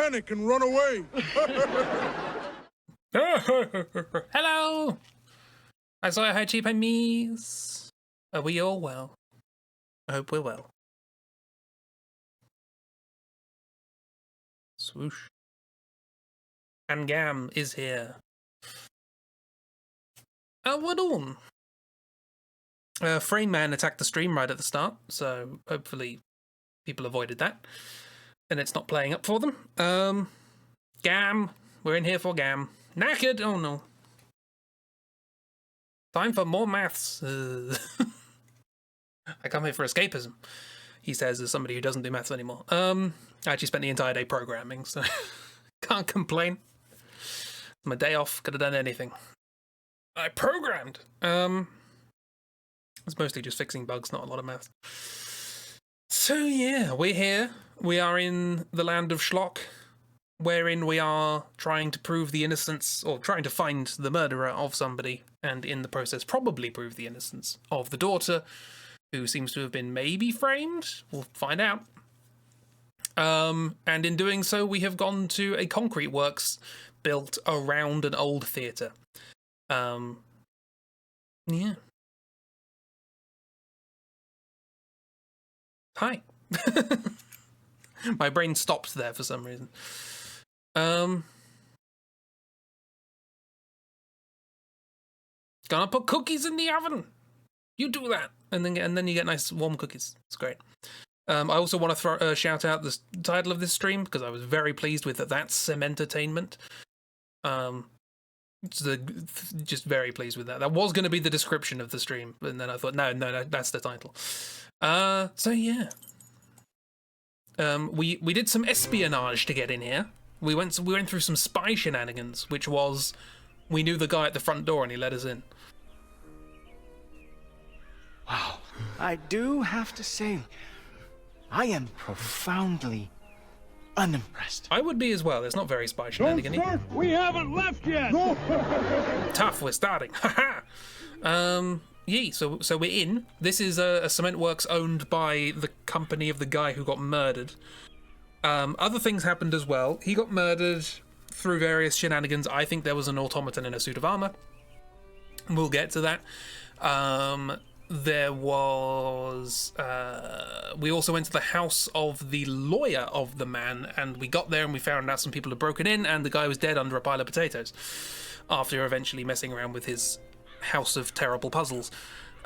panic and run away. Hello! I saw you, hi, cheap homies. Are we all well? I hope we're well. Swoosh. And Gam is here. What on? Frame Man attacked the stream right at the start, so hopefully people avoided that. And it's not playing up for them. Gam. We're in here for Gam. Knackered! Oh no. Time for more maths. I come here for escapism, he says, as somebody who doesn't do maths anymore. I actually spent the entire day programming, so can't complain. My day off, could have done anything. I programmed. It's mostly just fixing bugs, not a lot of maths. So yeah, we're here. We are in the land of Sherlock, wherein we are trying to prove the innocence, or trying to find the murderer of somebody, and in the process probably prove the innocence of the daughter, who seems to have been maybe framed. We'll find out. And in doing so, we have gone to a concrete works built around an old theatre. Yeah. Hi. My brain stopped there for some reason. Gonna put cookies in the oven. You do that, and then you get nice warm cookies. It's great. I also want to shout out the title of this stream because I was very pleased with that. That's Cementertainment. Just very pleased with that. That was going to be the description of the stream, and then I thought, no, that's the title. So yeah. We did some espionage to get in here. We went through some spy shenanigans, which was we knew the guy at the front door and he let us in. Wow. I do have to say, I am profoundly unimpressed. I would be as well. It's not very spy shenanigan. Don't start. We haven't left yet. No. Tough, we're starting. Haha. So we're in. This is a cement works owned by the company of the guy who got murdered. Other things happened as well. He got murdered through various shenanigans. I think there was an automaton in a suit of armor. We'll get to that. There was... we also went to the house of the lawyer of the man, and we got there and we found out some people had broken in, and the guy was dead under a pile of potatoes after eventually messing around with his house of terrible puzzles.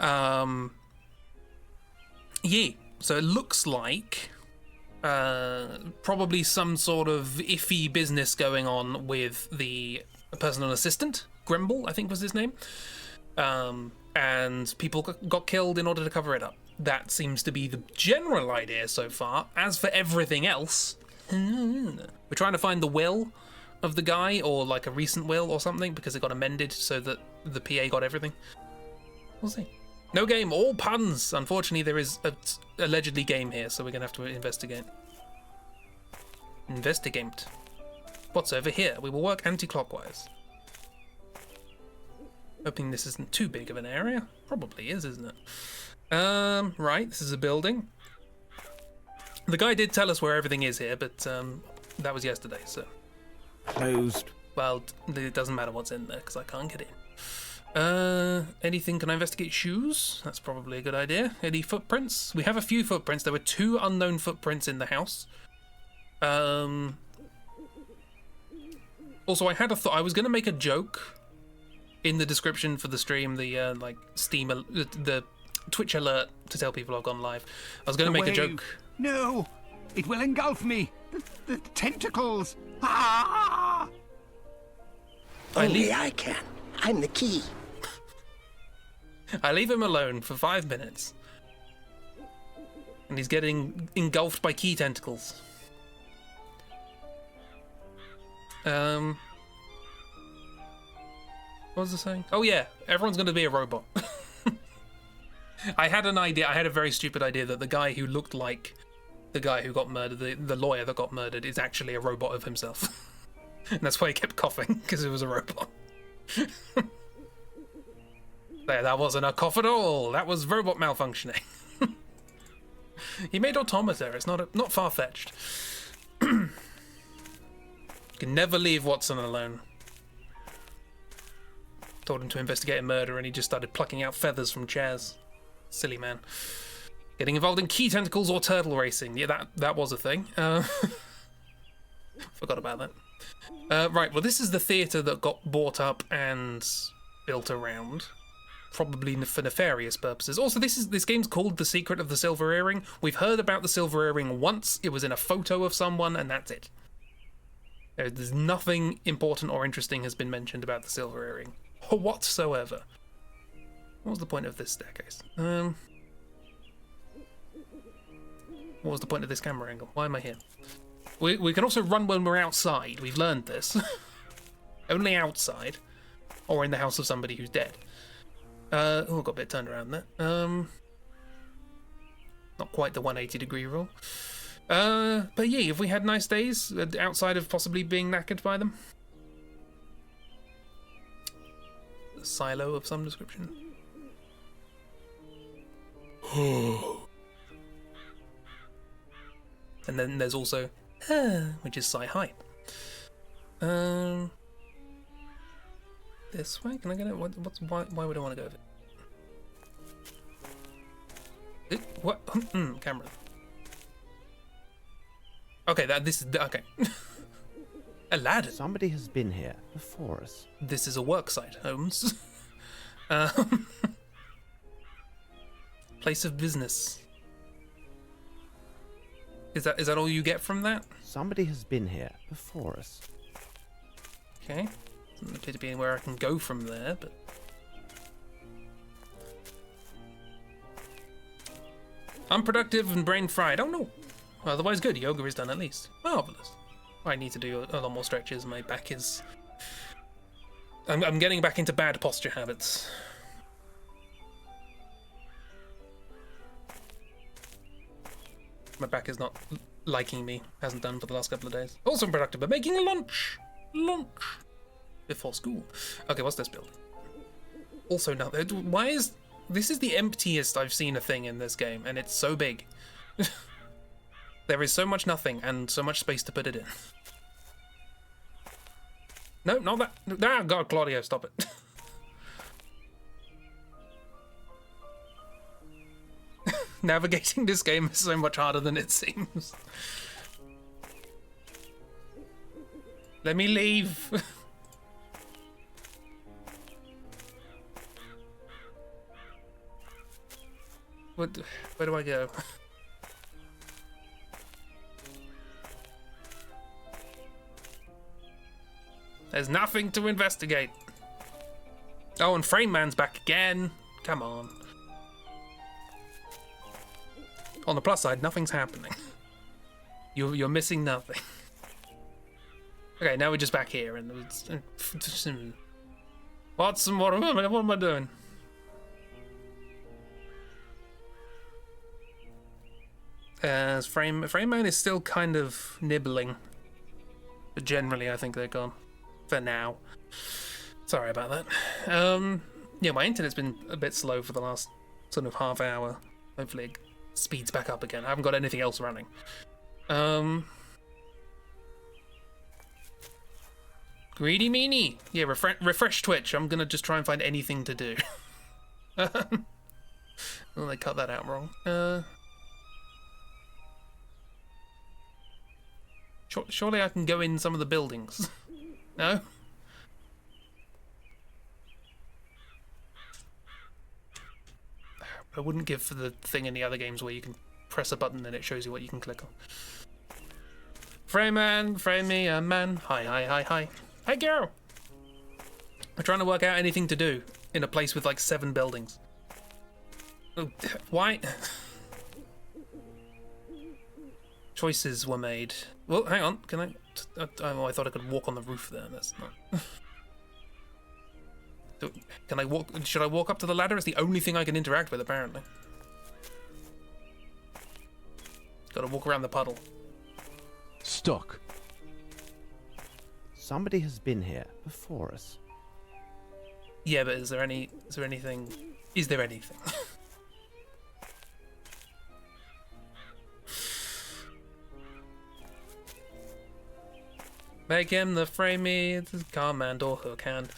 Yeah, so it looks like probably some sort of iffy business going on with the personal assistant, Grimble, I think was his name. And people got killed in order to cover it up. That seems to be the general idea so far. As for everything else, we're trying to find the will of the guy, or like a recent will or something, because it got amended so that the PA got everything. We'll see. No game, all puns. Unfortunately, there is a allegedly game here, so we're gonna have to investigate. Investigate. What's over here? We will work anti-clockwise. Hoping this isn't too big of an area. Probably is, isn't it? Right, this is a building. The guy did tell us where everything is here, but that was yesterday, so... Closed. Well, it doesn't matter what's in there, because I can't get in. Anything? Can I investigate shoes? That's probably a good idea. Any footprints? We have a few footprints. There were 2 unknown footprints in the house. Also, I had a thought. I was going to make a joke in the description for the stream, the the Twitch alert to tell people I've gone live. I was going to make a joke. No, it will engulf me. The tentacles. Ah! Only I can. I'm the key. I leave him alone for 5 minutes, and he's getting engulfed by key tentacles. What was I saying? Oh yeah, everyone's going to be a robot. I had an idea. I had a very stupid idea that the guy who looked like the guy who got murdered, the lawyer that got murdered, is actually a robot of himself. And that's why he kept coughing, because it was a robot. There, that wasn't a cough at all. That was robot malfunctioning. He made automata. It's not far-fetched. You can never leave Watson alone. Told him to investigate a murder and he just started plucking out feathers from chairs. Silly man. Getting involved in key tentacles or turtle racing. Yeah, that was a thing. Forgot about that. Right, well, this is the theatre that got bought up and built around. Probably for nefarious purposes. Also, this game's called The Secret of the Silver Earring. We've heard about the Silver Earring once. It was in a photo of someone, and that's it. There's nothing important or interesting has been mentioned about the Silver Earring whatsoever. What was the point of this staircase? What was the point of this camera angle? Why am I here? We can also run when we're outside. We've learned this. Only outside. Or in the house of somebody who's dead. Oh, got a bit turned around there. Not quite the 180-degree rule. But yeah, have we had nice days outside of possibly being knackered by them? A silo of some description. And then there's also which is Sigh High. This way? Can I get it? Why would I want to go over it? What? Camera. Okay, this is okay. A ladder. Somebody has been here before us. This is a work site, Holmes. Place of business. Is that all you get from that? Somebody has been here before us. Okay. Doesn't appear to be anywhere I can go from there, but... Unproductive and brain fried. Oh no! Otherwise good. Yoga is done at least. Marvellous. I need to do a lot more stretches. My back is... I'm getting back into bad posture habits. My back is not liking me. Hasn't done for the last couple of days. Also productive, but making lunch! Lunch! Before school. Okay, what's this building? Also nothing. Why is... This is the emptiest I've seen a thing in this game, and it's so big. There is so much nothing, and so much space to put it in. No, not that. Ah, God, Claudio, stop it. Navigating this game is so much harder than it seems. Let me leave. Where do I go? There's nothing to investigate. Oh, and Frame Man's back again. Come on. On the plus side, nothing's happening. You're missing nothing. Okay, now we're just back here, and it's, Watson, what am I doing? Frame Man is still kind of nibbling, but generally I think they're gone for now. Sorry about that. Yeah, my internet's been a bit slow for the last sort of half hour. Hopefully it speeds back up again. I haven't got anything else running. Greedy meanie. Yeah, refresh Twitch. I'm gonna just try and find anything to do. Well, they cut that out wrong. Surely I can go in some of the buildings. No? I wouldn't give for the thing in the other games where you can press a button and it shows you what you can click on. Frame man, frame me a man. Hi, hi, hi, hi. Hey, girl! I'm trying to work out anything to do in a place with like 7 buildings. Oh, why? Choices were made. Well, hang on. Can I? Oh, I thought I could walk on the roof there. That's not. Can I walk? Should I walk up to the ladder? It's the only thing I can interact with, apparently. Gotta walk around the puddle. Stuck. Somebody has been here before us. Yeah, but is there anything? Is there anything? Make him the frame me, the command or hook hand.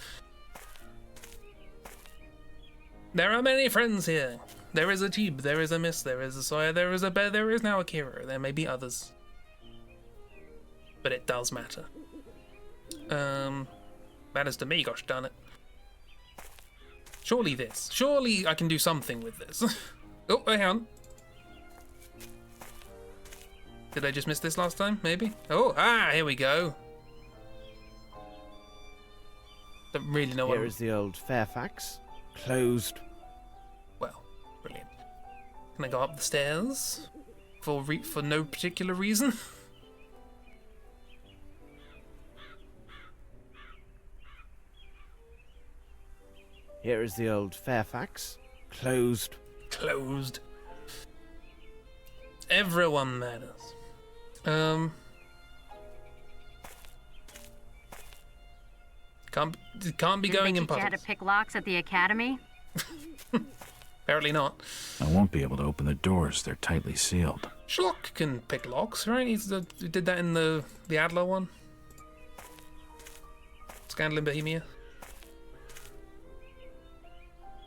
There are many friends here. There is a Jeeb, there is a Miss, there is a Sawyer, there is a Bear, there is now a Kira. There may be others. But it does matter. Matters to me, gosh darn it. Surely this. Surely I can do something with this. Oh, hang on. Did I just miss this last time? Maybe? Oh, here we go. Don't really know what... Here is the old Fairfax. Closed. Well, brilliant. Can I go up the stairs? For no particular reason? Here is the old Fairfax. Closed. Closed. Everyone matters. Can't be going in Did they teach you how puzzles. to pick locks at the academy? Apparently not. I won't be able to open the doors. They're tightly sealed. Sherlock can pick locks, right? He did that in the Adler one. Scandal in Bohemia.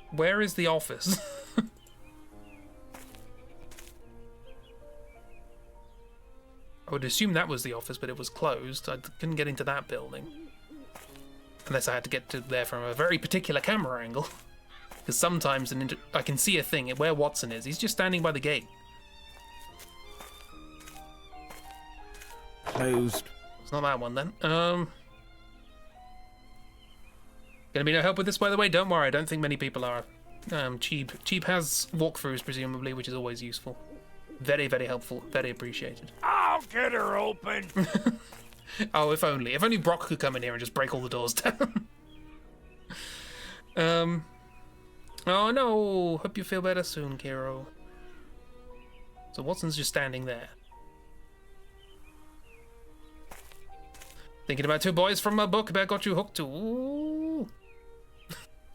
Where is the office? I would assume that was the office, but it was closed. I couldn't get into that building. Unless I had to get to there from a very particular camera angle. Because sometimes I can see a thing where Watson is. He's just standing by the gate. Closed. It's not that one then. Gonna be no help with this, by the way. Don't worry. I don't think many people are. Cheap has walkthroughs presumably, which is always useful. Very, very helpful. Very appreciated. I'll get her open. Oh, if only. If only Brock could come in here and just break all the doors down. Oh no. Hope you feel better soon, Kiro. So Watson's just standing there. Thinking about two boys from a book about got you hooked to. Ooh.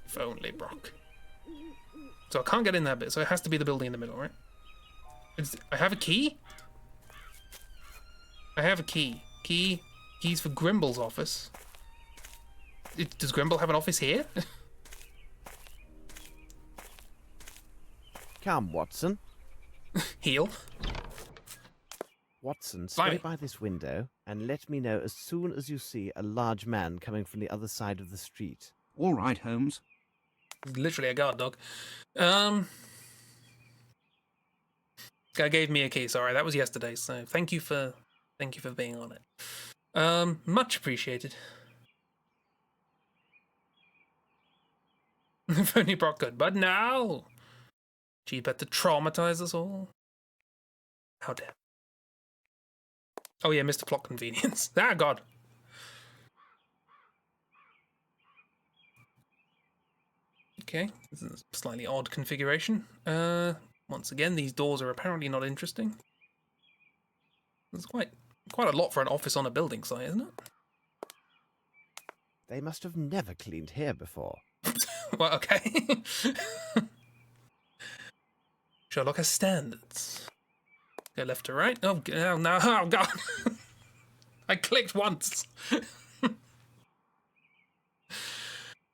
If only, Brock. So I can't get in that bit, so it has to be the building in the middle, right? I have a key? I have a key. Keys for Grimble's office. Does Grimble have an office here? Come, Watson. Heal. Watson, stay Blimey. by this window and let me know as soon as you see a large man coming from the other side of the street. All right, Holmes. Literally a guard dog. Guy gave me a key. Sorry, that was yesterday. So thank you for being on it. Much appreciated. If only Brock could, but no. Cheap had to traumatize us all. How dare. Oh yeah, Mr. Plot Convenience. Ah, God. Okay, this is a slightly odd configuration. Once again, these doors are apparently not interesting. There's quite a lot for an office on a building site, isn't it? They must have never cleaned here before. Well, okay. Sherlock has standards. Go left to right. Oh, no. Oh, God. I clicked once.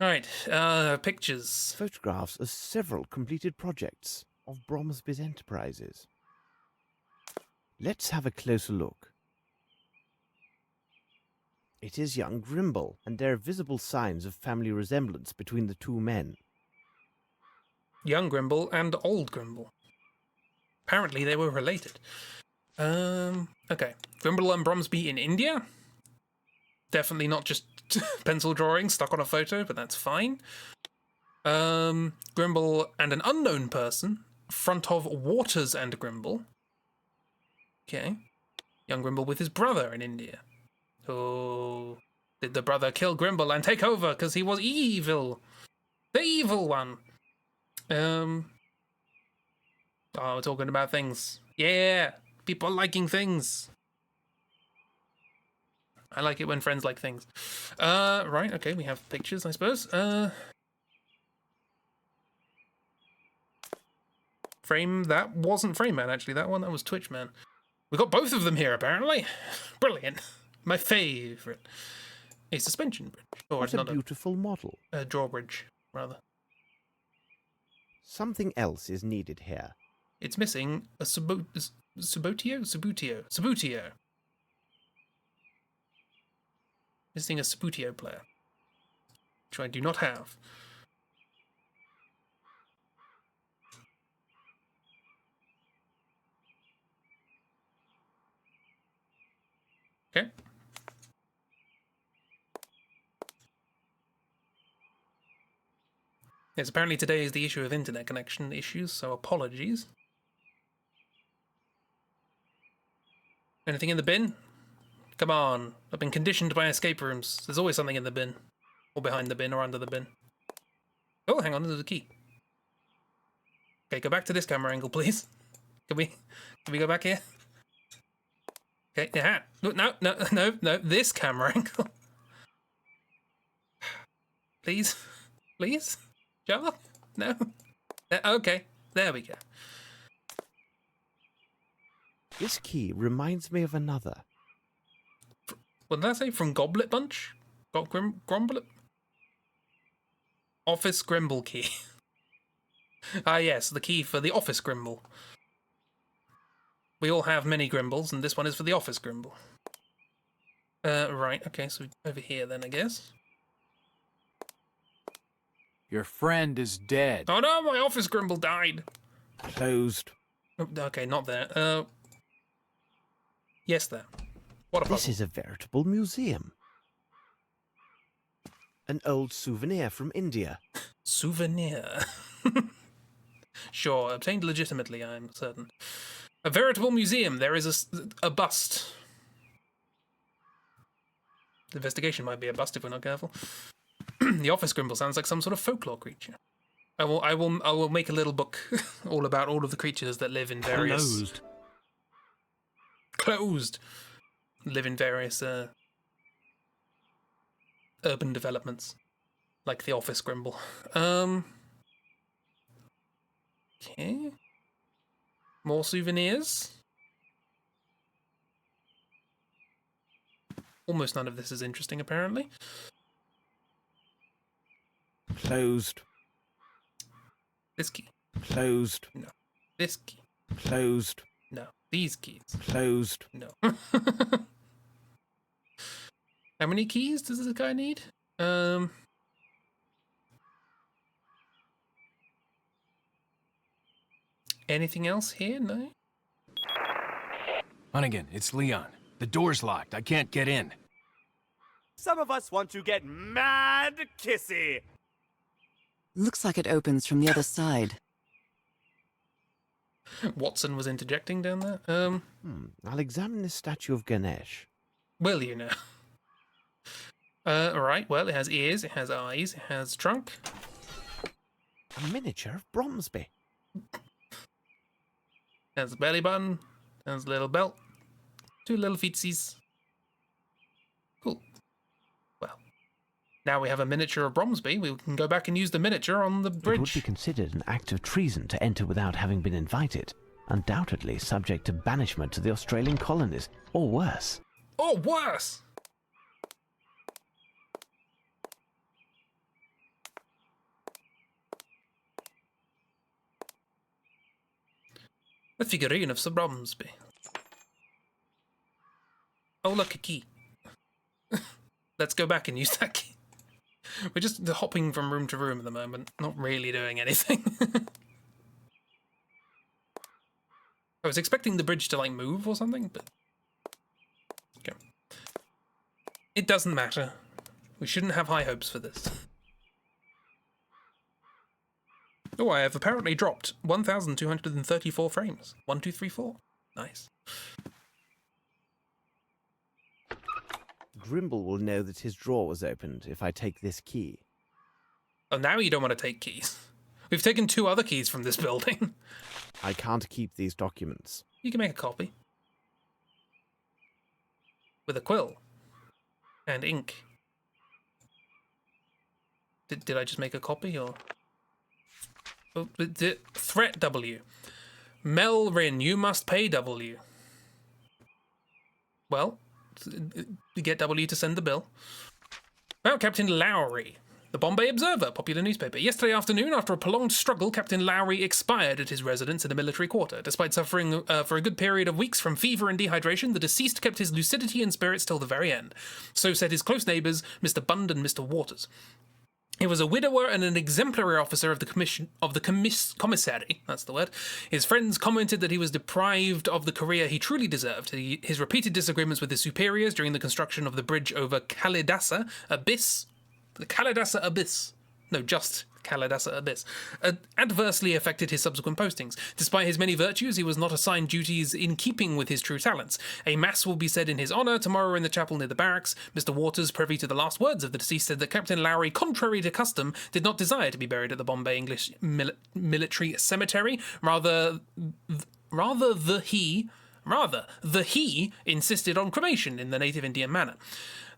Right, pictures. Photographs of several completed projects of Bromsby's enterprises. Let's have a closer look. It is young Grimble, and there are visible signs of family resemblance between the two men. Young Grimble and old Grimble. Apparently they were related. Okay. Grimble and Bromsby in India? Definitely not just pencil drawing stuck on a photo, but that's fine. Grimble and an unknown person. Front of Waters and Grimble. Okay. Young Grimble with his brother in India. Oh, did the brother kill Grimble and take over because he was evil? The evil one. Oh, we're talking about things. Yeah, people liking things. I like it when friends like things. Right, okay, we have pictures, I suppose. Frame, that wasn't Frame Man, actually. That was Twitch Man. We got both of them here, apparently. Brilliant. My favourite. A suspension bridge. Or What a not beautiful model. a drawbridge, rather. Something else is needed here. It's missing a Subutio. Missing a Subutio player. Which I do not have. Okay. Yes, apparently today is the issue of internet connection issues, so apologies. Anything in the bin? Come on. I've been conditioned by escape rooms. There's always something in the bin. Or behind the bin, or under the bin. Oh, hang on, there's a key. Okay, go back to this camera angle, please. Can we go back here? Okay, yeah. No, this camera angle. Please? Please? Sherlock? No? Okay, there we go. This key reminds me of another. What did I say? From Goblet Bunch? Gromblet? Office Grimble key. Ah, yes, the key for the Office Grimble. We all have many Grimbles, and this one is for the Office Grimble. Right, okay, so over here then, I guess. Your friend is dead. Oh no, my Office Grimble died! Closed. Oh, okay, not there. Yes, there. What a This puzzle. is a veritable museum. An old souvenir from India. Souvenir. Sure, obtained legitimately, I'm certain. A veritable museum. There is a bust. The investigation might be a bust if we're not careful. The Office Grimble sounds like some sort of folklore creature. I will make a little book all about all of the creatures that live in various closed live in various urban developments, like the Office Grimble. Okay. More souvenirs. Almost none of this is interesting, apparently. Closed. This key. Closed. No. This key. Closed. No. These keys. Closed. No. How many keys does this guy need? Anything else here? No? Hunnigan, it's Leon. The door's locked. I can't get in. Some of us want to get mad kissy. Looks like it opens from the other side. Watson was interjecting down there. I'll examine this statue of Ganesh. Will you now? Alright, well, it has ears, it has eyes, it has trunk. A miniature of Bromsby. Has a belly button, has a little belt, two little feetsies. Cool. Well, now we have a miniature of Bromsby. We can go back and use the miniature on the bridge. It would be considered an act of treason to enter without having been invited. Undoubtedly subject to banishment to the Australian colonies, or worse. Or worse! A figurine of Sir Bromsby. Oh, look, a key. Let's go back and use that key. We're just hopping from room to room at the moment, not really doing anything. I was expecting the bridge to, like, move or something, but... Okay. It doesn't matter. We shouldn't have high hopes for this. Oh, I have apparently dropped 1,234 frames. 1, 2, 3, 4. Nice. Grimble will know that his drawer was opened if I take this key. Oh, now you don't want to take keys. We've taken 2 other keys from this building. I can't keep these documents. You can make a copy. With a quill. And ink. Did I just make a copy, or...? Oh, threat W. Melrin, you must pay W. Well, get W to send the bill. About Captain Lowry. The Bombay Observer, popular newspaper. Yesterday afternoon, after a prolonged struggle, Captain Lowry expired at his residence in a military quarter. Despite suffering for a good period of weeks from fever and dehydration, the deceased kept his lucidity and spirits till the very end. So said his close neighbours, Mr. Bund and Mr. Waters. He was a widower and an exemplary officer of the commissary. That's the word. His friends commented that he was deprived of the career he truly deserved. His repeated disagreements with his superiors during the construction of the bridge over Kalidasa Abyss. The Kalidasa Abyss. No, just Kalidasa Abyss. Adversely affected his subsequent postings. Despite his many virtues, he was not assigned duties in keeping with his true talents. A mass will be said in his honour tomorrow in the chapel near the barracks. Mr. Waters, privy to the last words of the deceased, said that Captain Lowry, contrary to custom, did not desire to be buried at the Bombay English Military Cemetery. Rather, the he insisted on cremation in the native Indian manner.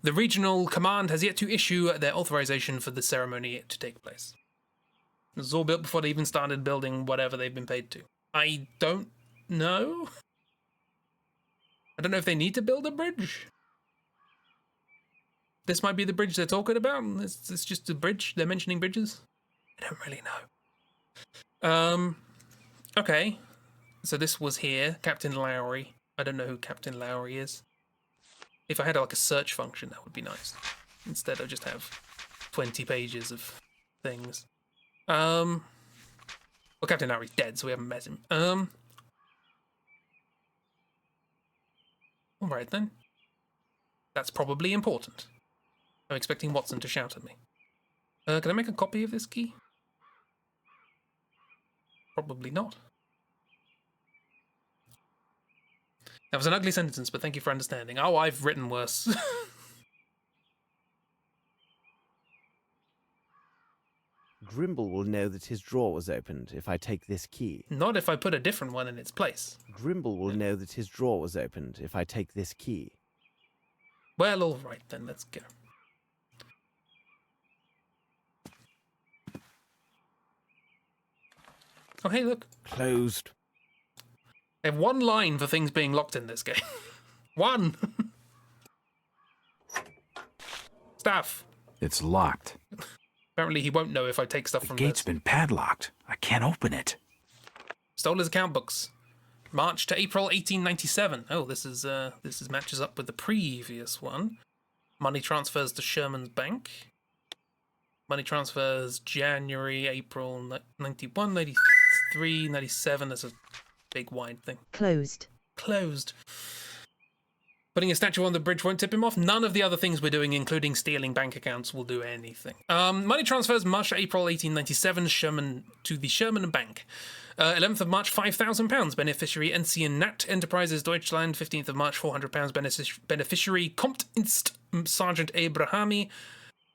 The regional command has yet to issue their authorization for the ceremony to take place. It was all built before they even started building whatever they've been paid to. I don't know. I don't know if they need to build a bridge. This might be the bridge they're talking about. It's just a bridge. They're mentioning bridges. I don't really know. Okay. So this was here. Captain Lowry. I don't know who Captain Lowry is. If I had like a search function, that would be nice. Instead, I just have 20 pages of things. Well, Captain Lowry's dead, so we haven't met him. Alright then. That's probably important. I'm expecting Watson to shout at me. Can I make a copy of this key? Probably not. That was an ugly sentence, but thank you for understanding. Oh, I've written worse. Grimble will know that his drawer was opened if I take this key. Not if I put a different one in its place. Grimble will know that his drawer was opened if I take this key. Well, all right then, let's go. Oh, hey, look. Closed. They have one line for things being locked in this game. One. Staff. It's locked. Apparently he won't know if I take stuff The from gate's this. been padlocked. I can't open it. Stole his account books. March to April 1897. Oh, this matches up with the previous one. Money transfers to Sherman's Bank. Money transfers January, April 91, 93, 97. That's a big wide thing. Closed. Closed. Putting a statue on the bridge won't tip him off. None of the other things we're doing, including stealing bank accounts, will do anything. Money transfers March, April 1897, to the Sherman Bank. 11th of March, £5,000. Beneficiary Ensign Nat Enterprises Deutschland. 15th of March, £400. Beneficiary Compt Inst Sergeant Abrahami.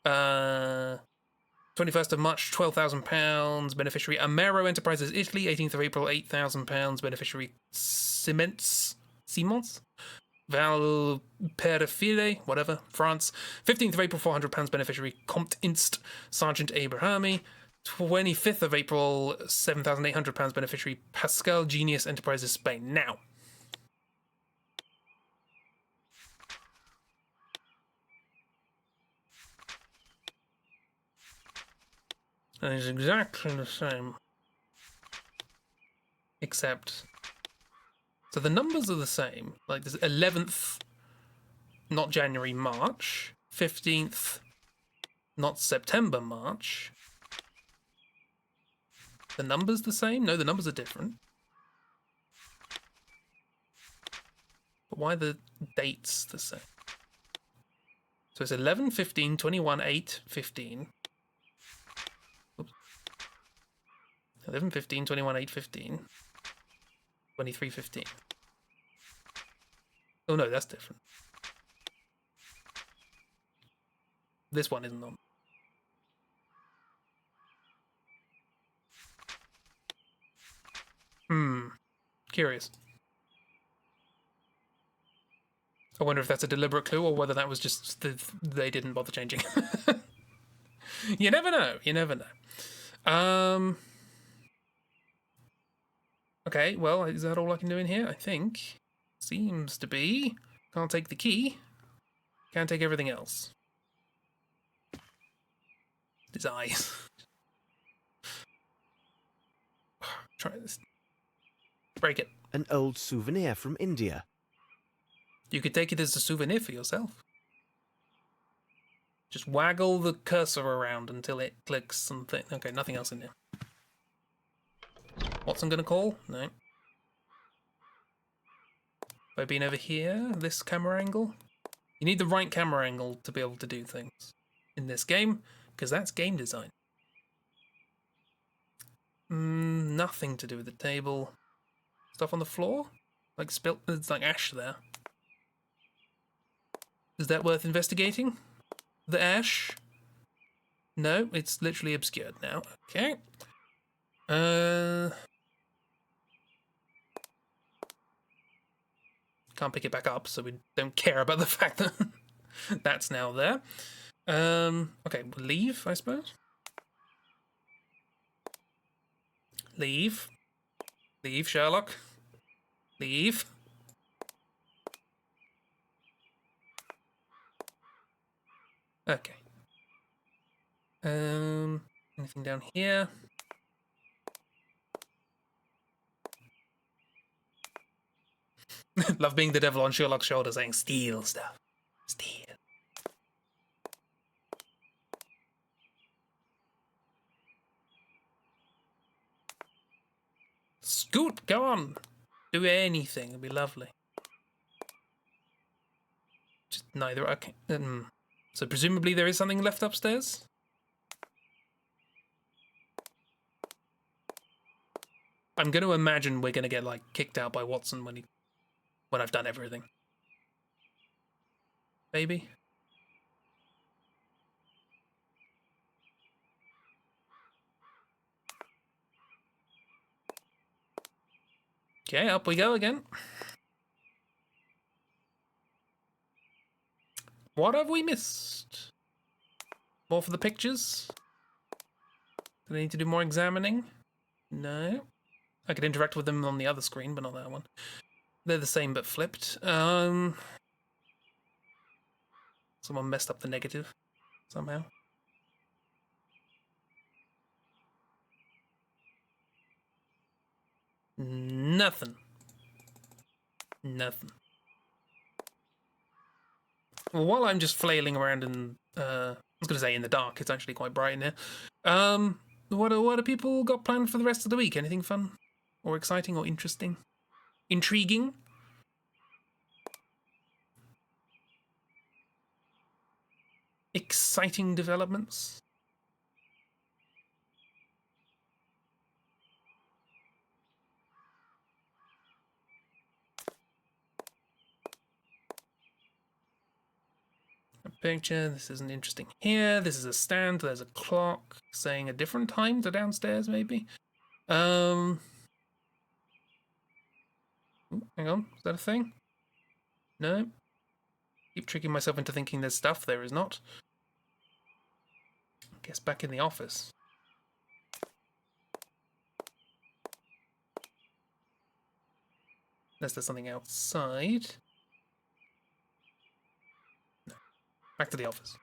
21st of March, £12,000. Beneficiary Amero Enterprises Italy. 18th of April, £8,000. Beneficiary Simons. Val Perifile, whatever, France. 15th of April, £400. Beneficiary Compt Inst Sergeant Abrahami. 25th of April, £7,800. Beneficiary Pascal Genius Enterprises Spain. Now. And it's exactly the same. Except... So the numbers are the same. Like there's 11th, not January, March. 15th, not September, March. The numbers the same? No, the numbers are different. But why are the dates the same? So it's 11, 15, 21, 8, 15. Oops. 11, 15, 21, 8, 15. 23:15. Oh no, that's different. This one isn't on. Curious. I wonder if that's a deliberate clue or whether that was just they didn't bother changing. You never know. You never know. Okay, well, is that all I can do in here? I think. Seems to be. Can't take the key. Can't take everything else. His eyes. Try this. Break it. An old souvenir from India. You could take it as a souvenir for yourself. Just waggle the cursor around until it clicks something. Okay, nothing else in there. Watson gonna call? No. Have I been over here? This camera angle? You need the right camera angle to be able to do things in this game, because that's game design. Nothing to do with the table. Stuff on the floor? Like spilt, there's like ash there. Is that worth investigating? The ash? No, it's literally obscured now. Okay. Can't pick it back up, so we don't care about the fact that that's now there. Okay, we'll leave, I suppose. Leave. Leave, Sherlock. Leave. Okay. Anything down here? Love being the devil on Sherlock's shoulder saying, steal stuff. Steal. Scoot, go on. Do anything, it'd be lovely. Just neither, okay. So presumably there is something left upstairs? I'm going to imagine we're going to get, like, kicked out by Watson when I've done everything. Maybe? Okay, up we go again. What have we missed? More for the pictures? Do I need to do more examining? No. I could interact with them on the other screen, but not that one. They're the same but flipped. Someone messed up the negative somehow. Nothing. Nothing. Well, while I'm just flailing around in, I was going to say in the dark, it's actually quite bright in here. What do people got planned for the rest of the week? Anything fun? Or exciting or interesting? Intriguing? Exciting developments? A picture, this isn't interesting here. This is a stand, there's a clock saying a different time to downstairs, maybe. Ooh, hang on, is that a thing? No. Keep tricking myself into thinking there's stuff there is not. Guess back in the office. Unless there's something outside. No. Back to the office.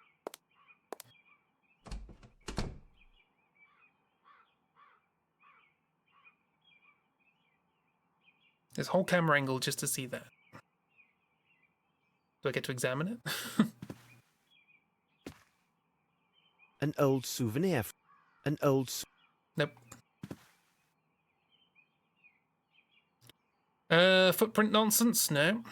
This whole camera angle just to see that. Do I get to examine it? An old souvenir. An old... Nope. Footprint nonsense? No.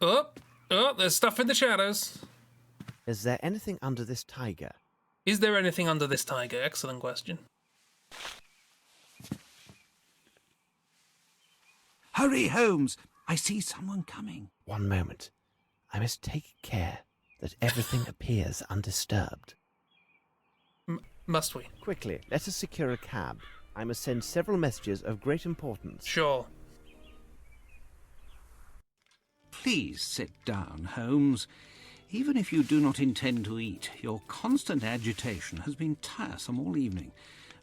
Oh, there's stuff in the shadows. Is there anything under this tiger? Is there anything under this tiger? Excellent question. Hurry, Holmes! I see someone coming. One moment. I must take care that everything appears undisturbed. Must we? Quickly, let us secure a cab. I must send several messages of great importance. Sure. Please sit down, Holmes. Even if you do not intend to eat, your constant agitation has been tiresome all evening.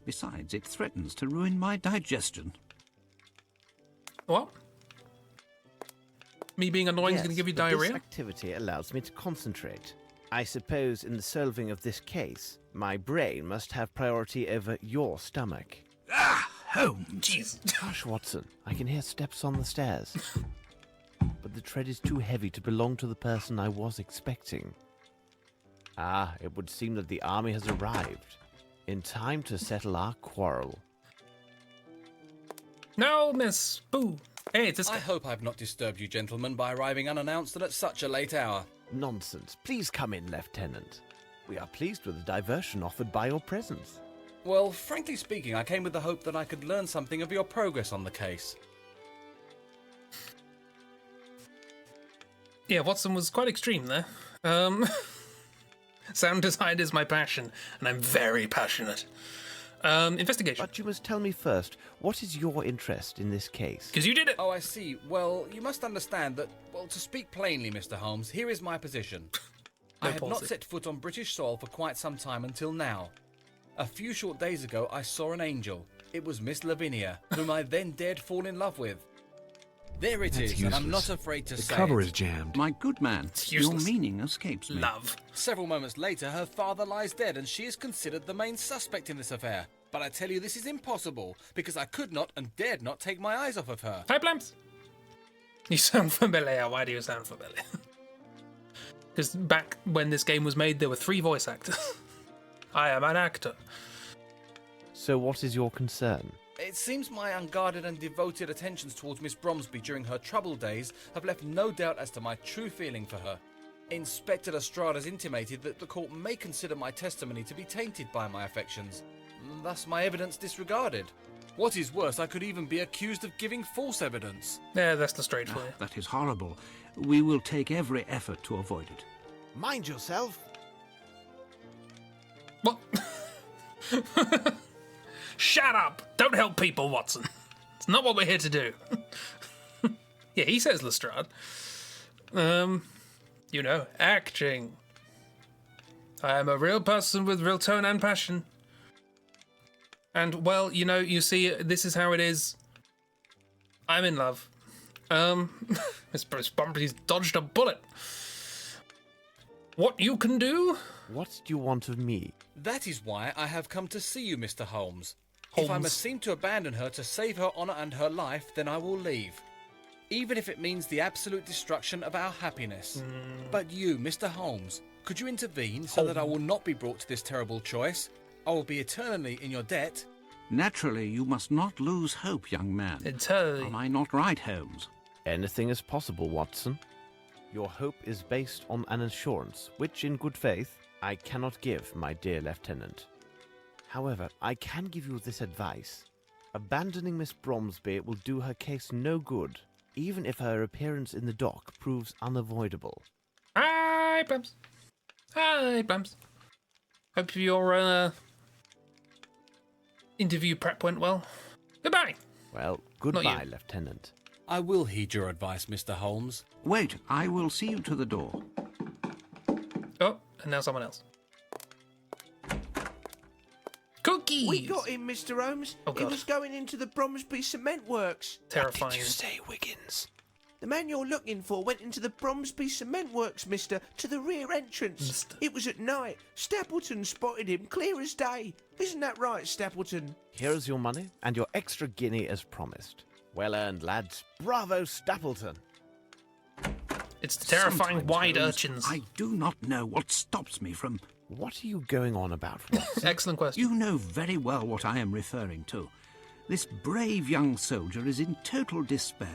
Besides, it threatens to ruin my digestion. What? Me being annoying is Yes, going to give you but diarrhea? This activity allows me to concentrate. I suppose in the solving of this case, my brain must have priority over your stomach. Ah, Holmes. Jeez. Hush, Watson. I can hear steps on the stairs. But the tread is too heavy to belong to the person I was expecting. Ah, it would seem that the army has arrived. In time to settle our quarrel. No, miss. Boo. Hey, it's this I guy. hope I've not disturbed you gentlemen by arriving unannounced and at such a late hour. Nonsense. Please come in, Lieutenant. We are pleased with the diversion offered by your presence. Well, frankly speaking, I came with the hope that I could learn something of your progress on the case. Yeah, Watson was quite extreme there. Sound design is my passion, and I'm very passionate. Investigation. But you must tell me first, what is your interest in this case? Because you did it. Oh, I see. Well, you must understand that, well, to speak plainly, Mr. Holmes, here is my position. I have not pause it. set foot on British soil for quite some time until now. A few short days ago, I saw an angel. It was Miss Lavinia, whom I then dared fall in love with. There it That's is, and I'm useless. not afraid to The say cover it. is jammed. My good man, It's your useless. meaning escapes me. Love. Several moments later, her father lies dead, and she is considered the main suspect in this affair. But I tell you, this is impossible, because I could not and dared not take my eyes off of her. Hi, Blamps. You sound familiar. Why do you sound familiar? Because back when this game was made, there were 3 voice actors. I am an actor. So what is your concern? It seems my unguarded and devoted attentions towards Miss Bromsby during her troubled days have left no doubt as to my true feeling for her. Inspector Lestrade has intimated that the court may consider my testimony to be tainted by my affections, thus my evidence disregarded. What is worse, I could even be accused of giving false evidence. Yeah, that's the straight for you. That is horrible. We will take every effort to avoid it. Mind yourself. What? Shut up! Don't help people, Watson. It's not what we're here to do. Yeah, he says Lestrade. You know, acting. I am a real person with real tone and passion. And, well, you know, you see, this is how it is. I'm in love. Miss Bruce Bromsby's dodged a bullet. What you can do? What do you want of me? That is why I have come to see you, Mr. Holmes. If I Holmes. must seem to abandon her to save her honour and her life, then I will leave. Even if it means the absolute destruction of our happiness. But you, Mr. Holmes, could you intervene so that I will not be brought to this terrible choice? I will be eternally in your debt. Naturally, you must not lose hope, young man. Entirely. Am I not right, Holmes? Anything is possible, Watson. Your hope is based on an assurance, which, in good faith, I cannot give, my dear Lieutenant. However, I can give you this advice. Abandoning Miss Bromsby will do her case no good, even if her appearance in the dock proves unavoidable. Hi, Blamps. Hi, Blamps. Hope your interview prep went well. Goodbye. Well, you. goodbye, Lieutenant. I will heed your advice, Mr. Holmes. Wait, I will see you to the door. Oh, and now someone else. Cookies. We got him, Mr. Holmes. Oh, He God. was going into the Bromsby Cement Works. Terrifying. say, Wiggins? The man you're looking for went into the Bromsby Cement Works, mister, to the rear entrance. Mister. It was at night. Stapleton spotted him clear as day. Isn't that right, Stapleton? Here is your money and your extra guinea as promised. Well earned, lads. Bravo, Stapleton. It's the terrifying Sometimes, wide Holmes, urchins. I do not know what stops me from... What are you going on about, Watson? Excellent question. You know very well what I am referring to. This brave young soldier is in total despair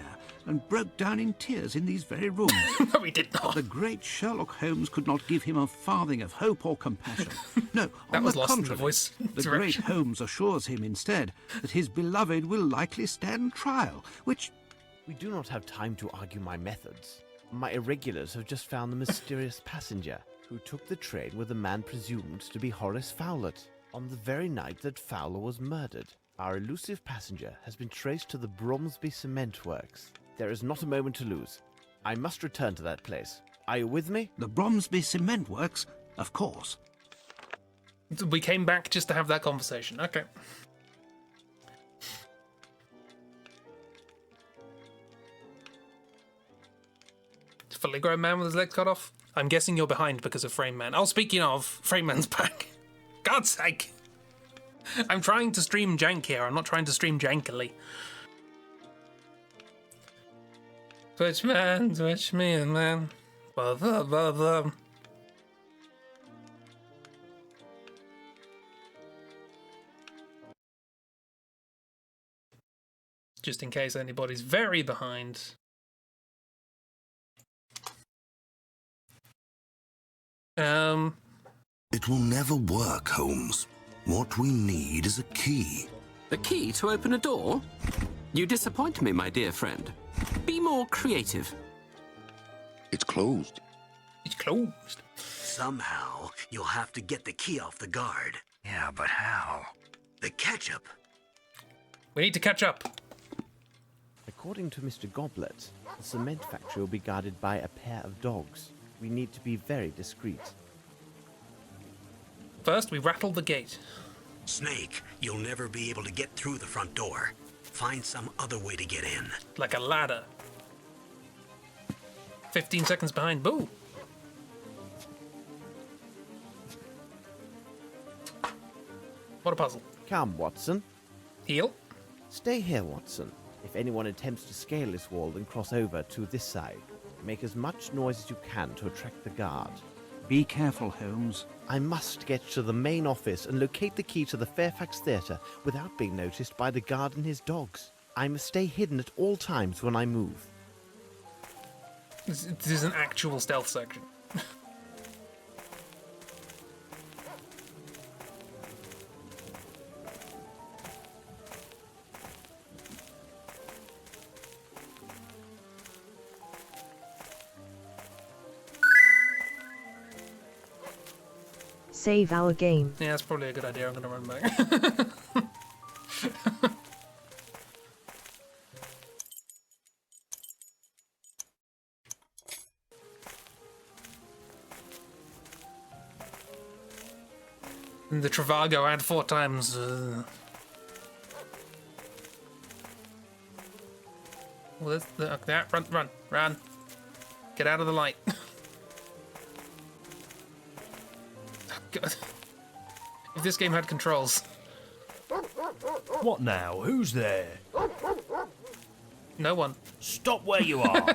and broke down in tears in these very rooms. No, we did not. The great Sherlock Holmes could not give him a farthing of hope or compassion. No, That on was the lost in the contrary, voice the great direction. Holmes assures him instead that his beloved will likely stand trial, which... We do not have time to argue my methods. My irregulars have just found the mysterious passenger who took the train with a man presumed to be Horace Fowlett on the very night that Fowler was murdered. Our elusive passenger has been traced to the Bromsby Cement Works. There is not a moment to lose. I must return to that place. Are you with me? The Bromsby Cement Works, of course. We came back just to have that conversation. Okay. fully grown man with his legs cut off. I'm guessing you're behind because of Frame Man. Oh, speaking of, Frame Man's back. God's sake. I'm trying to stream jank here. I'm not trying to stream jankily. Twitch man, Twitch me, man. Blah, blah, blah. Just in case anybody's very behind. It will never work, Holmes. What we need is a key. The key to open a door? You disappoint me, my dear friend. Be more creative. It's closed. It's closed. Somehow, you'll have to get the key off the guard. Yeah, but how? The ketchup. We need to catch up. According to Mr. Goblet, the cement factory will be guarded by a pair of dogs. We need to be very discreet. First, we rattle the gate. Snake, you'll never be able to get through the front door. Find some other way to get in. Like a ladder. 15 seconds behind. Boo! What a puzzle. Come, Watson. Heal. Stay here, Watson. If anyone attempts to scale this wall, then cross over to this side. Make as much noise as you can to attract the guard. Be careful, Holmes. I must get to the main office and locate the key to the Fairfax Theatre without being noticed by the guard and his dogs. I must stay hidden at all times when I move. This is an actual stealth section. Save our game. Yeah, that's probably a good idea. I'm going to run back. And the Travago had 4 times. Well, run. Get out of the light. God. If this game had controls. What now? Who's there? No one. Stop where you are.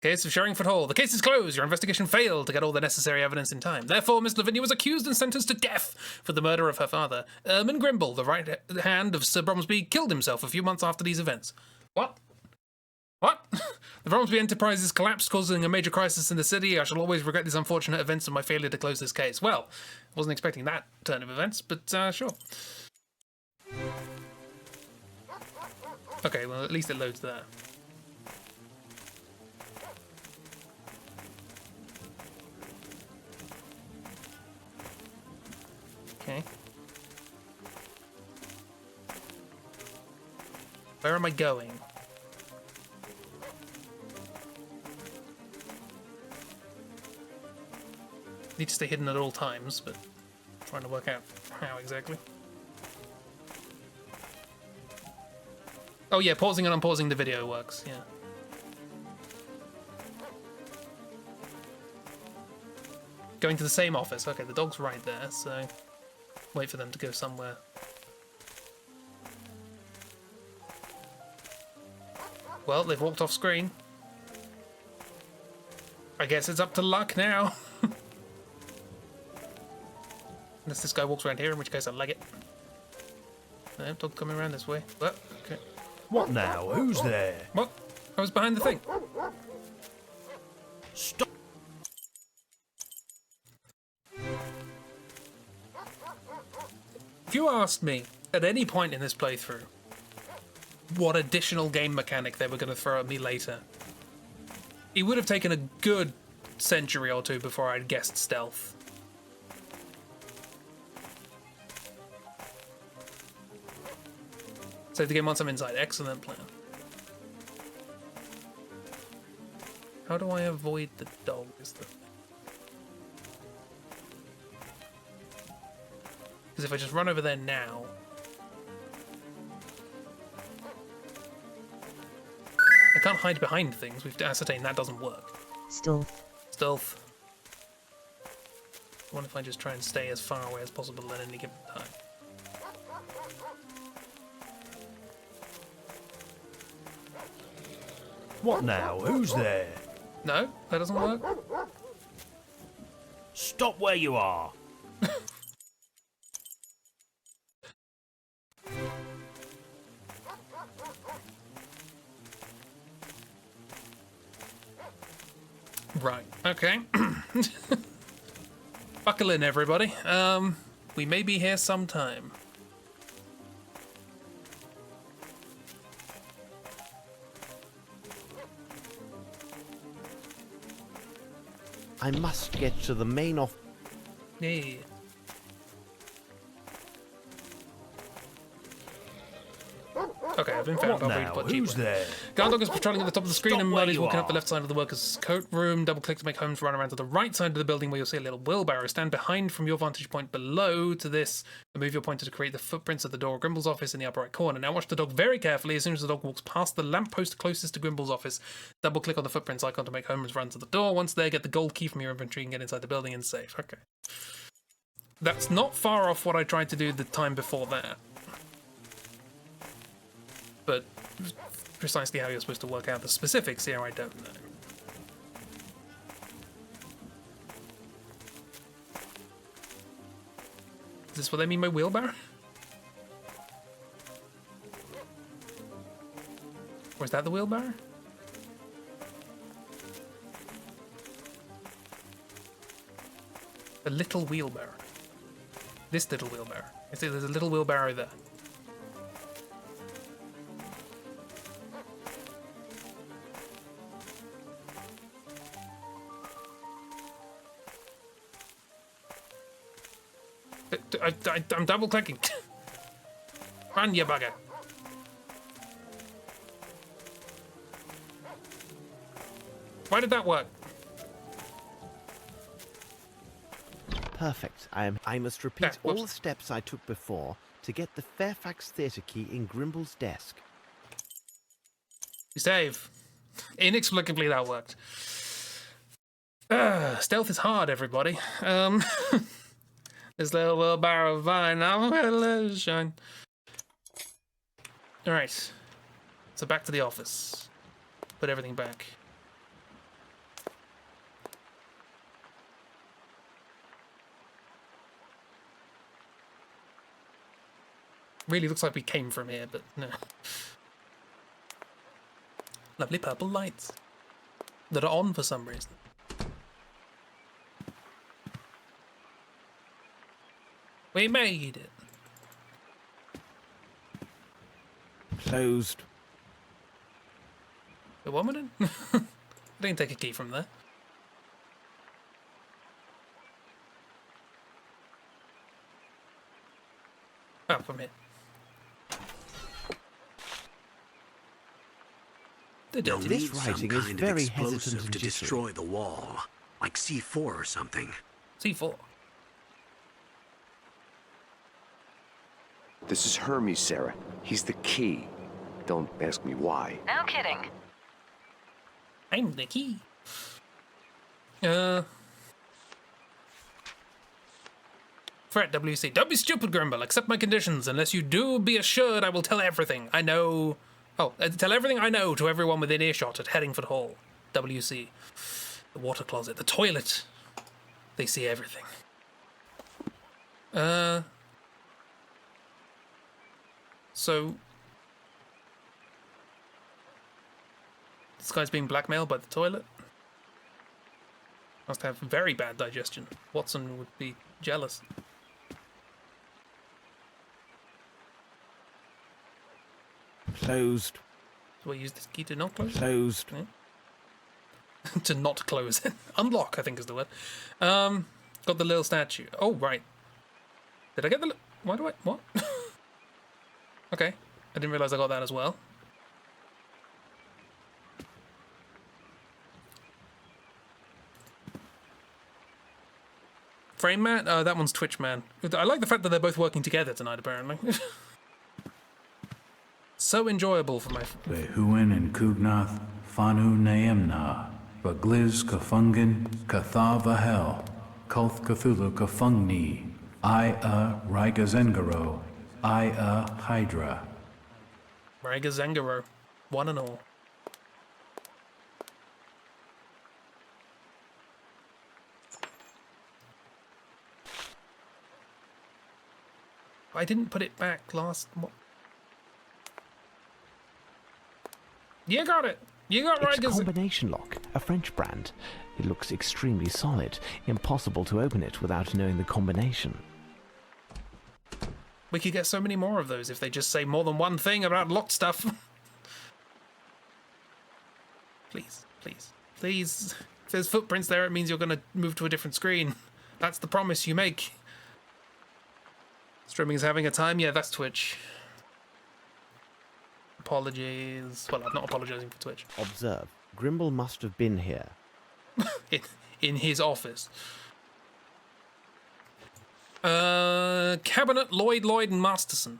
Case of Sherringford Hall. The case is closed. Your investigation failed to get all the necessary evidence in time. Therefore, Miss Lavinia was accused and sentenced to death for the murder of her father. Ermine Grimble, the right hand of Sir Bromsby, killed himself a few months after these events. What? What? The Bromsby Enterprises collapsed, causing a major crisis in the city. I shall always regret these unfortunate events and my failure to close this case. Well, I wasn't expecting that turn of events, but sure. Okay, well, at least it loads there. Okay. Where am I going? Need to stay hidden at all times, but I'm trying to work out how exactly. Oh yeah, pausing and unpausing the video works, yeah. Going to the same office. Okay, the dog's right there, so wait for them to go somewhere. Well, they've walked off screen. I guess it's up to luck now. Unless this guy walks around here, in which case I'll leg it. No, dog coming around this way. What? Okay. What now? Who's there? What? I was behind the thing. Stop. If you asked me at any point in this playthrough what additional game mechanic they were going to throw at me later, it would have taken a good century or two before I'd guessed stealth. Save the game once I'm inside. Excellent plan. How do I avoid the dog is the thing? Because if I just run over there now... I can't hide behind things. We've ascertained that doesn't work. Stealth. Stealth. What if I just try and stay as far away as possible at any given time? What now? Who's there? No, that doesn't work. Stop where you are. Right, okay. Buckle in, everybody. We may be here sometime. I must get to the main off. Yeah. Okay, I've been found. What I'll now? report Who's you. there? Guard dog is patrolling at the top of the screen, Stop and where while he's you walking are. up the left side of the worker's coat room, double click to make Holmes run around to the right side of the building where you'll see a little wheelbarrow. Stand behind from your vantage point below to this, and move your pointer to create the footprints of the door of Grimble's office in the upper right corner. Now watch the dog very carefully. As soon as the dog walks past the lamppost closest to Grimble's office, double click on the footprints icon to make Holmes run to the door. Once there, get the gold key from your inventory and get inside the building and safe. Okay. That's not far off what I tried to do the time before that. But precisely how you're supposed to work out the specifics here, I don't know. Is this what they mean by wheelbarrow? Or is that the wheelbarrow? A little wheelbarrow. This little wheelbarrow. I see there's a little wheelbarrow there. I'm double clicking. Run, you bugger. Why did that work? Perfect. I must repeat all the steps I took before to get the Fairfax Theatre key in Grimble's desk. You save. Inexplicably that worked. Stealth is hard, everybody. This little wheelbarrow of mine, I'm gonna let it shine. Alright. So back to the office. Put everything back. Really looks like we came from here, but no. Lovely purple lights that are on for some reason. We made it. Closed. Wait, one minute? I didn't take a key from there. Oh, from here. You'll This need some writing is kind of very hesitant explosive and to jittery. destroy the wall, like C4 or something. C4. This is Hermes, Sarah. He's the key. Don't ask me why. No kidding. I'm the key. Threat, WC. Don't be stupid, Grimble. Accept my conditions. Unless you do, be assured I will tell everything I know. Oh, tell everything I know to everyone within earshot at Headingford Hall. WC. The water closet. The toilet. They see everything. So... This guy's being blackmailed by the toilet? Must have very bad digestion. Watson would be jealous. Closed. Do I use this key to not close? Closed. Yeah. To not close it. Unlock, I think is the word. Got the little statue. Oh, right. Did I get the... Why do I... What? Okay. I didn't realise I got that as well. Frame Man? That one's Twitch Man. I like the fact that they're both working together tonight, apparently. So enjoyable for my... Behuin and Kugnath, Fanu Naemna, Bagliz Kafungin, Kathavahel, Kulth Cthulhu Kafungni, Riga Zengaro, Hydra. Riga Zengaro, one and all. I didn't put it back last. You got it. You got It's Riga's. combination lock, a French brand. It looks extremely solid. Impossible to open it without knowing the combination. We could get so many more of those if they just say more than one thing about locked stuff. Please, please, please. If there's footprints there, it means you're going to move to a different screen. That's the promise you make. Streaming is having a time? Yeah, that's Twitch. Apologies. Well, I'm not apologizing for Twitch. Observe. Grimble must have been here. in his office. Cabinet, Lloyd, and Masterson.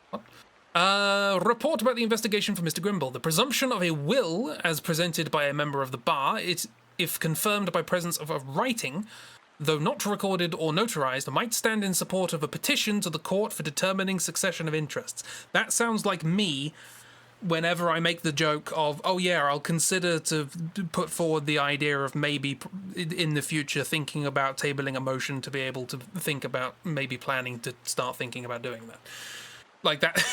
What? Report about the investigation for Mr. Grimble. The presumption of a will, as presented by a member of the bar, if confirmed by presence of a writing, though not recorded or notarized, might stand in support of a petition to the court for determining succession of interests. That sounds like me whenever I make the joke of, oh yeah, I'll consider to put forward the idea of maybe in the future thinking about tabling a motion to be able to think about maybe planning to start thinking about doing that. Like that.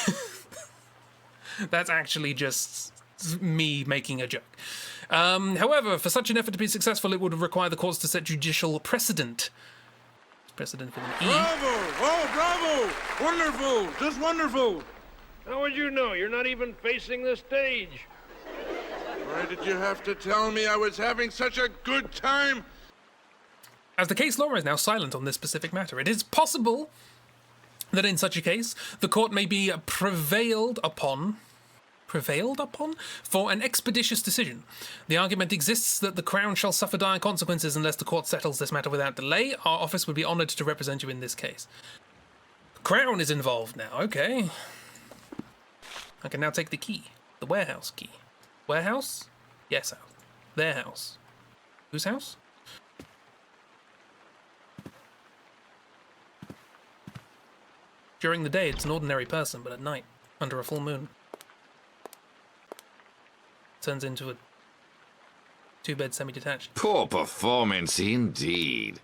That's actually just me making a joke. However, for such an effort to be successful, it would require the courts to set judicial precedent. Precedent with an E. Bravo! Oh, bravo! Wonderful! Just wonderful! How would you know? You're not even facing the stage. Why did you have to tell me I was having such a good time? As the case law is now silent on this specific matter, it is possible that in such a case, the court may be prevailed upon for an expeditious decision. The argument exists that the Crown shall suffer dire consequences unless the court settles this matter without delay. Our office would be honoured to represent you in this case. The Crown is involved now, okay. I can now take the key. The warehouse key. Warehouse? Yes, house. Their house. Whose house? During the day, it's an ordinary person, but at night, under a full moon, turns into a two-bed semi-detached. Poor performance indeed.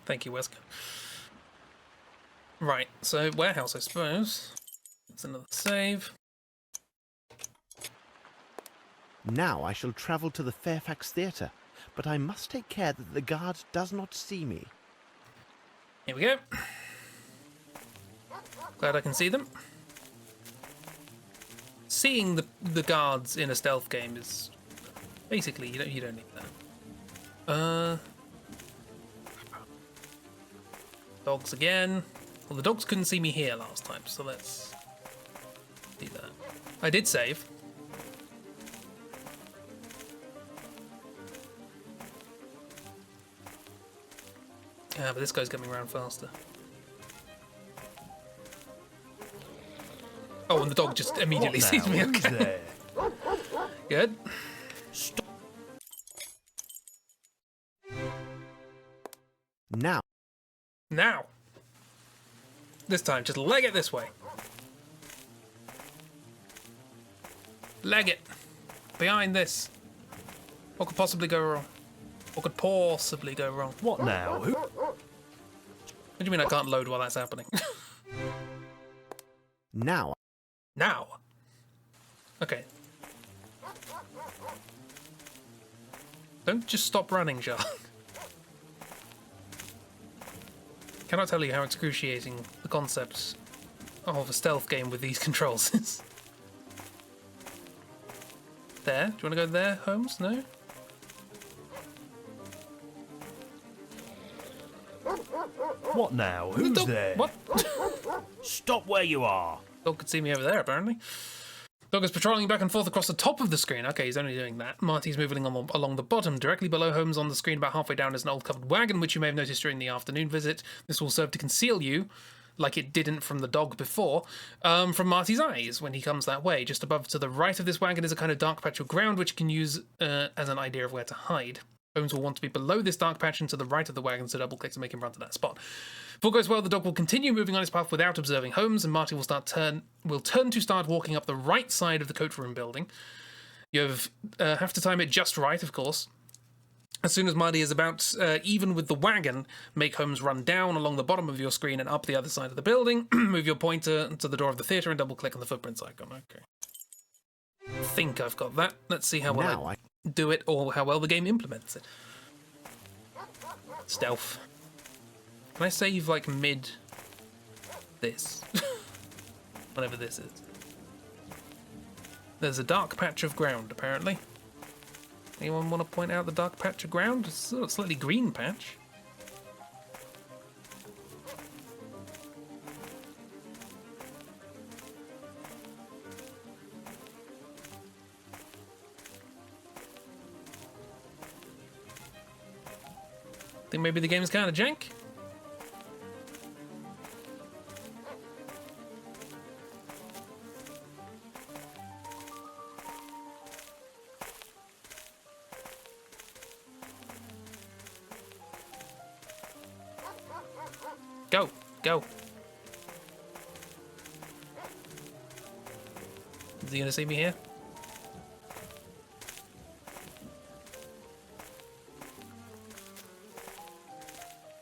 Thank you, Wesker. Right, so warehouse, I suppose. That's another save. Now I shall travel to the Fairfax Theatre, but I must take care that the guard does not see me. Here we go. Glad I can see them. Seeing the guards in a stealth game is basically you don't need that. Dogs again. Well, the dogs couldn't see me here last time, so let's do that. I did save. Yeah, but this guy's coming around faster. Oh, and the dog just immediately sees me. Okay. Good. Stop. Now. Now. This time, just leg it this way. Leg it. Behind this. What could possibly go wrong? What could possibly go wrong? What now? Who? What do you mean I can't load while that's happening? Now. Now. Okay. Don't just stop running, Sherlock. Cannot tell you how excruciating the concept of a stealth game with these controls is. There? Do you want to go there, Holmes? No? What now? Who's there? What? Stop where you are. Dog could see me over there, apparently. Dog is patrolling back and forth across the top of the screen. Okay, he's only doing that. Marty's moving along the bottom. Directly below Holmes on the screen, about halfway down, is an old covered wagon, which you may have noticed during the afternoon visit. This will serve to conceal you. like it didn't from the dog before, from Marty's eyes when he comes that way. Just above to the right of this wagon is a kind of dark patch of ground which you can use as an idea of where to hide. Holmes will want to be below this dark patch and to the right of the wagon, so double click to make him run to that spot. If all goes well, the dog will continue moving on his path without observing Holmes, and Marty will turn to start walking up the right side of the coat room building. You have to time it just right, of course. As soon as Marty is about even with the wagon, make Holmes run down along the bottom of your screen and up the other side of the building. Move your pointer to the door of the theatre and double click on the footprints icon. Okay. I think I've got that. Let's see how well I do it or how well the game implements it. Stealth. Can I save like mid this? Whatever this is. There's a dark patch of ground apparently. Anyone want to point out the dark patch of ground? It's a slightly green patch. Think maybe the game's kind of jank? Go, go. Is he gonna see me here?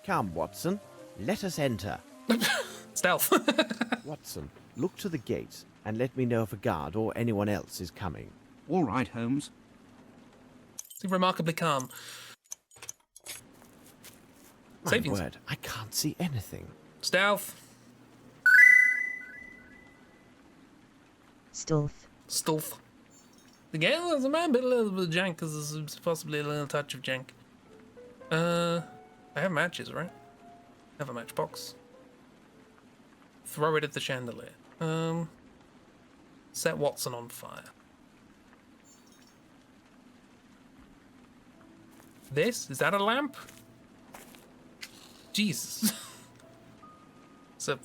Come, Watson. Let us enter. Stealth. Watson, look to the gate and let me know if a guard or anyone else is coming. All right, Holmes. Seem remarkably calm. My word, I can't see anything. Stealth. Stealth. Stealth. The game is a little bit of jank because there's possibly a little touch of jank. I have matches, right? I have a matchbox. Throw it at the chandelier. Set Watson on fire. Is that a lamp? Jesus. So,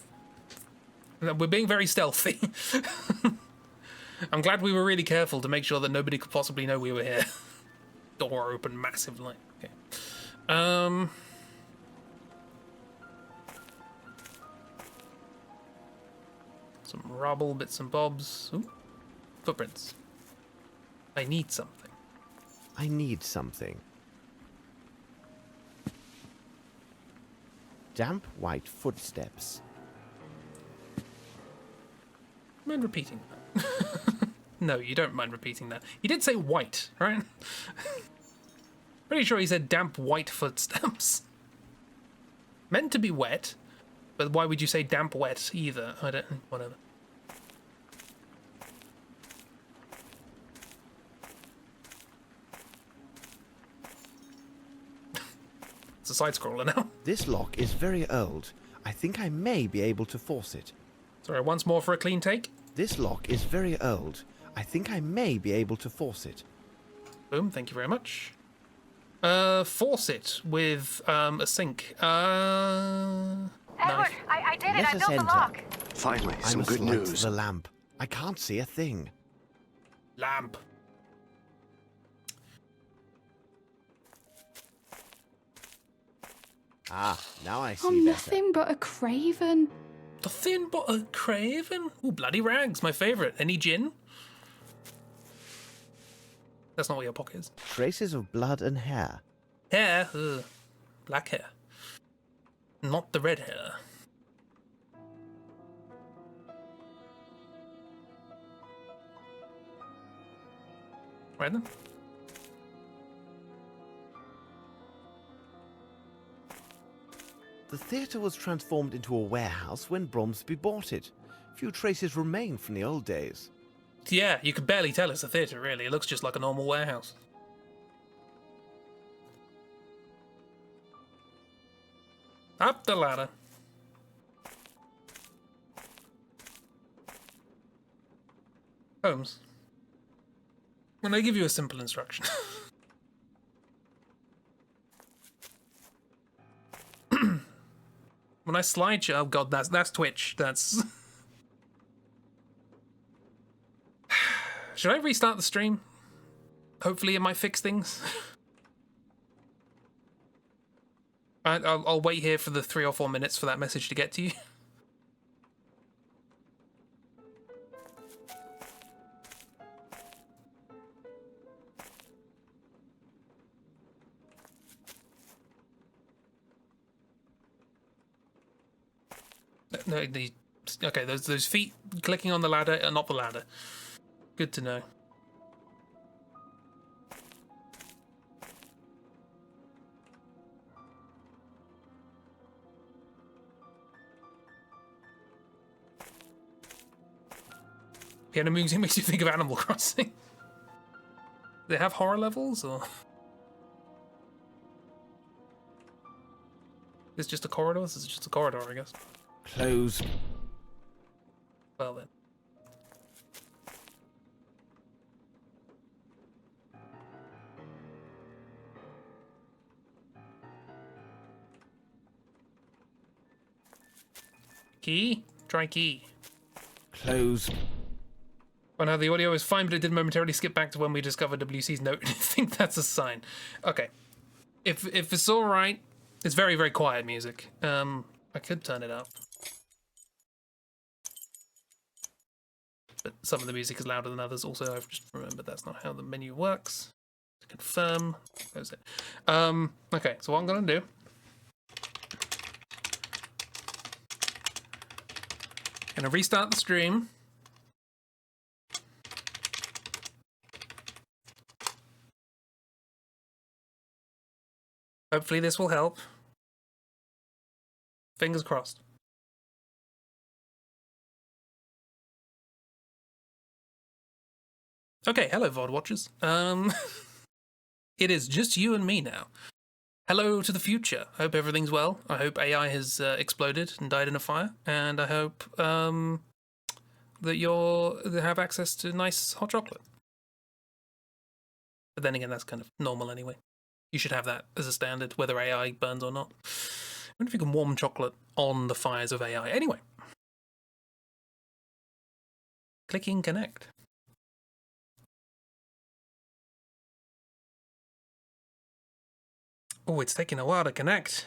we're being very stealthy. I'm glad we were really careful to make sure that nobody could possibly know we were here. Door open, massive light. Okay. Some rubble, bits and bobs. Ooh. Footprints. I need something. I need something. Damp white footsteps. Mind repeating that? No, you don't mind repeating that. He did say white, right? Pretty sure he said damp white footsteps. Meant to be wet, but why would you say damp wet either? I don't... whatever. It's a side-scroller now. This lock is very old. I think I may be able to force it. Sorry, once more for a clean take. This lock is very old. I think I may be able to force it. Boom, thank you very much. Force it with a sink. Edward, Nice. I did it. Let I us built the enter. lock. Finally, I some must good light news. the lamp. I can't see a thing. Lamp. Ah, now I see I'm better. nothing but a craven. Nothing but a craven? Ooh, bloody rags, my favourite. Any gin? That's not what your pocket is. Traces of blood and hair. Hair? Ugh. Black hair. Not the red hair. Right then. The theatre was transformed into a warehouse when Bromsby bought it. Few traces remain from the old days. Yeah, you could barely tell it's a theatre, really. It looks just like a normal warehouse. Up the ladder. Holmes. When I give you a simple instruction. When I slide you, oh god, that's Twitch. That's. Should I restart the stream? Hopefully it might fix things. I'll wait here for the 3 or 4 minutes for that message to get to you. No, okay, those feet clicking on the ladder are not the ladder. Good to know. Piano music makes you think of Animal Crossing. Do they have horror levels, or? Is this just a corridor? This is just a corridor, I guess. Close. Well then. Key? Try key. Close. Oh no, the audio is fine, but it did momentarily skip back to when we discovered WC's note. I think that's a sign. Okay. If it's alright, it's very, very quiet music. I could turn it up. But some of the music is louder than others. Also, I've just remembered that's not how the menu works. To confirm, close it. Okay, so what I'm gonna do. Gonna restart the stream. Hopefully this will help. Fingers crossed. Okay, hello VOD watchers. It is just you and me now. Hello to the future. I hope everything's well. I hope AI has exploded and died in a fire, and I hope that you have access to nice hot chocolate. But then again, that's kind of normal anyway. You should have that as a standard, whether AI burns or not. I wonder if you can warm chocolate on the fires of AI. Anyway. Clicking connect. Oh, it's taking a while to connect.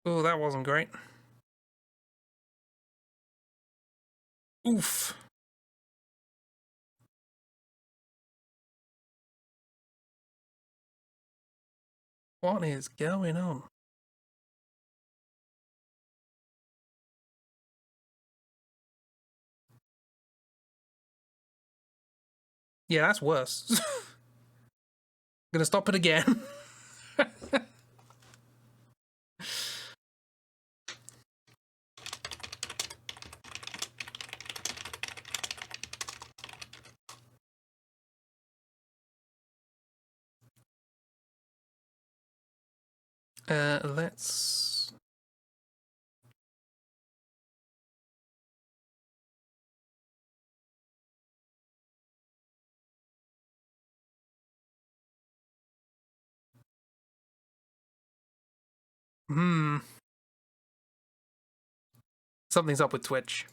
Oh, that wasn't great. Oof. What is going on? Yeah, that's worse. I'm gonna stop it again. Let's... Something's up with Twitch.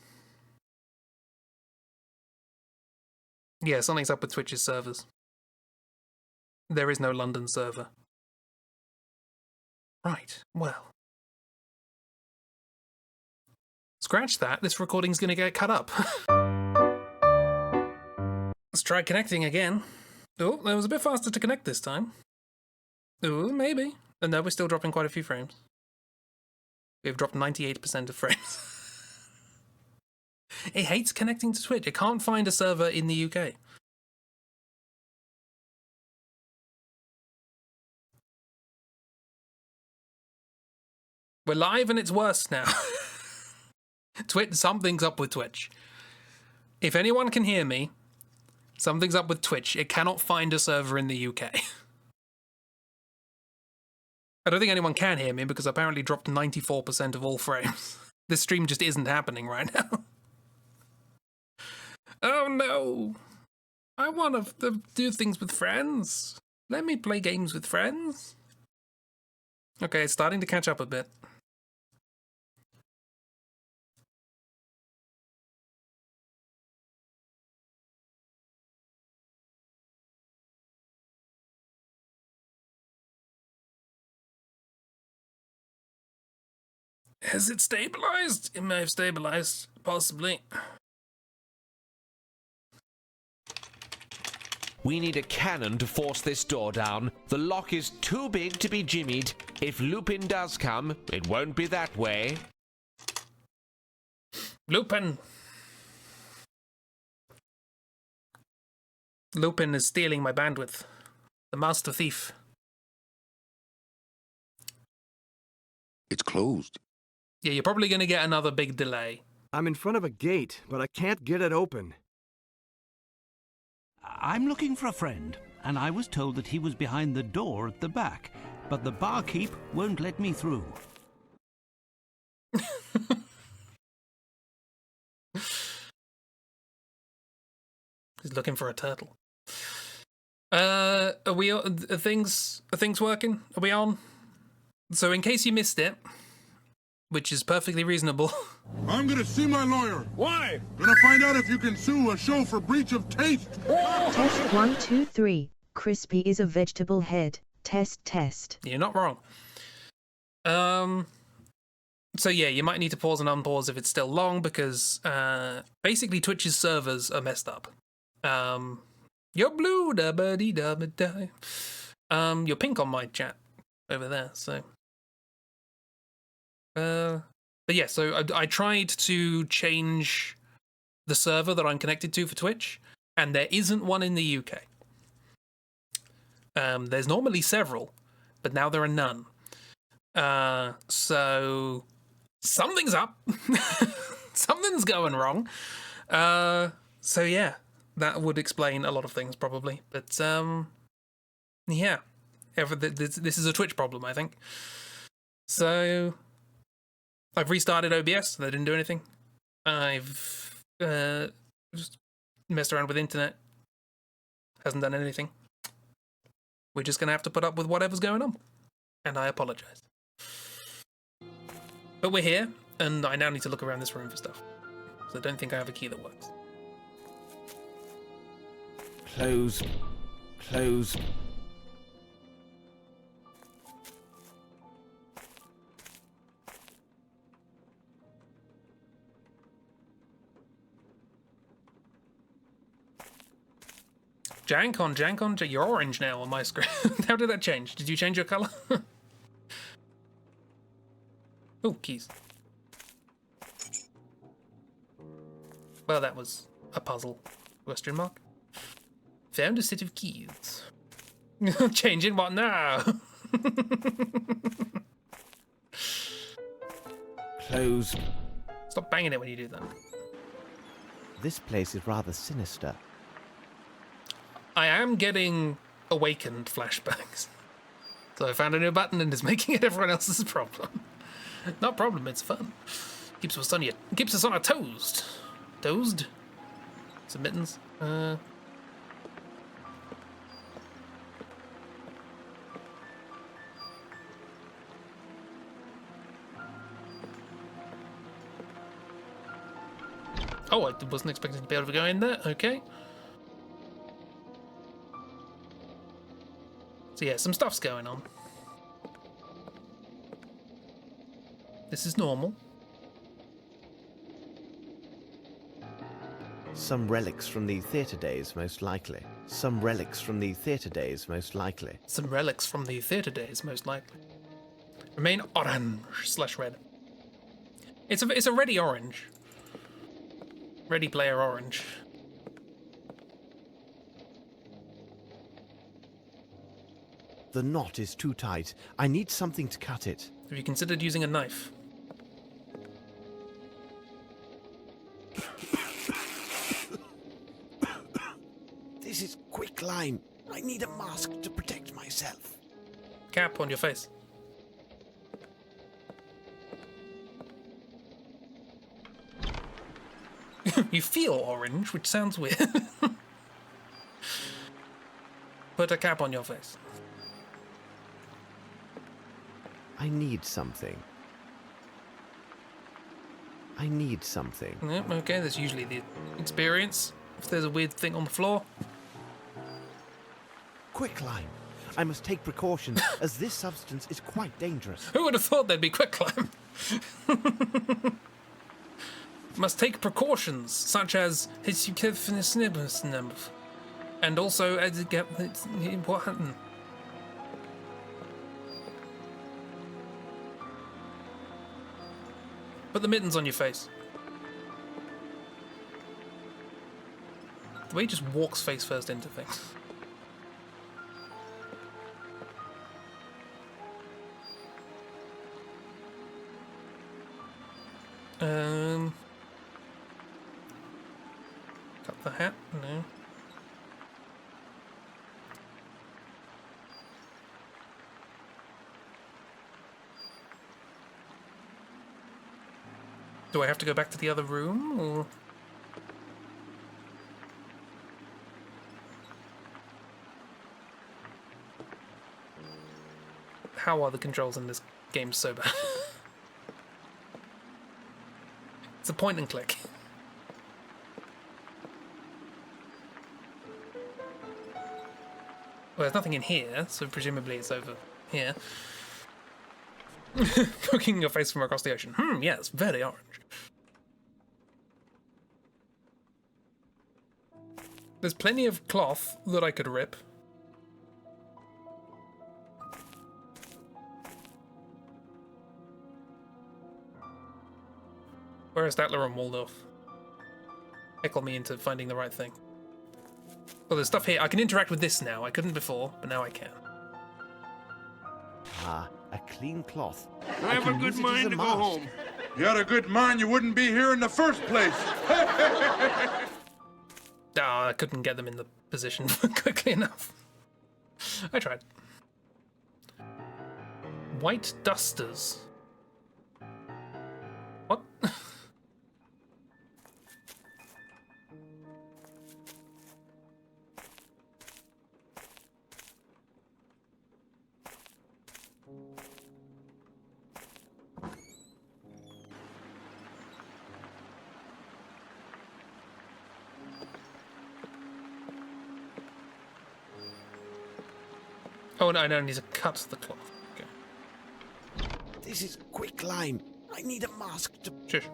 Yeah, something's up with Twitch's servers. There is no London server. Right, well. Scratch that, this recording's gonna get cut up. Let's try connecting again. Oh, that was a bit faster to connect this time. Oh, maybe. And no, we're still dropping quite a few frames. We've dropped 98% of frames. It hates connecting to Twitch. It can't find a server in the UK. We're live and it's worse now. Twitch, something's up with Twitch. If anyone can hear me, something's up with Twitch. It cannot find a server in the UK. I don't think anyone can hear me because I apparently dropped 94% of all frames. This stream just isn't happening right now. Oh no! I want to do things with friends. Let me play games with friends. Okay, it's starting to catch up a bit. Has it stabilized? It may have stabilized, possibly. We need a cannon to force this door down. The lock is too big to be jimmied. If Lupin does come, it won't be that way. Lupin! Lupin is stealing my bandwidth. The master thief. It's closed. Yeah, you're probably going to get another big delay. I'm in front of a gate, but I can't get it open. I'm looking for a friend, and I was told that he was behind the door at the back, but the barkeep won't let me through. He's looking for a turtle. Are things working? Are we on? So in case you missed it, which is perfectly reasonable. I'm gonna see my lawyer. Why? Gonna find out if you can sue a show for breach of taste. Test 1, 2, 3. Crispy is a vegetable head. Test. You're not wrong. So yeah, you might need to pause and unpause if it's still long because basically Twitch's servers are messed up. You're blue, da ba dee da ba da. You're pink on my chat over there. So, but yeah, so I tried to change the server that I'm connected to for Twitch, and there isn't one in the UK. There's normally several, but now there are none. So something's up. Something's going wrong. So yeah, that would explain a lot of things probably. But yeah, this is a Twitch problem, I think. So I've restarted OBS. That didn't do anything. I've just messed around with internet. Hasn't done anything. We're just going to have to put up with whatever's going on. And I apologize. But we're here, and I now need to look around this room for stuff. So I don't think I have a key that works. Close. Jank, you're orange now on my screen. How did that change? Did you change your color? Oh, keys. Well, that was a puzzle. Question mark. Found a set of keys. Changing what now? Close. Stop banging it when you do that. This place is rather sinister. I am getting awakened flashbacks. So I found a new button and it's making it everyone else's problem. Not problem, it's fun. Keeps us on our toes. Toased? Submittance? Oh, I wasn't expecting to be able to go in there. Okay. So yeah, some stuff's going on. This is normal. Some relics from the theatre days, most likely. Some relics from the theatre days, most likely. Some relics from the theatre days, most likely. Remain orange/red. It's a ready orange. Ready Player Orange. The knot is too tight. I need something to cut it. Have you considered using a knife? This is quicklime. I need a mask to protect myself. Cap on your face. You feel orange, which sounds weird. Put a cap on your face. I need something. Yep, okay, that's usually the experience. If there's a weird thing on the floor. Quicklime. I must take precautions, as this substance is quite dangerous. Who would have thought there'd be quicklime? Must take precautions, such as and also what happened? Put the mittens on your face. The way he just walks face first into things. Cut the hat? No. Do I have to go back to the other room, or...? How are the controls in this game so bad? It's a point and click. Well, there's nothing in here, so presumably it's over here. Poking your face from across the ocean. Yeah, it's very orange. There's plenty of cloth that I could rip. Where's Statler and Waldorf? Heckle me into finding the right thing. Well, there's stuff here. I can interact with this now. I couldn't before, but now I can. Ah, a clean cloth. I have a good mind to go home. You had a good mind, you wouldn't be here in the first place. I couldn't get them in the position quickly enough. I tried. White dusters. What? Oh, no, I need to cut the cloth. Okay. This is quicklime. I need a mask to... Shush.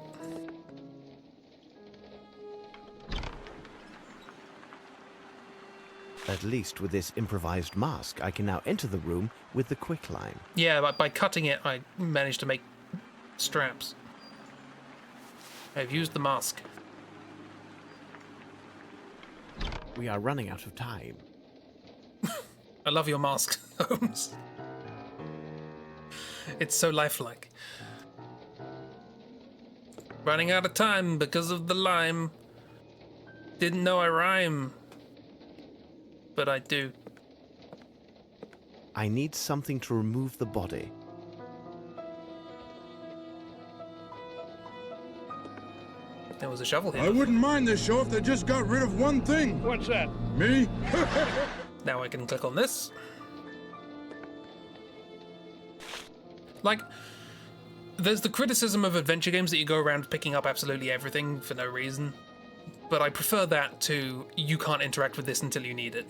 At least with this improvised mask, I can now enter the room with the quicklime. Yeah, but by cutting it, I managed to make straps. I've used the mask. We are running out of time. I love your mask, Holmes. It's so lifelike. Running out of time because of the lime. Didn't know I rhyme. But I do. I need something to remove the body. There was a shovel here. I wouldn't mind this show if they just got rid of one thing. What's that? Me? Now I can click on this. Like, there's the criticism of adventure games that you go around picking up absolutely everything for no reason. But I prefer that to, you can't interact with this until you need it.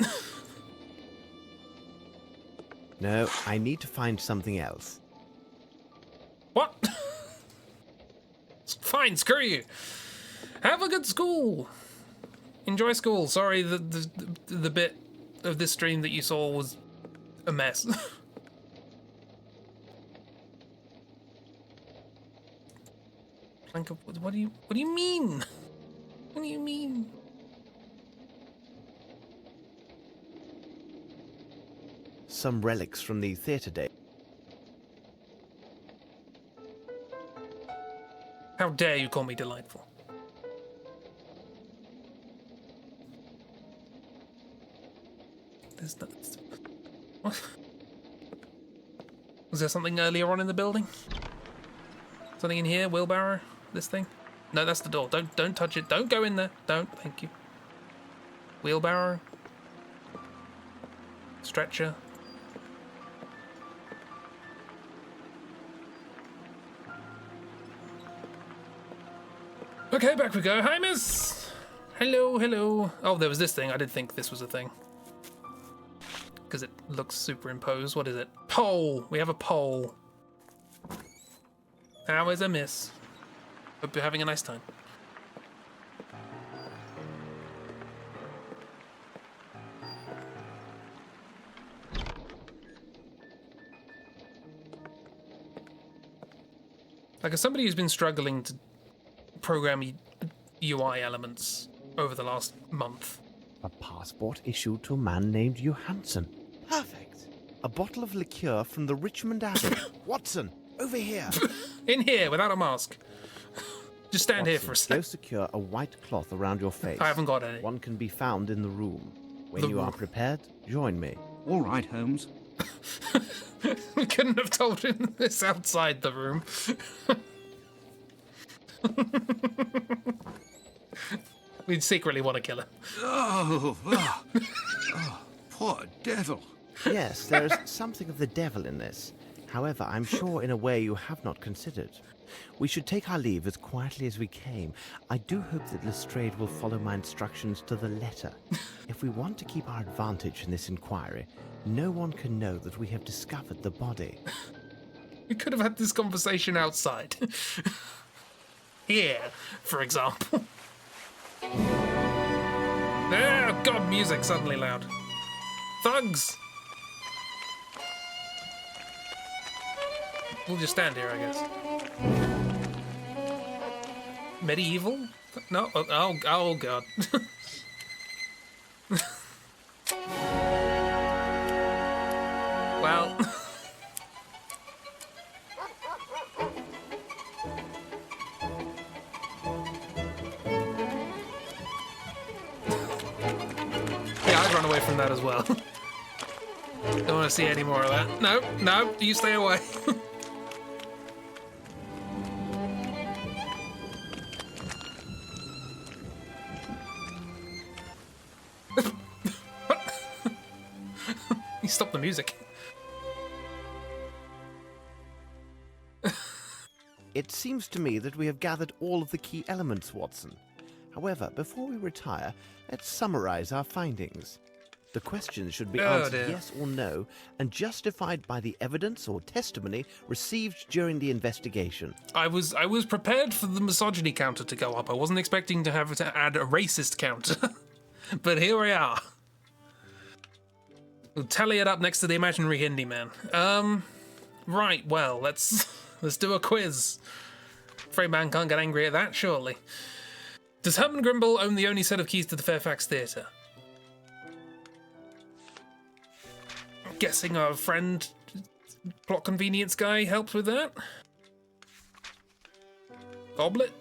No, I need to find something else. What? Fine, screw you. Have a good school. Enjoy school. Sorry, the bit of this stream that you saw was a mess. Plank of wood. What do you mean? What do you mean? Some relics from the theatre day. How dare you call me delightful? There's no... What? Was there something earlier on in the building? Something in here? Wheelbarrow? This thing? No, that's the door. Don't touch it. Don't go in there. Don't. Thank you. Wheelbarrow. Stretcher. Okay, back we go. Hi, miss. Hello, hello. Oh, there was this thing. I did think this was a thing. Because it looks superimposed. What is it? Pole. We have a pole. Hours a miss. Hope you're having a nice time. Like, as somebody who's been struggling to program UI elements over the last month. A passport issued to a man named Johansson. Perfect. A bottle of liqueur from the Richmond Abbey. Watson, over here. In here, without a mask. Just stand here for a Go sec. secure a white cloth around your face. I haven't got any. One can be found in the room. When The you are room. prepared, join me. All right, Holmes. We couldn't have told him this outside the room. We'd secretly want to kill him. Oh, poor devil. Yes, there is something of the devil in this. However, I'm sure in a way you have not considered. We should take our leave as quietly as we came. I do hope that Lestrade will follow my instructions to the letter. If we want to keep our advantage in this inquiry, no one can know that we have discovered the body. We could have had this conversation outside. Here, for example. Oh, God, music suddenly loud. Thugs! We'll just stand here, I guess. Medieval? No? Oh God. Well... Yeah, I'd run away from that as well. Don't want to see any more of that. No, no, you stay away. You stop the music. It seems to me that we have gathered all of the key elements, Watson. However, before we retire, let's summarize our findings. The questions should be answered yes or no, and justified by the evidence or testimony received during the investigation. I was prepared for the misogyny counter to go up. I wasn't expecting to have to add a racist counter. But here we are. We'll tally it up next to the imaginary Hindi man. Right, well, let's do a quiz. Afraid man can't get angry at that, surely. Does Herman Grimble own the only set of keys to the Fairfax Theatre? I'm guessing our friend, plot convenience guy, helps with that. Goblet?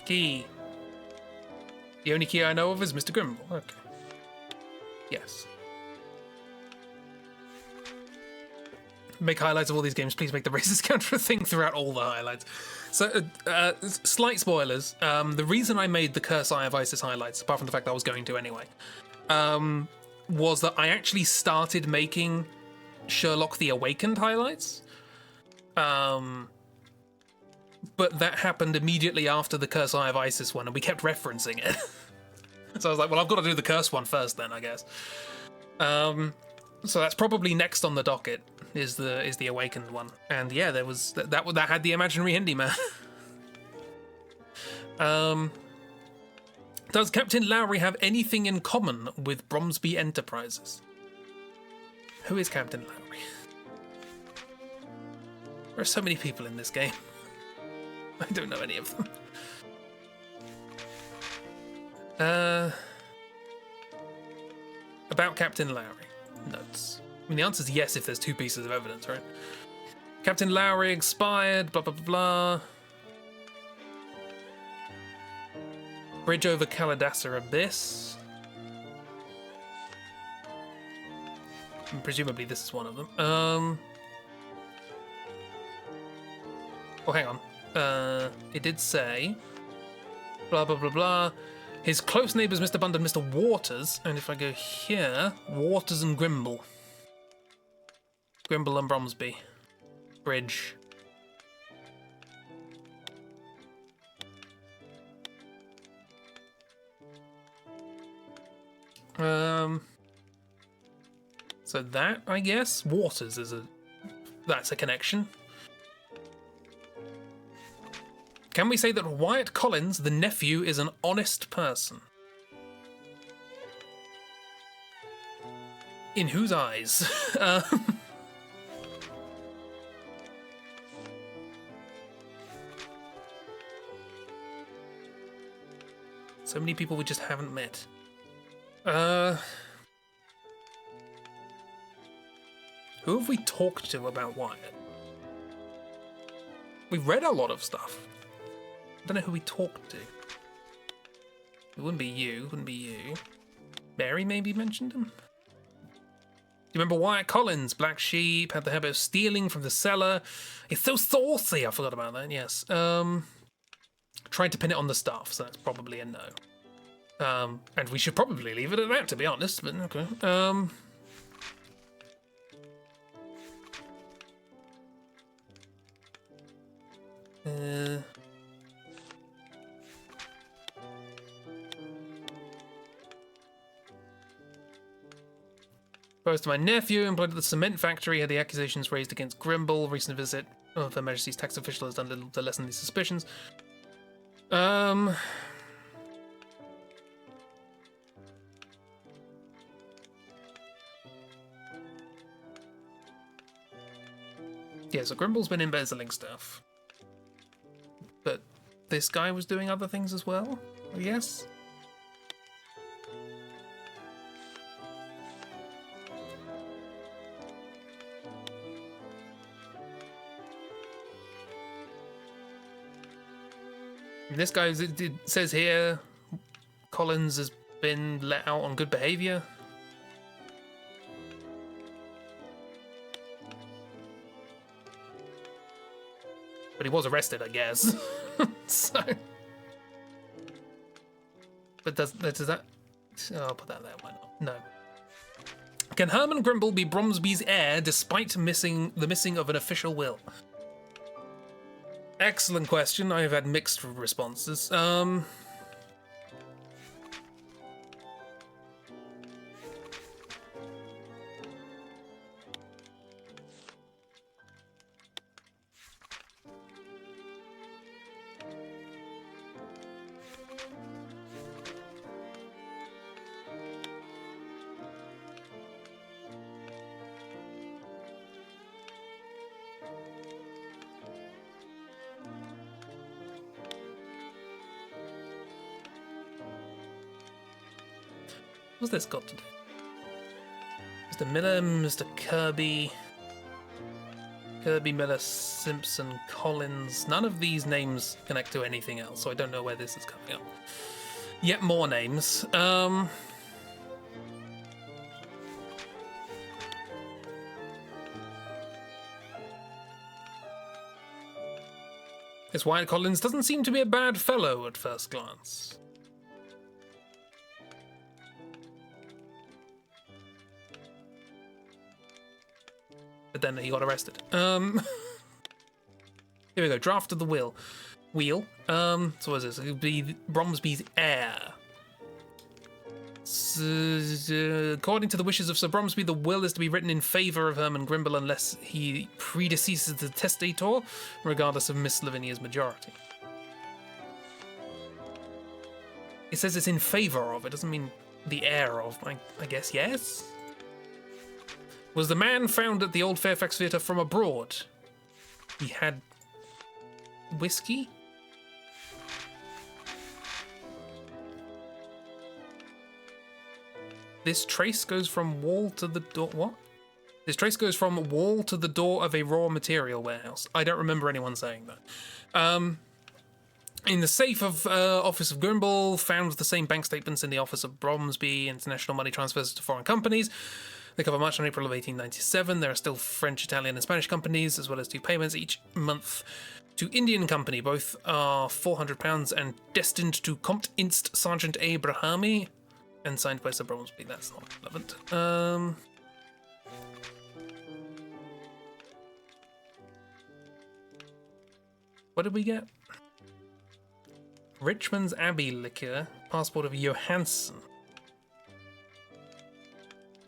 Key. The only key I know of is Mr. Grimble. Okay. Yes. Make highlights of all these games. Please make the racist counter a thing throughout all the highlights. So, slight spoilers. The reason I made the Curse Eye of Isis highlights, apart from the fact that I was going to anyway, was that I actually started making Sherlock the Awakened highlights. But that happened immediately after the Curse Eye of Isis one, and we kept referencing it. So I was like, well, I've got to do the Curse one first then, I guess. So that's probably next on the docket, is the Awakened one. And yeah, there was that had the imaginary Hindi man. Does Captain Lowry have anything in common with Bromsby Enterprises? Who is Captain Lowry? There are so many people in this game. I don't know any of them. About Captain Lowry. Notes. I mean, the answer is yes if there's two pieces of evidence, right? Captain Lowry expired, blah, blah, blah, blah. Bridge over Kalidasa Abyss. And presumably this is one of them. Oh, hang on. It did say, blah, blah, blah, blah. His close neighbours, Mr. Bund and Mr. Waters. And if I go here, Waters and Grimble. Grimble and Bromsby. Bridge. So that, I guess, Waters that's a connection. Can we say that Wyatt Collins, the nephew, is an honest person? In whose eyes? So many people we just haven't met. Who have we talked to about Wyatt? We've read a lot of stuff. I don't know who we talked to. It wouldn't be you, wouldn't be you. Mary maybe mentioned him? Do you remember Wyatt Collins? Black sheep, had the habit of stealing from the cellar. It's so saucy, I forgot about that, yes. Tried to pin it on the staff, so that's probably a no. And we should probably leave it at that, to be honest, but okay. First, my nephew employed at the cement factory had the accusations raised against Grimble. Recent visit of Her Majesty's tax official has done little to lessen these suspicions. Yeah, so Grimble's been embezzling stuff. But this guy was doing other things as well, I guess? This guy, it says here, Collins has been let out on good behaviour. But he was arrested, I guess. So, but does that? Oh, I'll put that there. Why not? No. Can Herman Grimble be Bromsby's heir despite the missing of an official will? Excellent question. I have had mixed responses. What's this got to do? Mr. Miller, Mr. Kirby, Miller, Simpson, Collins. None of these names connect to anything else, so I don't know where this is coming up. Yet more names. This Wyatt Collins doesn't seem to be a bad fellow at first glance. But then he got arrested. Here we go. Draft of the will. So what is this? It would be Bromsby's heir. According to the wishes of Sir Bromsby, the will is to be written in favour of Herman Grimble unless he predeceases the testator, regardless of Miss Lavinia's majority. It says it's in favour of. It doesn't mean the heir of. I guess yes. Was the man found at the Old Fairfax Theatre from abroad? He had whiskey? This trace goes from wall to the door. What? This trace goes from wall to the door of a raw material warehouse. I don't remember anyone saying that. In the safe of office of Grimble, found the same bank statements in the office of Bromsby. International money transfers to foreign companies. They cover March and April of 1897. There are still French, Italian, and Spanish companies, as well as 2 payments each month to Indian Company. Both are £400 and destined to Comte Inst Sergeant Abrahami, and signed by Sir Bromsby. That's not relevant. What did we get? Richmond's Abbey liquor, passport of Johansson.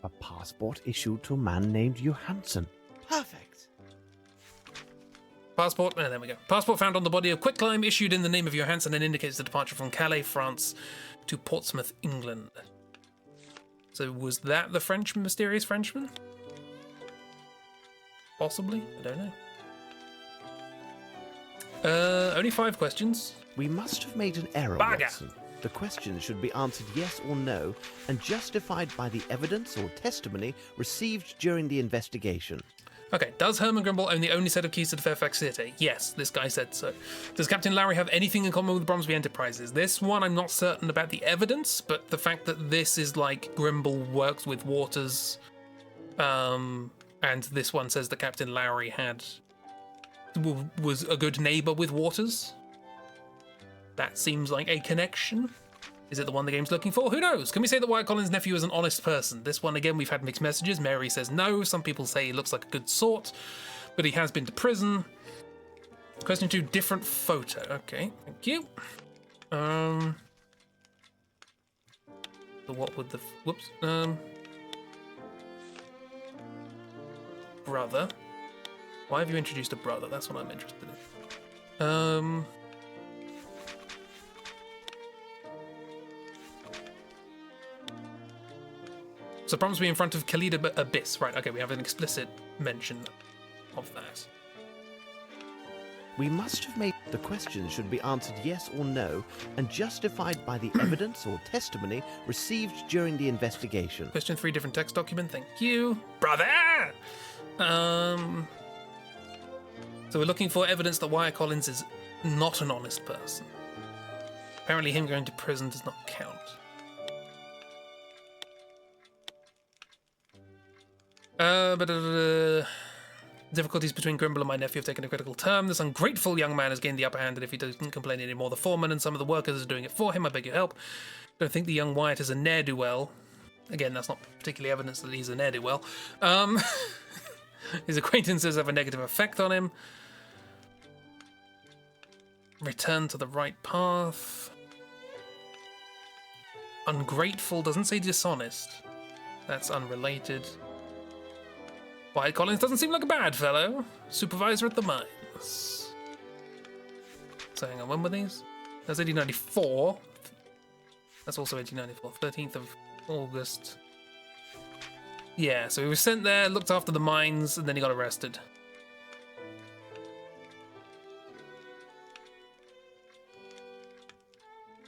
A passport issued to a man named Johansson. Perfect. Passport, there we go. Passport found on the body of Quicklime, issued in the name of Johansson and indicates the departure from Calais, France to Portsmouth, England. So was that the mysterious Frenchman? Possibly? I don't know. Only 5 questions. We must have made an error, Watson. The questions should be answered yes or no and justified by the evidence or testimony received during the investigation. Okay, does Herman Grimble own the only set of keys to the Fairfax Theatre? Yes, this guy said so. Does Captain Lowry have anything in common with Bromsby Enterprises? This one, I'm not certain about the evidence, but the fact that this is like Grimble works with Waters, and this one says that Captain Lowry was a good neighbour with Waters. That seems like a connection. Is it the one the game's looking for? Who knows? Can we say that Wyatt Collins' nephew is an honest person? This one, again, we've had mixed messages. Mary says no. Some people say he looks like a good sort, but he has been to prison. Question 2, different photo. Okay, thank you. So what would the... Whoops. Brother. Why have you introduced a brother? That's what I'm interested in. So Bromsby in front of Khalida Abyss. Right, okay, we have an explicit mention of that. We must have made... The questions should be answered yes or no and justified by the evidence or testimony received during the investigation. Question 3, different text document. Thank you. Brother! So we're looking for evidence that Wyatt Collins is not an honest person. Apparently him going to prison does not count. Difficulties between Grimble and my nephew have taken a critical turn. This ungrateful young man has gained the upper hand, and if he doesn't complain anymore, the foreman and some of the workers are doing it for him. I beg your help. Don't think the young Wyatt is a ne'er-do-well. Again, that's not particularly evidence that he's a ne'er-do-well. His acquaintances have a negative effect on him. Return to the right path. Ungrateful doesn't say dishonest. That's unrelated. Wyatt Collins doesn't seem like a bad fellow. Supervisor at the mines. So hang on, when were these? That's 1894. That's also 1894. 13th of August. Yeah, so he was sent there, looked after the mines, and then he got arrested.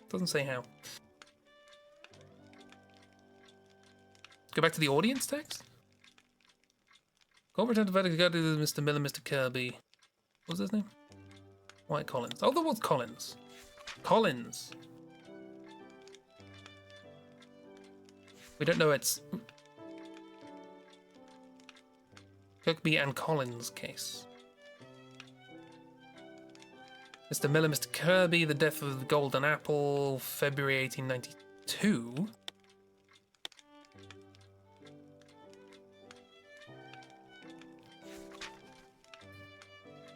Doesn't say how. Go back to the audience text? Court returned to verdict to Mr. Miller, Mr. Kirby. What was his name? Wyatt Collins. Oh, there was Collins. Collins. We don't know it's... Kirkby and Collins case. Mr. Miller, Mr. Kirby, the death of the Golden Apple, February 1892.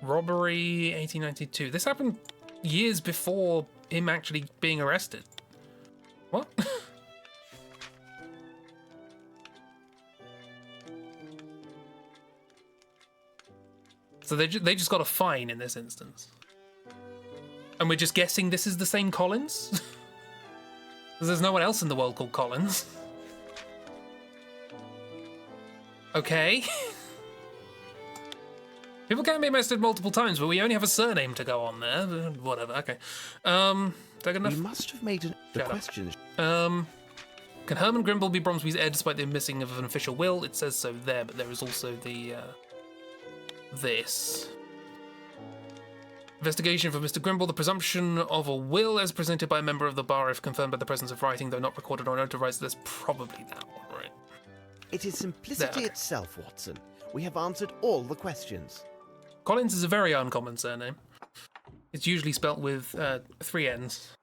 Robbery, 1892. This happened years before him actually being arrested. What? So they just got a fine in this instance. And we're just guessing this is the same Collins? Because there's no one else in the world called Collins. Okay. People can be arrested multiple times, but we only have a surname to go on there. Whatever, okay. Good enough? We must have made the questions. Can Herman Grimble be Bromsby's heir despite the missing of an official will? It says so there, but there is also the, this. Investigation for Mr. Grimble. The presumption of a will as presented by a member of the bar if confirmed by the presence of writing, though not recorded or notarized. That's probably that one, right? It is simplicity itself, Watson. We have answered all the questions. Collins is a very uncommon surname. It's usually spelt with 3 N's.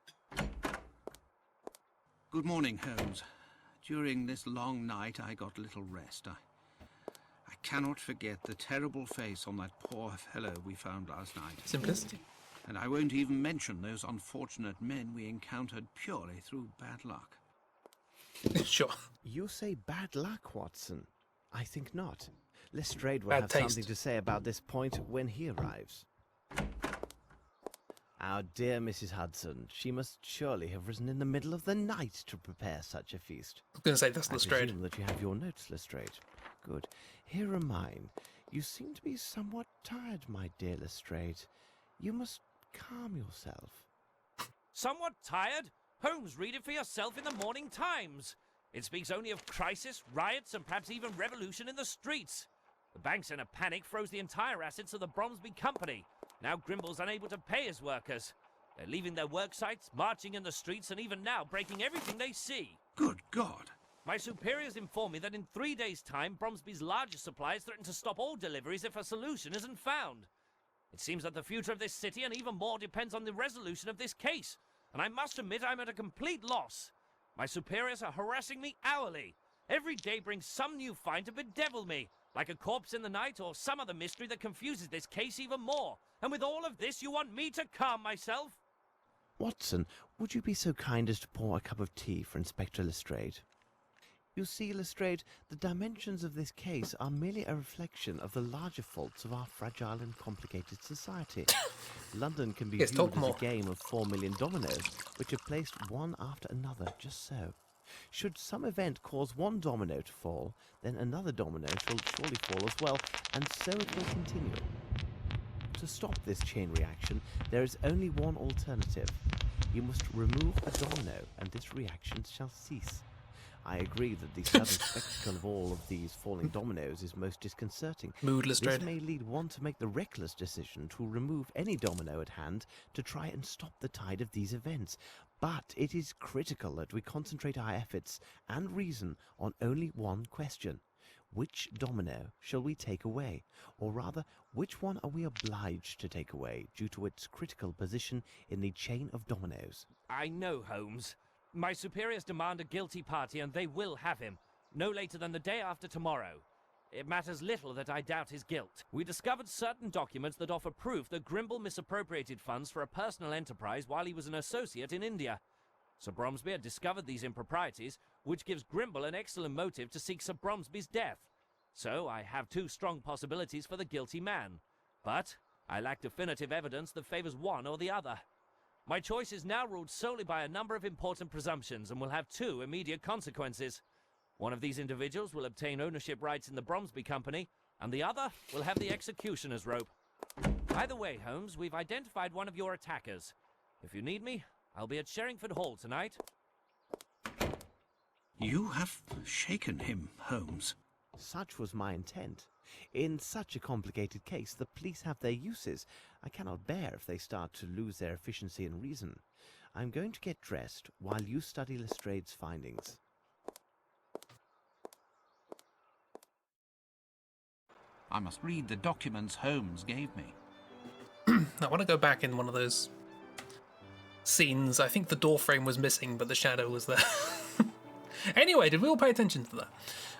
Good morning, Holmes. During this long night, I got little rest. I cannot forget the terrible face on that poor fellow we found last night. Simplicity. And I won't even mention those unfortunate men we encountered purely through bad luck. Sure. You say bad luck, Watson. I think not. Lestrade will Bad have taste. something to say about this point when he arrives. Our dear Mrs. Hudson, she must surely have risen in the middle of the night to prepare such a feast. I was going to say that's I Lestrade. presume that you have your notes, Lestrade. Good. Here are mine. You seem to be somewhat tired, my dear Lestrade. You must calm yourself. Somewhat tired? Holmes, read it for yourself in the Morning Times. It speaks only of crisis, riots, and perhaps even revolution in the streets. The bank's in a panic, froze the entire assets of the Bromsby Company. Now Grimble's unable to pay his workers. They're leaving their work sites, marching in the streets, and even now breaking everything they see. Good God. My superiors inform me that in 3 days' time, Bromsby's largest suppliers threaten to stop all deliveries if a solution isn't found. It seems that the future of this city and even more depends on the resolution of this case, and I must admit I'm at a complete loss. My superiors are harassing me hourly. Every day brings some new find to bedevil me, like a corpse in the night or some other mystery that confuses this case even more. And with all of this, you want me to calm myself? Watson, would you be so kind as to pour a cup of tea for Inspector Lestrade? You see, Lestrade, the dimensions of this case are merely a reflection of the larger faults of our fragile and complicated society. London can be viewed as a game of 4 million dominoes, which are placed one after another, just so. Should some event cause one domino to fall, then another domino shall surely fall as well, and so it will continue. To stop this chain reaction, there is only one alternative. You must remove a domino, and this reaction shall cease. I agree that the sudden spectacle of all of these falling dominoes is most disconcerting. Moodless This dread. may lead one to make the reckless decision to remove any domino at hand to try and stop the tide of these events. But it is critical that we concentrate our efforts and reason on only one question. Which domino shall we take away? Or rather, which one are we obliged to take away due to its critical position in the chain of dominoes? I know, Holmes. My superiors demand a guilty party, and they will have him, no later than the day after tomorrow. It matters little that I doubt his guilt. We discovered certain documents that offer proof that Grimble misappropriated funds for a personal enterprise while he was an associate in India. Sir Bromsby had discovered these improprieties, which gives Grimble an excellent motive to seek Sir Bromsby's death. So I have two strong possibilities for the guilty man. But I lack definitive evidence that favors one or the other. My choice is now ruled solely by a number of important presumptions and will have two immediate consequences. One of these individuals will obtain ownership rights in the Bromsby Company, and the other will have the executioner's rope. Either way, Holmes, we've identified one of your attackers. If you need me, I'll be at Sherringford Hall tonight. You have shaken him, Holmes. Such was my intent. In such a complicated case, the police have their uses. I cannot bear if they start to lose their efficiency and reason. I'm going to get dressed while you study Lestrade's findings. I must read the documents Holmes gave me. I want to go back in one of those scenes. I think the door frame was missing, but the shadow was there. Anyway, did we all pay attention to that?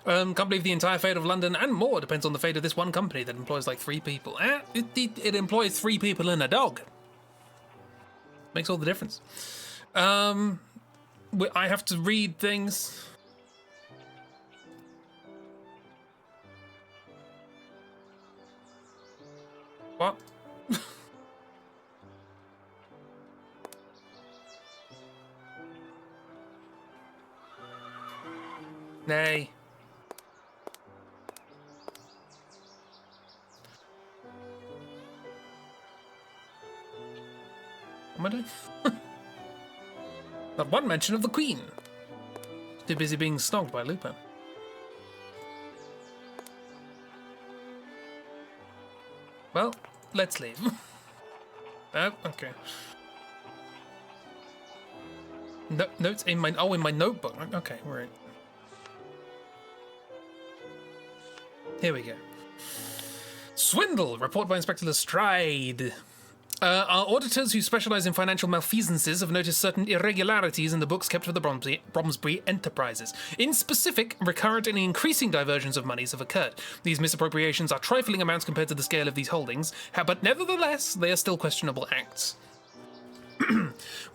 Can't believe the entire fate of London and more depends on the fate of this one company that employs like 3 people. It employs 3 people and a dog. Makes all the difference. I have to read things. What? Nay. What am I doing? Not one mention of the Queen. Too busy being snogged by Lupin. Well, let's leave. Oh, okay. No, notes in my in my notebook. Okay, we're in. Here we go. Swindle! Report by Inspector Lestrade. Our auditors who specialize in financial malfeasances have noticed certain irregularities in the books kept for the Bromsby enterprises. In specific, recurrent and increasing diversions of monies have occurred. These misappropriations are trifling amounts compared to the scale of these holdings, but nevertheless, they are still questionable acts.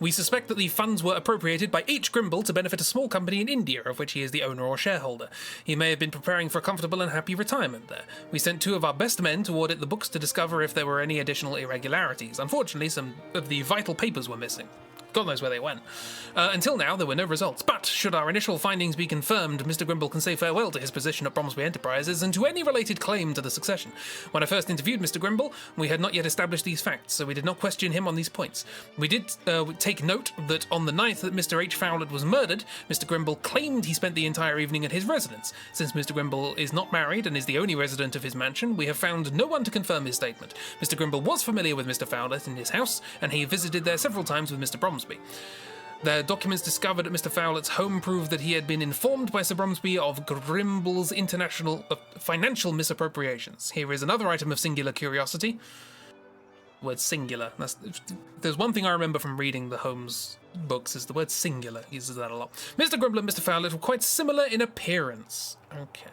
We suspect that the funds were appropriated by H. Grimble to benefit a small company in India, of which he is the owner or shareholder. He may have been preparing for a comfortable and happy retirement there. We sent 2 of our best men to audit the books to discover if there were any additional irregularities. Unfortunately, some of the vital papers were missing. God knows where they went. Until now, there were no results. But should our initial findings be confirmed, Mr. Grimble can say farewell to his position at Bromsby Enterprises and to any related claim to the succession. When I first interviewed Mr. Grimble, we had not yet established these facts, so we did not question him on these points. We did take note that on the night that Mr. H. Fowlett was murdered, Mr. Grimble claimed he spent the entire evening at his residence. Since Mr. Grimble is not married and is the only resident of his mansion, we have found no one to confirm his statement. Mr. Grimble was familiar with Mr. Fowlett in his house, and he visited there several times with Mr. Bromsby. The documents discovered at Mr. Fowlett's home proved that he had been informed by Sir Bromsby of Grimble's international financial misappropriations. Here is another item of singular curiosity. The word singular. There's one thing I remember from reading the Holmes books is the word singular. He uses that a lot. Mr. Grimble and Mr. Fowlett were quite similar in appearance. Okay.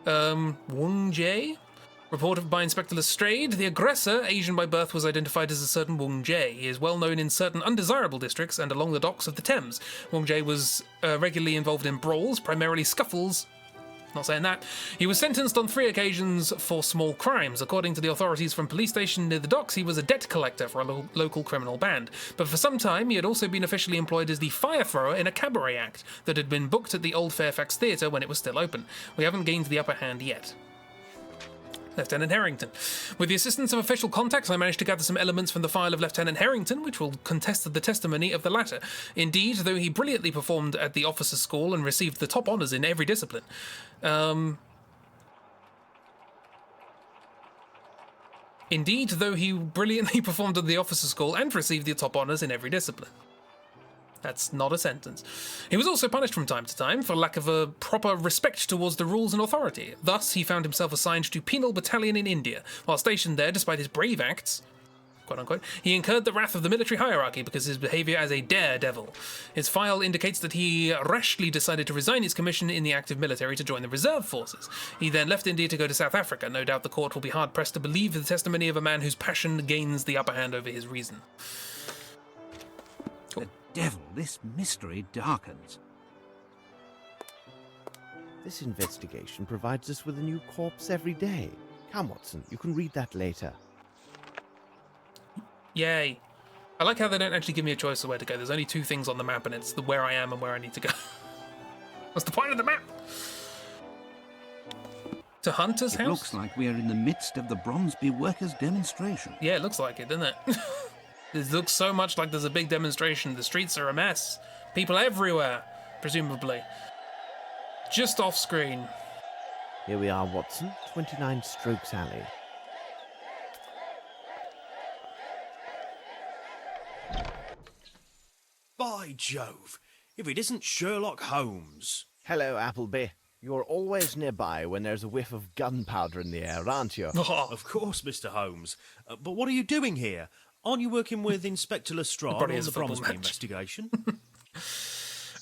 Wong Jae? Reported by Inspector Lestrade, the aggressor, Asian by birth, was identified as a certain Wong Jae. He is well known in certain undesirable districts and along the docks of the Thames. Wong Jae was regularly involved in brawls, primarily scuffles. Not saying that. He was sentenced on 3 occasions for small crimes. According to the authorities from police station near the docks, he was a debt collector for a local criminal band. But for some time, he had also been officially employed as the fire thrower in a cabaret act that had been booked at the Old Fairfax Theatre when it was still open. We haven't gained the upper hand yet. Lieutenant Harrington. With the assistance of official contacts, I managed to gather some elements from the file of Lieutenant Harrington, which will contest the testimony of the latter. Indeed, though he brilliantly performed at the officers' school and received the top honours in every discipline. Indeed, though he brilliantly performed at the officers' school and received the top honours in every discipline. That's not a sentence. He was also punished from time to time for lack of a proper respect towards the rules and authority. Thus, he found himself assigned to penal battalion in India. While stationed there, despite his brave acts, quote unquote, he incurred the wrath of the military hierarchy because of his behaviour as a daredevil. His file indicates that he rashly decided to resign his commission in the active military to join the reserve forces. He then left India to go to South Africa. No doubt the court will be hard-pressed to believe the testimony of a man whose passion gains the upper hand over his reason. Devil, this mystery darkens. This investigation provides us with a new corpse every day. Come, Watson, you can read that later. Yay. I like how they don't actually give me a choice of where to go. There's only 2 things on the map, and it's the where I am and where I need to go. What's the point of the map? To Hunter's house? It looks like we're in the midst of the Bromsby workers' demonstration. Yeah, it looks like it, doesn't it? It looks so much like there's a big demonstration. The streets are a mess. People everywhere, presumably. Just off screen. Here we are, Watson, 29 Strokes Alley. By Jove, if it isn't Sherlock Holmes. Hello, Appleby. You're always nearby when there's a whiff of gunpowder in the air, aren't you? Of course, Mr. Holmes. But what are you doing here? Aren't you working with Inspector Lestrade on the Bromsby investigation?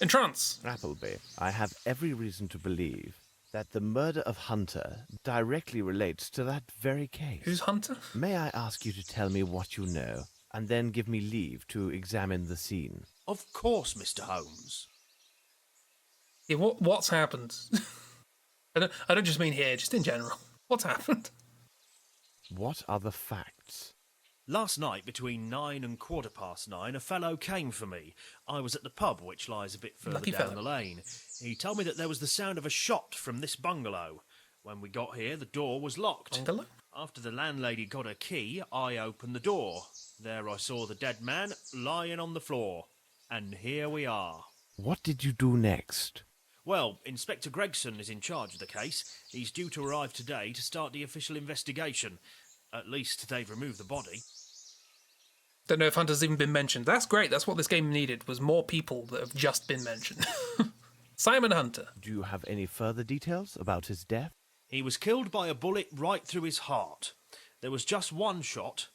Entrance. Appleby, I have every reason to believe that the murder of Hunter directly relates to that very case. Who's Hunter? May I ask you to tell me what you know, and then give me leave to examine the scene? Of course, Mr. Holmes. Yeah, what's happened? I don't just mean here, just in general. What's happened? What are the facts? Last night, between 9 and 9:15, a fellow came for me. I was at the pub, which lies a bit further down the lane. He told me that there was the sound of a shot from this bungalow. When we got here, the door was locked. Bungalow? After the landlady got her key, I opened the door. There I saw the dead man lying on the floor. And here we are. What did you do next? Well, Inspector Gregson is in charge of the case. He's due to arrive today to start the official investigation. At least they've removed the body. Don't know if Hunter's even been mentioned. That's great. That's what this game needed, was more people that have just been mentioned. Simon Hunter. Do you have any further details about his death? He was killed by a bullet right through his heart. There was just one shot.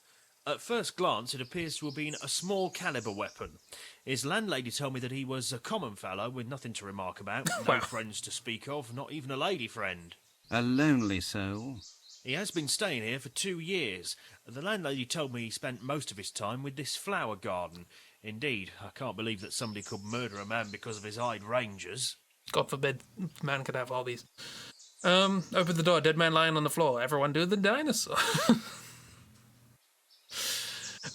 At first glance, it appears to have been a small caliber weapon. His landlady told me that he was a common fellow with nothing to remark about, no friends to speak of, not even a lady friend. A lonely soul. He has been staying here for 2 years. The landlady told me he spent most of his time with this flower garden. Indeed, I can't believe that somebody could murder a man because of his hydrangeas. God forbid man could have hobbies. Open the door, dead man lying on the floor. Everyone do the dinosaur.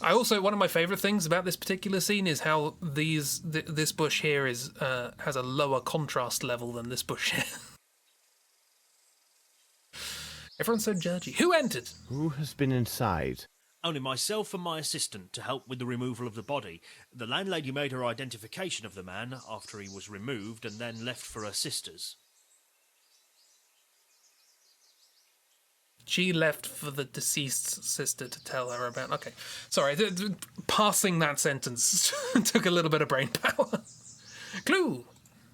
One of my favourite things about this particular scene is how this bush here is has a lower contrast level than this bush here. Everyone's so judgy. Who entered? Who has been inside? Only myself and my assistant to help with the removal of the body. The landlady made her identification of the man after he was removed and then left for her sisters. She left for the deceased sister to tell her about... Okay, sorry. Passing that sentence took a little bit of brain power. Clue!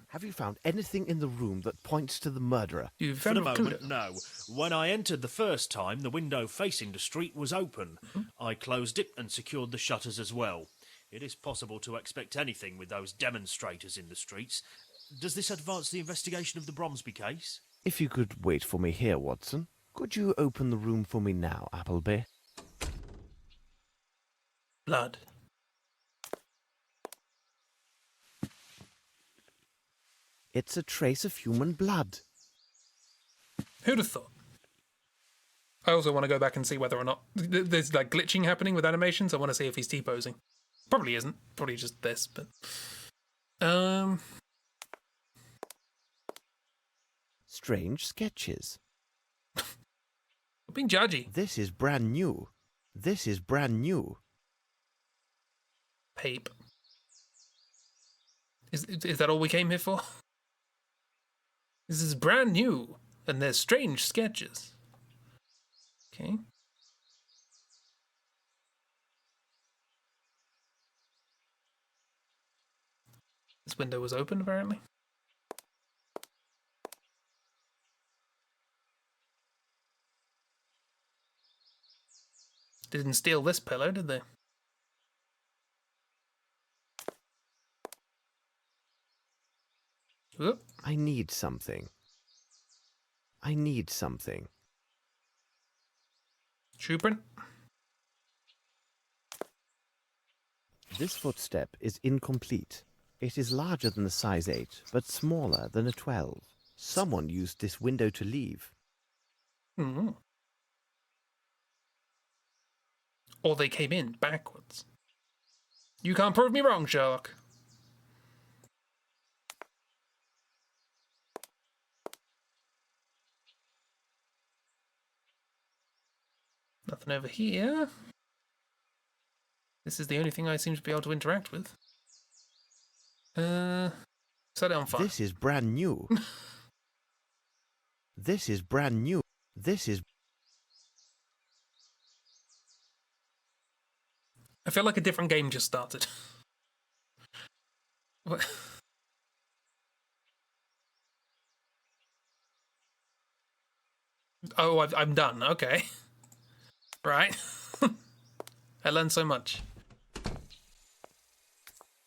Have you found anything in the room that points to the murderer? For the moment, no. When I entered the first time, the window facing the street was open. I closed it and secured the shutters as well. It is possible to expect anything with those demonstrators in the streets. Does this advance the investigation of the Bromsby case? If you could wait for me here, Watson. Could you open the room for me now, Appleby? Blood. It's a trace of human blood. Who'd have thought? I also want to go back and see whether or not there's like glitching happening with animations. I want to see if he's T-posing. Probably isn't. Probably just this, but... Strange sketches. Being judgy. This is brand new. This is brand new. Pape. Is that all we came here for? This is brand new, and there's strange sketches. Okay. This window was open, apparently. Didn't steal this pillow, did they? Whoop. I need something. I need something. Shoe print? This footstep is incomplete. It is larger than a size 8, but smaller than a 12. Someone used this window to leave. Mm-hmm. Or they came in backwards. You can't prove me wrong, Sherlock. Nothing over here. This is the only thing I seem to be able to interact with. Set it on fire. This is brand new. This is brand new. This is... I feel like a different game just started. What? Oh, I'm done. Okay. Right. I learned so much.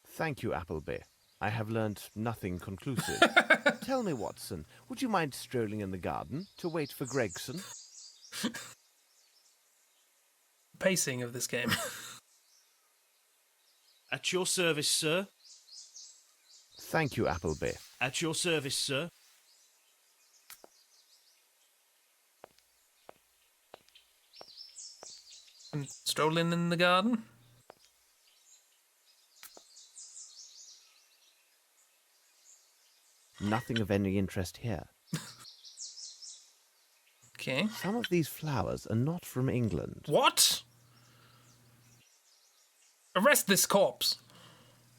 Thank you, Appleby. I have learnt nothing conclusive. Tell me, Watson, would you mind strolling in the garden to wait for Gregson? Pacing of this game. At your service, sir. Thank you, Appleby. At your service, sir. And strolling in the garden. Nothing of any interest here. Okay. Some of these flowers are not from England. What? Arrest this corpse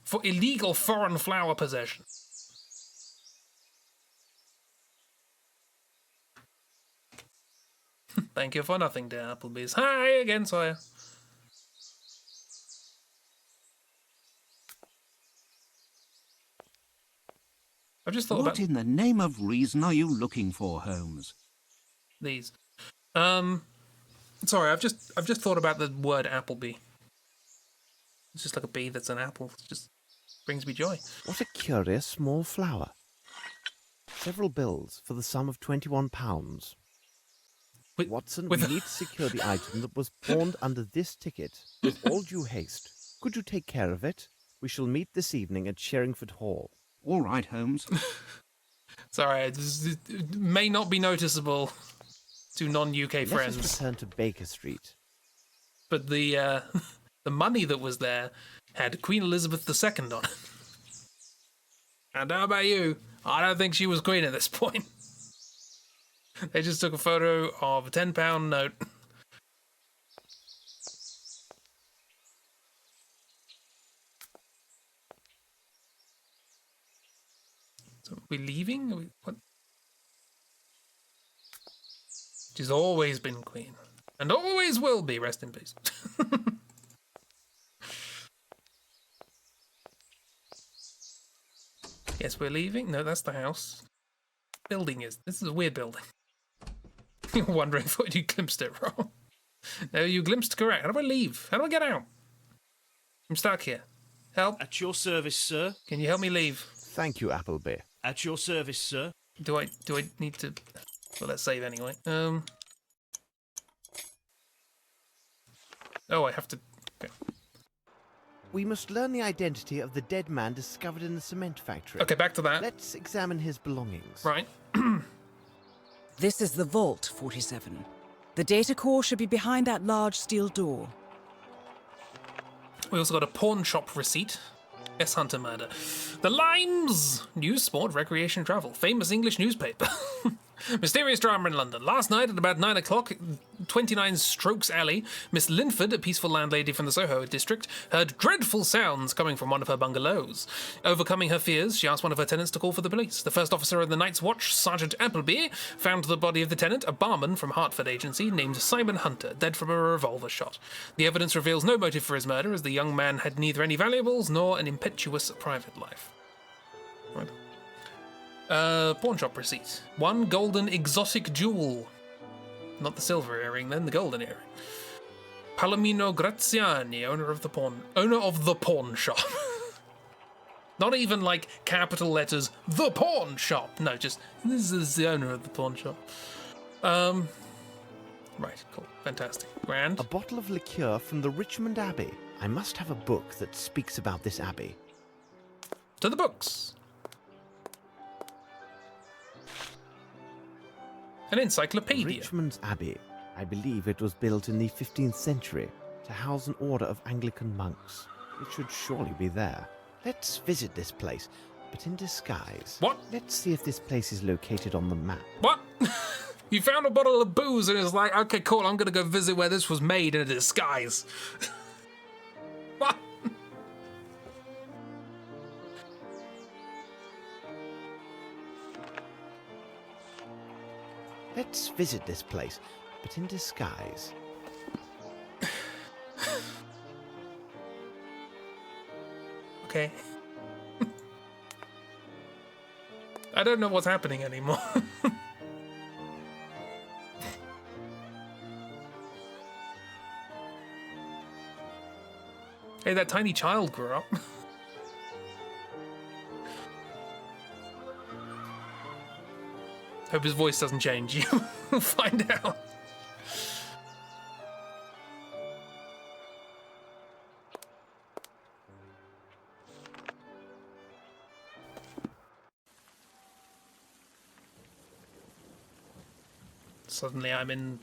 for illegal foreign flower possession. Thank you for nothing, dear Applebee's. Hi again, Sawyer. I've just thought What about in the name of reason are you looking for, Holmes? these. Sorry, I've just thought about the word Applebee. It's just like a bee that's an apple. It just brings me joy. What a curious small flower. Several bills for the sum of £21. Watson, we need to secure the item that was pawned under this ticket. With all due haste. Could you take care of it? We shall meet this evening at Sherringford Hall. All right, Holmes. Sorry, it may not be noticeable to non-UK friends. Let us return to Baker Street. But the the money that was there had Queen Elizabeth II on it. And how about you? I don't think she was queen at this point. They just took a photo of a £10 note. So are we leaving? What? She's always been queen. And always will be, rest in peace. Yes, we're leaving. No, that's the house. Building is. This is a weird building. You're wondering if you glimpsed it wrong. No, you glimpsed correct. How do I leave? How do I get out? I'm stuck here. Help. At your service, sir. Can you help me leave? Thank you, Appleby. At your service, sir. Do I need to... Well, let's save anyway. Oh, I have to... Okay. We must learn the identity of the dead man discovered in the cement factory. Okay, back to that. Let's examine his belongings. Right. This is the vault, 47. The data core should be behind that large steel door. We also got a pawn shop receipt. S. Hunter murder. The Limes! News, sport, recreation, travel. Famous English newspaper. Mysterious drama in London. Last night at about 9 o'clock, 29 Strokes Alley, Miss Linford, a peaceful landlady from the Soho district, heard dreadful sounds coming from one of her bungalows. Overcoming her fears, she asked one of her tenants to call for the police. The first officer of the night's watch, Sergeant Appleby, found the body of the tenant, a barman from Hertford agency named Simon Hunter, dead from a revolver shot. The evidence reveals no motive for his murder, as the young man had neither any valuables nor an impetuous private life. Right. Pawn shop receipt. 1 golden exotic jewel. Not the silver earring, then the golden earring. Palomino Graziani, owner of the pawn shop. Not even like capital letters, the pawn shop. No, just this is the owner of the pawn shop. Right, cool, fantastic, grand. A bottle of liqueur from the Richmond Abbey. I must have a book that speaks about this abbey. To the books. An encyclopedia. Richmond's Abbey. I believe it was built in the 15th century to house an order of Anglican monks. It should surely be there. Let's visit this place, but in disguise. What? Let's see if this place is located on the map. What? You found a bottle of booze and it's like, okay, cool, I'm gonna go visit where this was made in a disguise. What? Let's visit this place, but in disguise. Okay. I don't know what's happening anymore. Hey, that tiny child grew up. Hope his voice doesn't change. You will find out. Suddenly I'm in...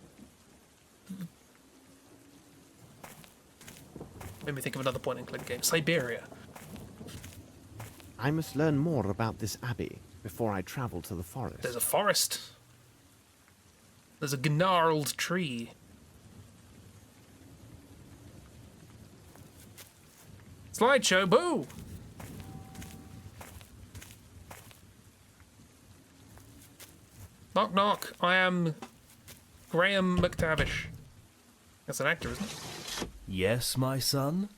Made me think of another point-and-click game. Siberia. I must learn more about this abbey before I travel to the forest. There's a forest. There's a gnarled tree. Slideshow, boo! Knock, knock. I am Graham McTavish. That's an actor, isn't it? Yes, my son?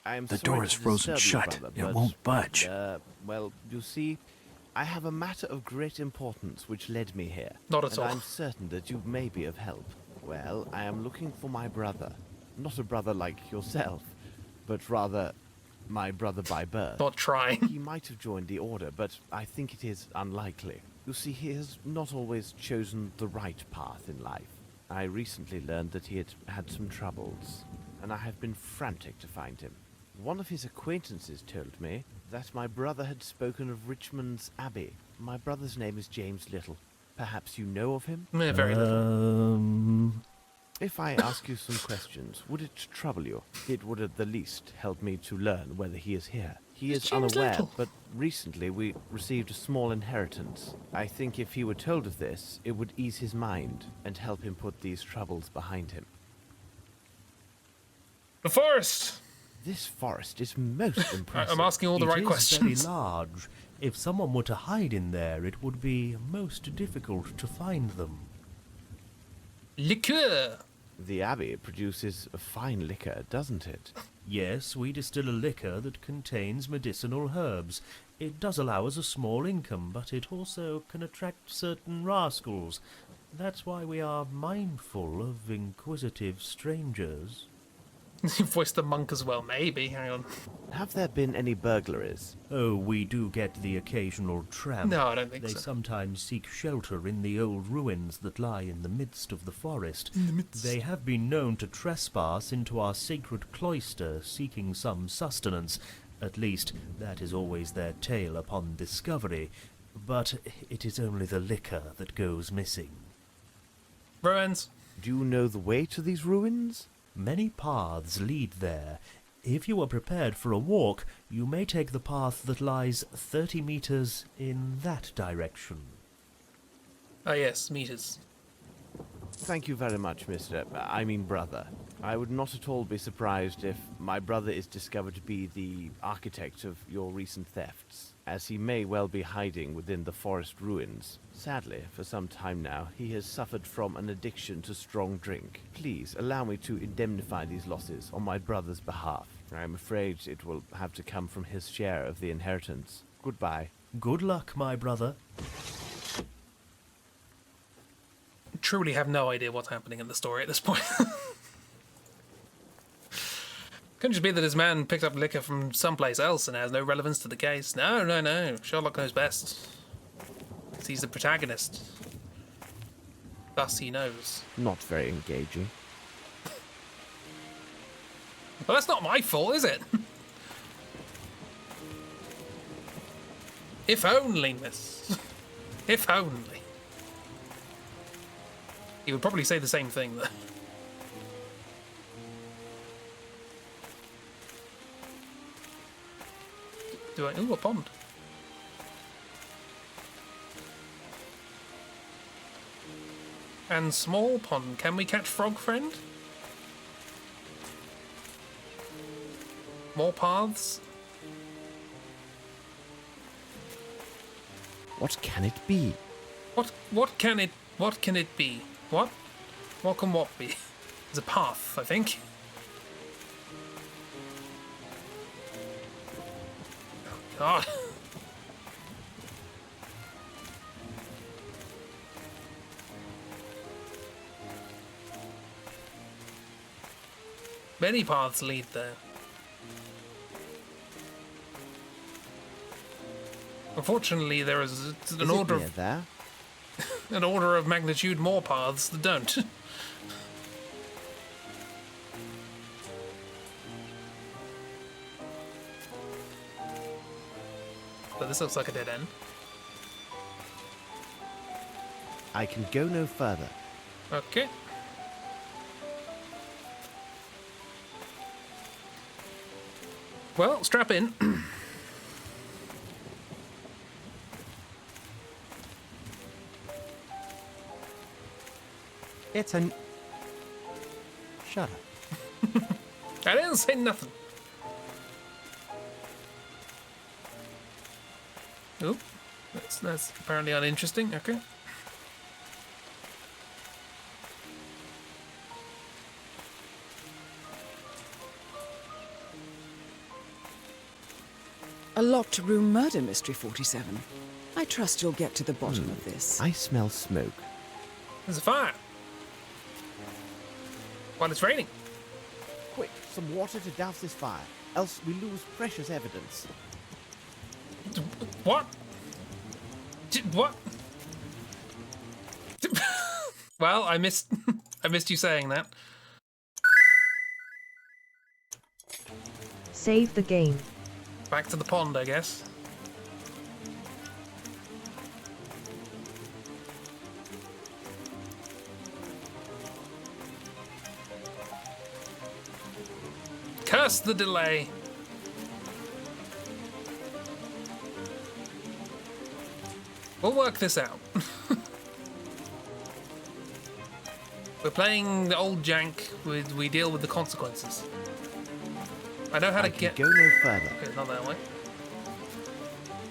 The door is frozen shut. It won't budge. Well, you see, I have a matter of great importance which led me here. Not at all. I'm certain that you may be of help. Well, I am looking for my brother. Not a brother like yourself, but rather my brother by birth. Not trying. He might have joined the order, but I think it is unlikely. You see, he has not always chosen the right path in life. I recently learned that he had had some troubles, and I have been frantic to find him. One of his acquaintances told me that my brother had spoken of Richmond's Abbey. My brother's name is James Little. Perhaps you know of him? Very little. If I ask you some questions, would it trouble you? It would at the least help me to learn whether he is here. He is unaware, Little. but recently we received a small inheritance. I think if he were told of this, it would ease his mind and help him put these troubles behind him. The forest! This forest is most impressive. I'm asking all the right questions. It is very large. If someone were to hide in there, it would be most difficult to find them. Liqueur! The Abbey produces a fine liquor, doesn't it? Yes, we distill a liquor that contains medicinal herbs. It does allow us a small income, but it also can attract certain rascals. That's why we are mindful of inquisitive strangers. You voiced the monk as well, maybe. Hang on. Have there been any burglaries? Oh, we do get the occasional tramp. No, I don't think they so. They sometimes seek shelter in the old ruins that lie in the midst of the forest. They have been known to trespass into our sacred cloister, seeking some sustenance. At least, that is always their tale upon discovery. But it is only the liquor that goes missing. Ruins. Do you know the way to these ruins? Many paths lead there. If you are prepared for a walk, you may take the path that lies 30 meters in that direction. Ah, yes, meters. Thank you very much, brother. I would not at all be surprised if my brother is discovered to be the architect of your recent thefts, as he may well be hiding within the forest ruins. Sadly, for some time now, he has suffered from an addiction to strong drink. Please allow me to indemnify these losses on my brother's behalf. I am afraid it will have to come from his share of the inheritance. Goodbye. Good luck, my brother. Truly have no idea what's happening in the story at this point. Couldn't just be that his man picked up liquor from someplace else and has no relevance to the case. No. Sherlock knows best. He's the protagonist. Thus he knows. Not very engaging. Well, that's not my fault, is it? If only, miss. If only. He would probably say the same thing, though. Ooh, a pond. And small pond. Can we catch frog friend? More paths? What can it be? What can it be? What can what be? There's a path, I think. Oh God. Many paths lead there. Unfortunately, there is an order of an order of magnitude more paths that don't. But this looks like a dead end. I can go no further. Okay. Well, strap in. It's an... Shut up. I didn't say nothing. Oh, that's apparently uninteresting. Okay. A locked room murder mystery, 47. I trust you'll get to the bottom of this. I smell smoke. There's a fire. While it's raining. Quick, some water to douse this fire, else we lose precious evidence. What? What? Well, I missed I missed you saying that. Save the game. Back to the pond, I guess. Curse the delay. We'll work this out. We're playing the old jank. We deal with the consequences. I know how to get. Go no further. Okay, not that way.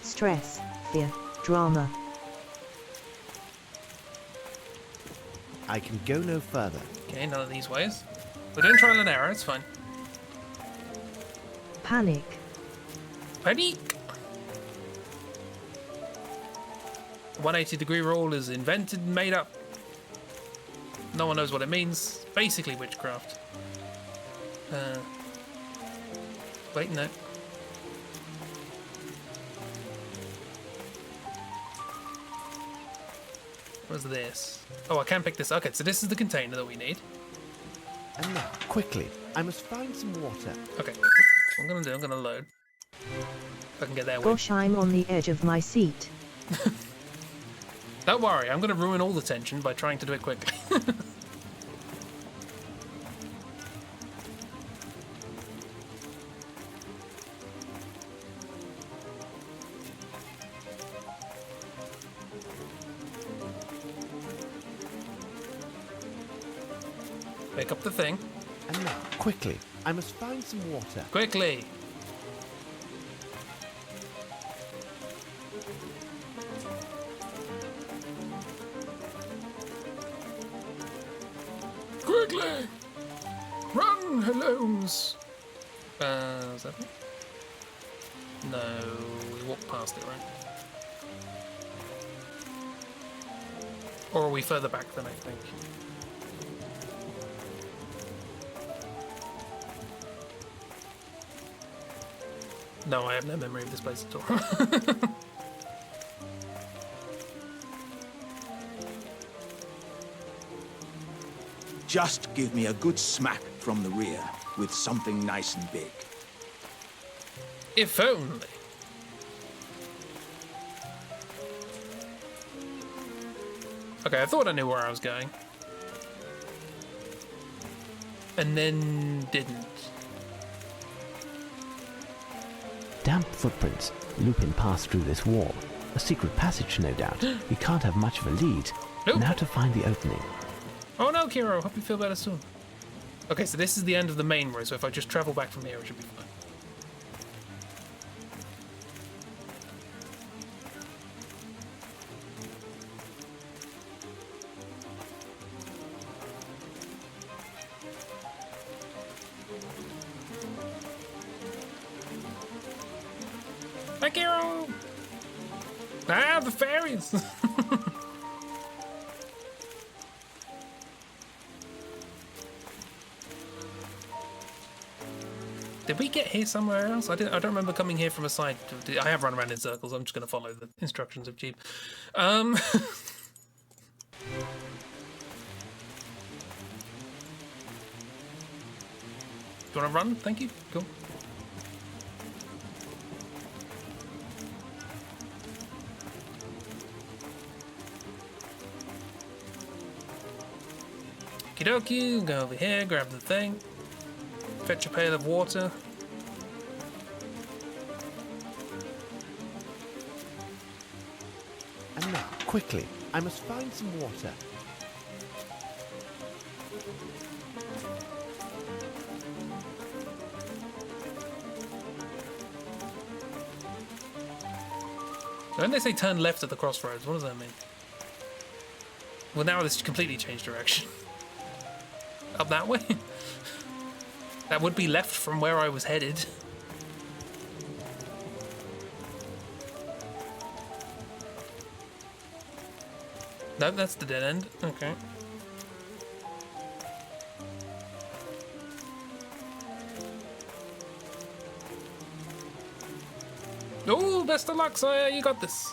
Stress, fear, drama. I can go no further. Okay, none of these ways. We're doing trial and error. It's fine. Panic. Panic. 180-degree rule is invented and made up. No one knows what it means. Basically witchcraft. Wait, no. What's this? Oh, I can pick this. Okay, so this is the container that we need. And now, quickly, I must find some water. Okay, what I'm gonna load. If I can get there. Gosh, I'm on the edge of my seat. Don't worry, I'm gonna ruin all the tension by trying to do it quickly. Pick up the thing. And now, quickly, I must find some water. Quickly! Quickly! Run, Holmes! Is that it? No, we walked past it, right? Or are we further back than I think? No, I have no memory of this place at all. Just give me a good smack from the rear with something nice and big. If only. Okay, I thought I knew where I was going. And then didn't. Damp footprints. Lupin passed through this wall. A secret passage, no doubt. We can't have much of a lead. Nope. Now to find the opening. Oh no, Kiro, hope you feel better soon. Okay, so this is the end of the main road, so if I just travel back from here, it should be fine. Hi, Kiro! Ah, the fairies! Did we get here somewhere else? I don't remember coming here from a side. I have run around in circles. I'm just going to follow the instructions of Jeep. Do you want to run? Thank you. Cool. Okie dokie. Go over here. Grab the thing. Fetch a pail of water. And now, quickly, I must find some water. When they say turn left at the crossroads, what does that mean? Well, now this completely changed direction. Up that way? That would be left from where I was headed. Nope, that's the dead end. Okay. Oh, best of luck, sire. You got this.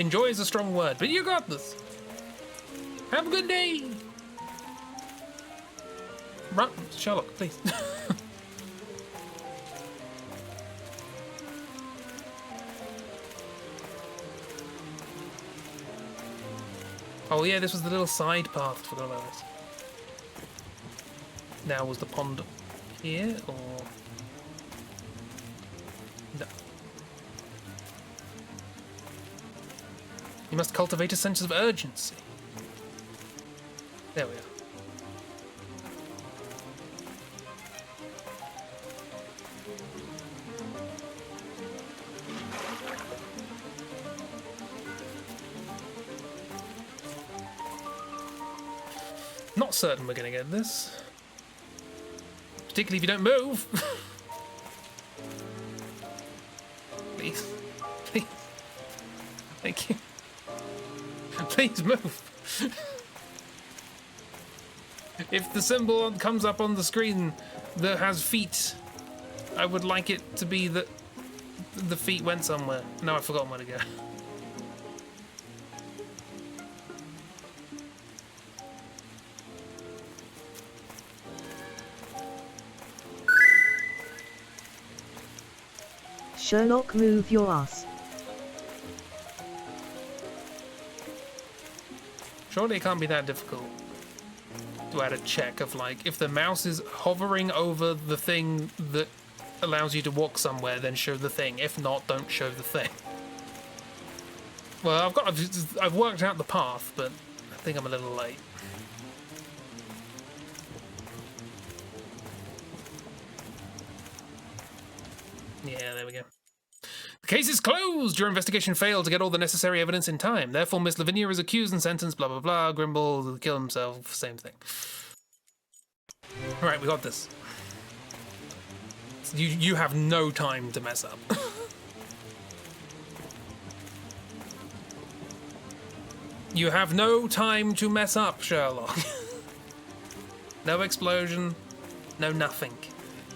Enjoy is a strong word, but you got this. Have a good day. Run, Sherlock, please. Oh yeah, this was the little side path. Forgot about this. Now was the pond here or no? You must cultivate a sense of urgency. There we are. Not certain we're gonna get this. Particularly if you don't move. Please. Please. Thank you. Please move. If the symbol comes up on the screen that has feet, I would like it to be that the feet went somewhere. No, I've forgotten where to go. Sherlock, move your ass. Surely it can't be that difficult to add a check of, like, if the mouse is hovering over the thing that allows you to walk somewhere, then show the thing. If not, don't show the thing. Well, I've worked out the path, but I think I'm a little late. Yeah, there we go. The case is closed! Your investigation failed to get all the necessary evidence in time. Therefore, Miss Lavinia is accused and sentenced, blah, blah, blah. Grimble will kill himself, same thing. Alright, we got this. You have no time to mess up. You have no time to mess up, Sherlock. No explosion, no nothing.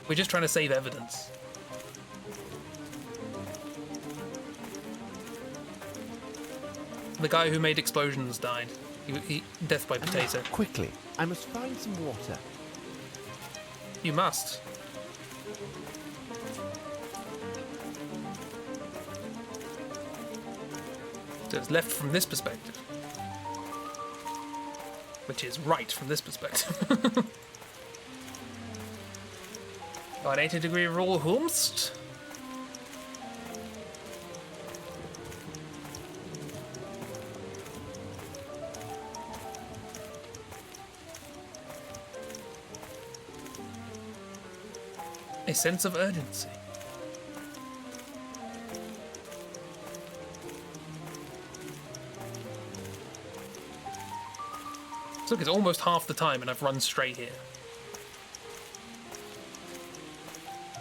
We're just trying to save evidence. The guy who made explosions died. He death by potato. Quickly, I must find some water. You must. So it's left from this perspective. Which is right from this perspective. Got 80-degree rule, Holmes. A sense of urgency. Look, it's almost half the time and I've run straight here.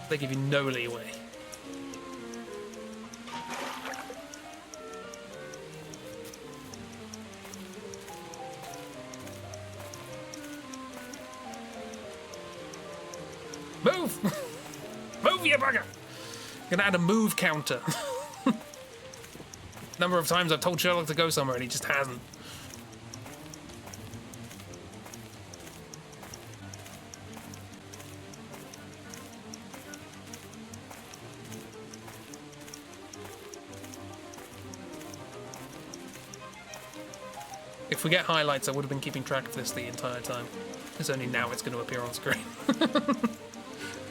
They give you no leeway. Move! Move, you bugger! I'm gonna add a move counter. Number of times I've told Sherlock to go somewhere and he just hasn't. If we get highlights, I would have been keeping track of this the entire time. It's only now it's going to appear on screen.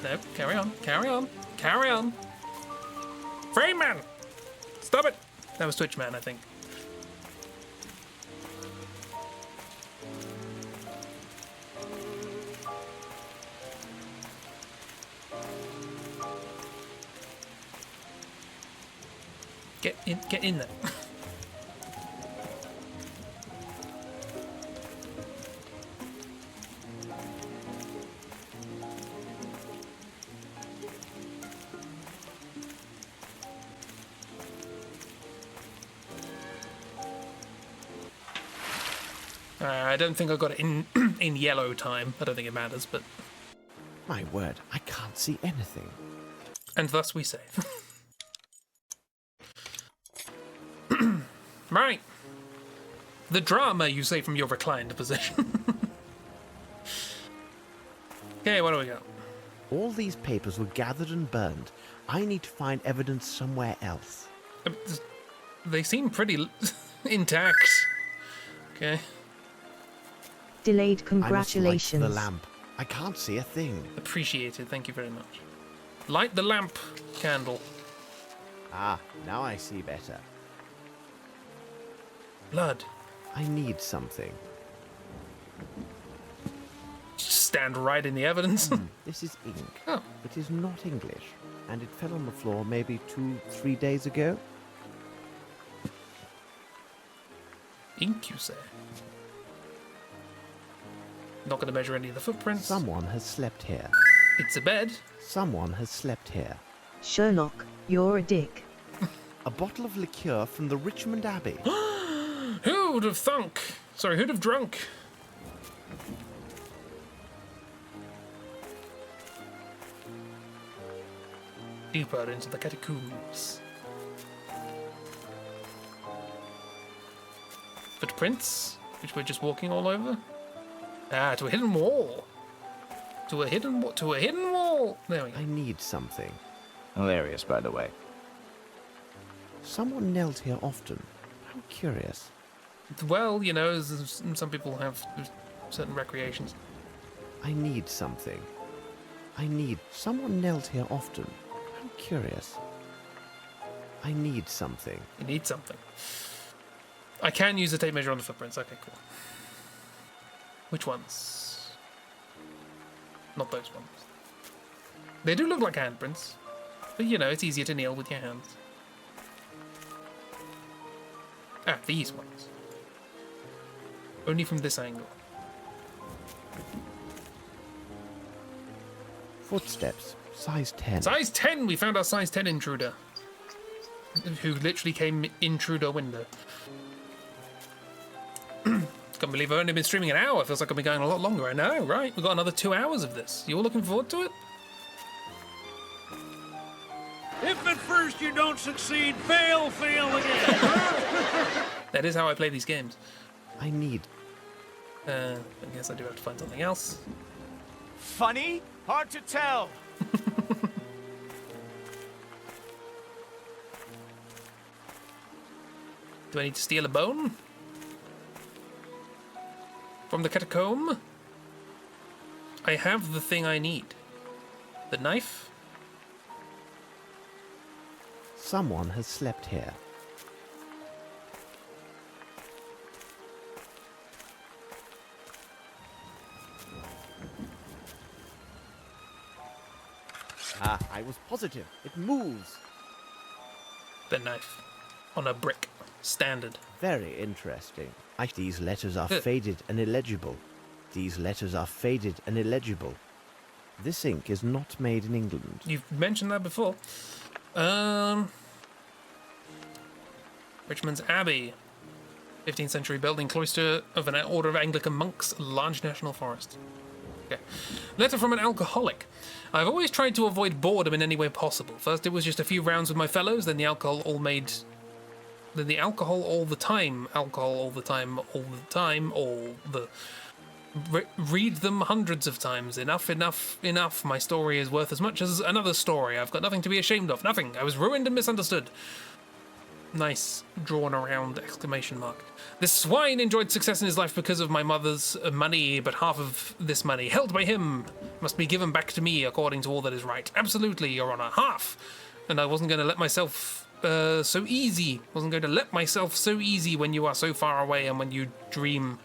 No, carry on, carry on, carry on. Freeman! Stop it! That was Twitchman, I think. Get in there. I don't think I got it in yellow time. I don't think it matters, but... My word, I can't see anything. And thus we save. Right. The drama, you say, from your reclined position. Okay, what do we got? All these papers were gathered and burned. I need to find evidence somewhere else. They seem pretty intact. Okay. Delayed congratulations. I must light the lamp. I can't see a thing. Appreciated, thank you very much. Light the lamp candle. Ah, now I see better. Blood. I need something. Stand right in the evidence. This is ink. Oh. It is not English, and it fell on the floor maybe 2-3 days ago. Ink, you say? Not going to measure any of the footprints. Someone has slept here. It's a bed. Someone has slept here. Sherlock, you're a dick. A bottle of liqueur from the Richmond Abbey. Who'd have thunk? Sorry, who'd have drunk? Deeper into the catacombs. Footprints, which we're just walking all over. Ah, to a hidden wall. To a hidden wall. There we go. I need something. Hilarious, by the way. Someone knelt here often. How curious. Well, you know, some people have certain recreations. I need something. Someone knelt here often. How curious. I need something. You need something. I can use a tape measure on the footprints. Okay, cool. Which ones? Not those ones. They do look like handprints. But, you know, it's easier to kneel with your hands. Ah, these ones. Only from this angle. Footsteps. Size 10. Size 10! We found our size 10 intruder. Who literally came in through the window. Can't believe I've only been streaming an hour. Feels like I've been going a lot longer. I know, right? We've got another 2 hours of this. You all looking forward to it? If at first you don't succeed, fail again. That is how I play these games. I need. I guess I do have to find something else. Funny? Hard to tell. Do I need to steal a bone? From the catacomb? I have the thing I need. The knife? Someone has slept here. Ah, I was positive. It moves. The knife. On a brick. Standard. Very interesting. These letters are faded and illegible. These letters are faded and illegible. This ink is not made in England. You've mentioned that before. Richmond's Abbey. 15th century building, cloister of an order of Anglican monks, large national forest. Okay. Letter from an alcoholic. I've always tried to avoid boredom in any way possible. First it was just a few rounds with my fellows, then the alcohol all the time. Read them hundreds of times. Enough. My story is worth as much as another story. I've got nothing to be ashamed of. Nothing. I was ruined and misunderstood. Nice drawn around exclamation mark. This swine enjoyed success in his life because of my mother's money, but half of this money, held by him, must be given back to me according to all that is right. Absolutely, Your Honor. Half. And I wasn't going to let myself so easy. Wasn't going to let myself so easy when you are so far away and when you dream.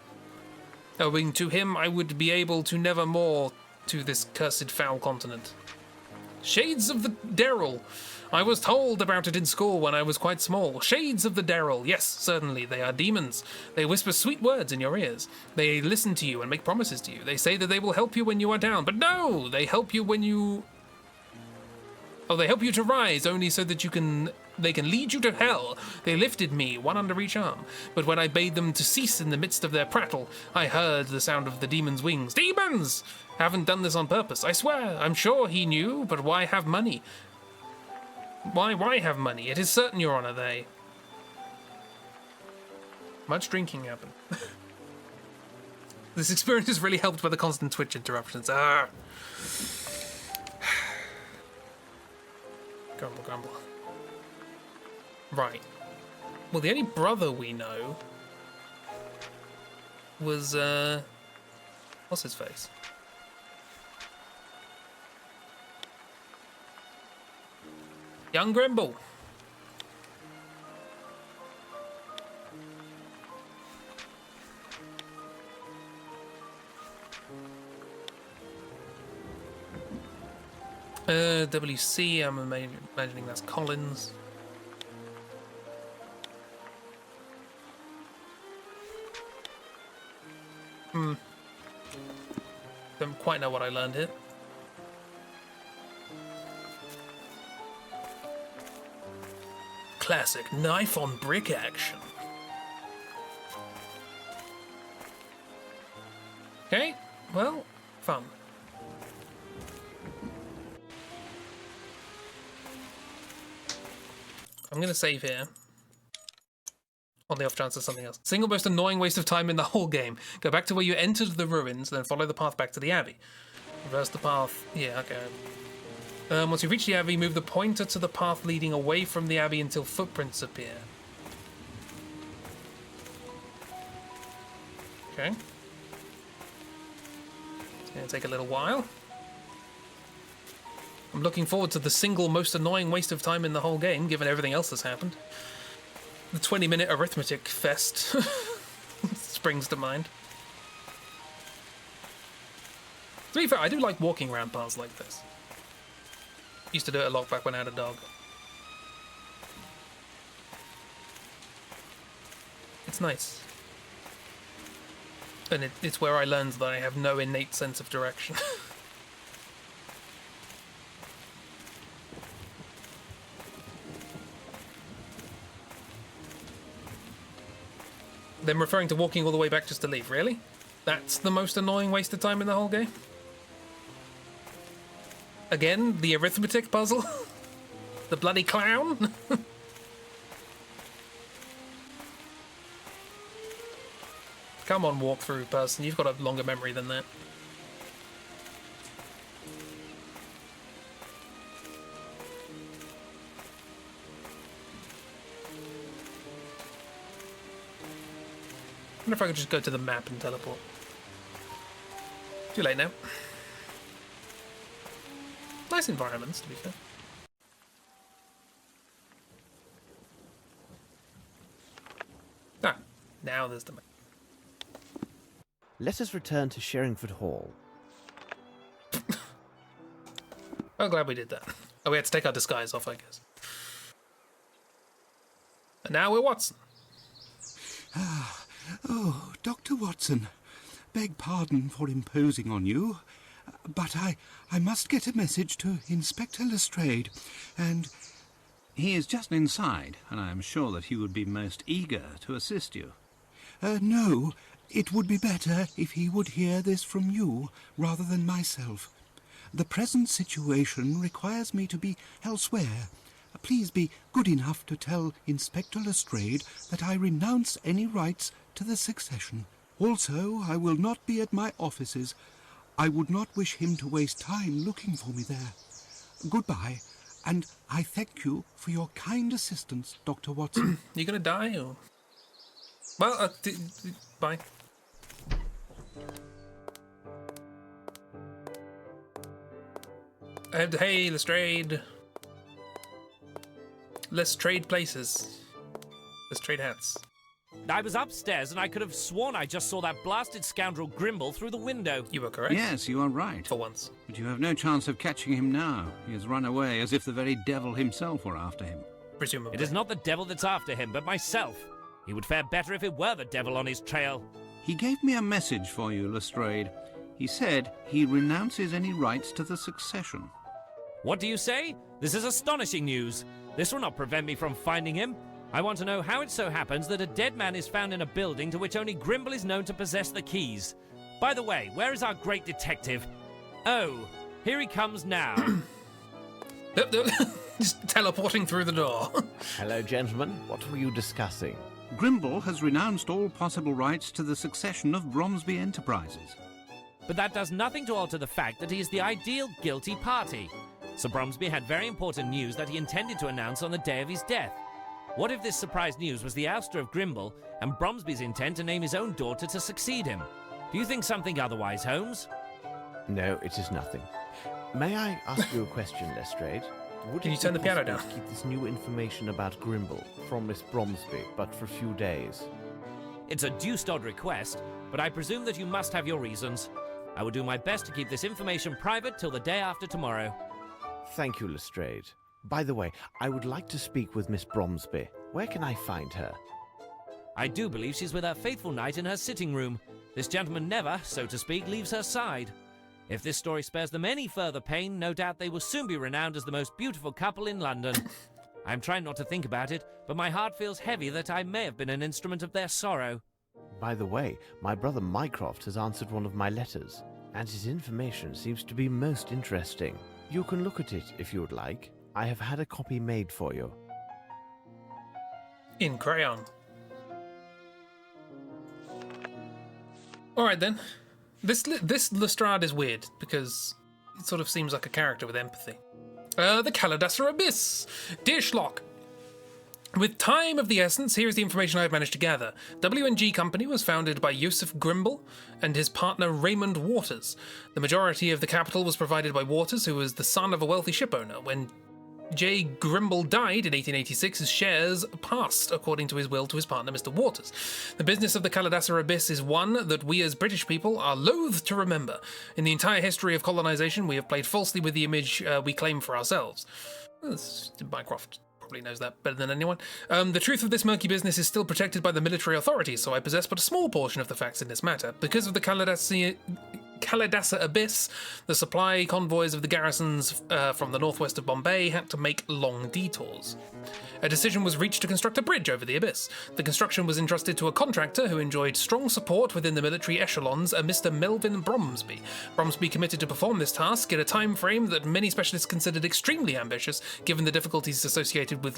Owing to him, I would be able to never more to this cursed foul continent. Shades of the Daryl. I was told about it in school when I was quite small. Shades of the Daryl. Yes, certainly, they are demons. They whisper sweet words in your ears. They listen to you and make promises to you. They say that they will help you when you are down. But no! They help you when you... Oh, they help you to rise, only so that they can lead you to hell. They lifted me, one under each arm. But when I bade them to cease in the midst of their prattle, I heard the sound of the demon's wings. Demons! Haven't done this on purpose, I swear. I'm sure he knew, but why have money? Why have money? It is certain, Your Honor, Much drinking happened. This experience is really helped by the constant Twitch interruptions. Grumble, grumble. Right. Well, the only brother we know was, what's his face? Young Grimble. WC, I'm imagining that's Collins. Don't quite know what I learned here. Classic knife on brick action. Okay, well, fun. I'm going to save here. On the off chance of something else. Single most annoying waste of time in the whole game. Go back to where you entered the ruins, then follow the path back to the Abbey. Reverse the path. Yeah, okay. Once you reach the Abbey, move the pointer to the path leading away from the Abbey until footprints appear. Okay. It's going to take a little while. I'm looking forward to the single most annoying waste of time in the whole game, given everything else that's happened. The 20-minute arithmetic fest springs to mind. To be fair, I do like walking around paths like this. Used to do it a lot back when I had a dog. It's nice. And it's where I learned that I have no innate sense of direction. Them referring to walking all the way back just to leave, really? That's the most annoying waste of time in the whole game? Again, the arithmetic puzzle? The bloody clown? Come on, walkthrough person, you've got a longer memory than that. I wonder if I could just go to the map and teleport. Too late now. Nice environments, to be fair. Ah, now there's the map. Let us return to Sherringford Hall. Oh, glad we did that. Oh, we had to take our disguise off, I guess. And now we're Watson. Oh, Dr. Watson, beg pardon for imposing on you, but I must get a message to Inspector Lestrade, and... He is just inside, and I am sure that he would be most eager to assist you. No, it would be better if he would hear this from you rather than myself. The present situation requires me to be elsewhere. Please be good enough to tell Inspector Lestrade that I renounce any rights to the succession. Also, I will not be at my offices. I would not wish him to waste time looking for me there. Goodbye, and I thank you for your kind assistance, Dr. Watson. You gonna die, or...? Well, bye. Hey, Lestrade. Let's trade places. Let's trade hats. I was upstairs and I could have sworn I just saw that blasted scoundrel Grimble through the window. You were correct. Yes, you are right. For once. But you have no chance of catching him now. He has run away as if the very devil himself were after him. Presumably. It is not the devil that's after him, but myself. He would fare better if it were the devil on his trail. He gave me a message for you, Lestrade. He said he renounces any rights to the succession. What do you say? This is astonishing news. This will not prevent me from finding him. I want to know how it so happens that a dead man is found in a building to which only Grimble is known to possess the keys. By the way, where is our great detective? Oh, here he comes now. Just teleporting through the door. Hello, gentlemen. What were you discussing? Grimble has renounced all possible rights to the succession of Bromsby Enterprises. But that does nothing to alter the fact that he is the ideal guilty party. Sir Bromsby had very important news that he intended to announce on the day of his death. What if this surprise news was the ouster of Grimble and Bromsby's intent to name his own daughter to succeed him? Do you think something otherwise, Holmes? No, it is nothing. May I ask you a question, Lestrade? Can you turn the piano down? To keep this new information about Grimble from Miss Bromsby, but for a few days. It's a deuced odd request, but I presume that you must have your reasons. I will do my best to keep this information private till the day after tomorrow. Thank you, Lestrade. By the way, I would like to speak with Miss Bromsby. Where can I find her? I do believe she's with her faithful knight in her sitting room. This gentleman never, so to speak, leaves her side. If this story spares them any further pain, no doubt they will soon be renowned as the most beautiful couple in London. I'm trying not to think about it, but my heart feels heavy that I may have been an instrument of their sorrow. By the way, my brother Mycroft has answered one of my letters, and his information seems to be most interesting. You can look at it if you would like. I have had a copy made for you. In crayon. Alright then. This Lestrade is weird, because it sort of seems like a character with empathy. The Caladasser Abyss. Dear Schlock, with time of the essence, here is the information I have managed to gather. W&G Company was founded by Joseph Grimble and his partner Raymond Waters. The majority of the capital was provided by Waters, who was the son of a wealthy shipowner. When J. Grimble died in 1886, his shares passed, according to his will, to his partner, Mr. Waters. The business of the Caladasser Abyss is one that we as British people are loath to remember. In the entire history of colonisation, we have played falsely with the image we claim for ourselves. Mycroft probably knows that better than anyone. The truth of this murky business is still protected by the military authorities, so I possess but a small portion of the facts in this matter. Because of the Caladasser Abyss, the supply convoys of the garrisons from the northwest of Bombay had to make long detours. A decision was reached to construct a bridge over the abyss. The construction was entrusted to a contractor who enjoyed strong support within the military echelons, a Mr. Melvin Bromsby. Bromsby committed to perform this task in a time frame that many specialists considered extremely ambitious, given the difficulties associated with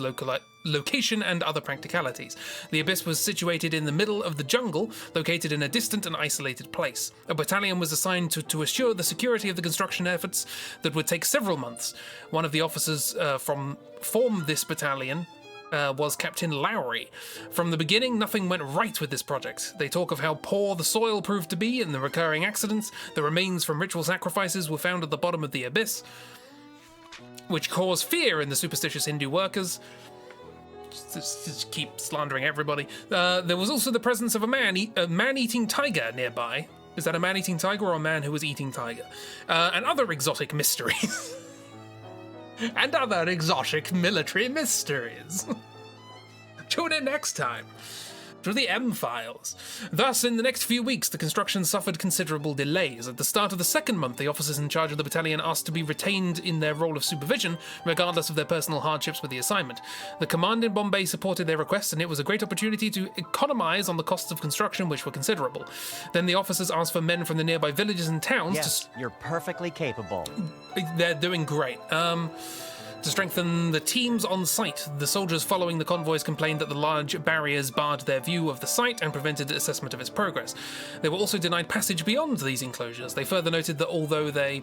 location and other practicalities. The abyss was situated in the middle of the jungle, located in a distant and isolated place. A battalion was assigned to assure the security of the construction efforts that would take several months. One of the officers formed this battalion was Captain Lowry. From the beginning, nothing went right with this project. They talk of how poor the soil proved to be and the recurring accidents. The remains from ritual sacrifices were found at the bottom of the abyss, which caused fear in the superstitious Hindu workers. Just keep slandering everybody. There was also the presence of a man-eating tiger nearby. Is that a man-eating tiger or a man who was eating tiger? And other exotic mysteries. And other exotic military mysteries. Tune in next time to the M-Files. Thus, in the next few weeks, the construction suffered considerable delays. At the start of the second month, the officers in charge of the battalion asked to be retained in their role of supervision, regardless of their personal hardships with the assignment. The command in Bombay supported their request, and it was a great opportunity to economize on the costs of construction, which were considerable. Then the officers asked for men from the nearby villages and towns Yes, you're perfectly capable. They're doing great. To strengthen the teams on site, the soldiers following the convoys complained that the large barriers barred their view of the site and prevented assessment of its progress. They were also denied passage beyond these enclosures. They further noted that although they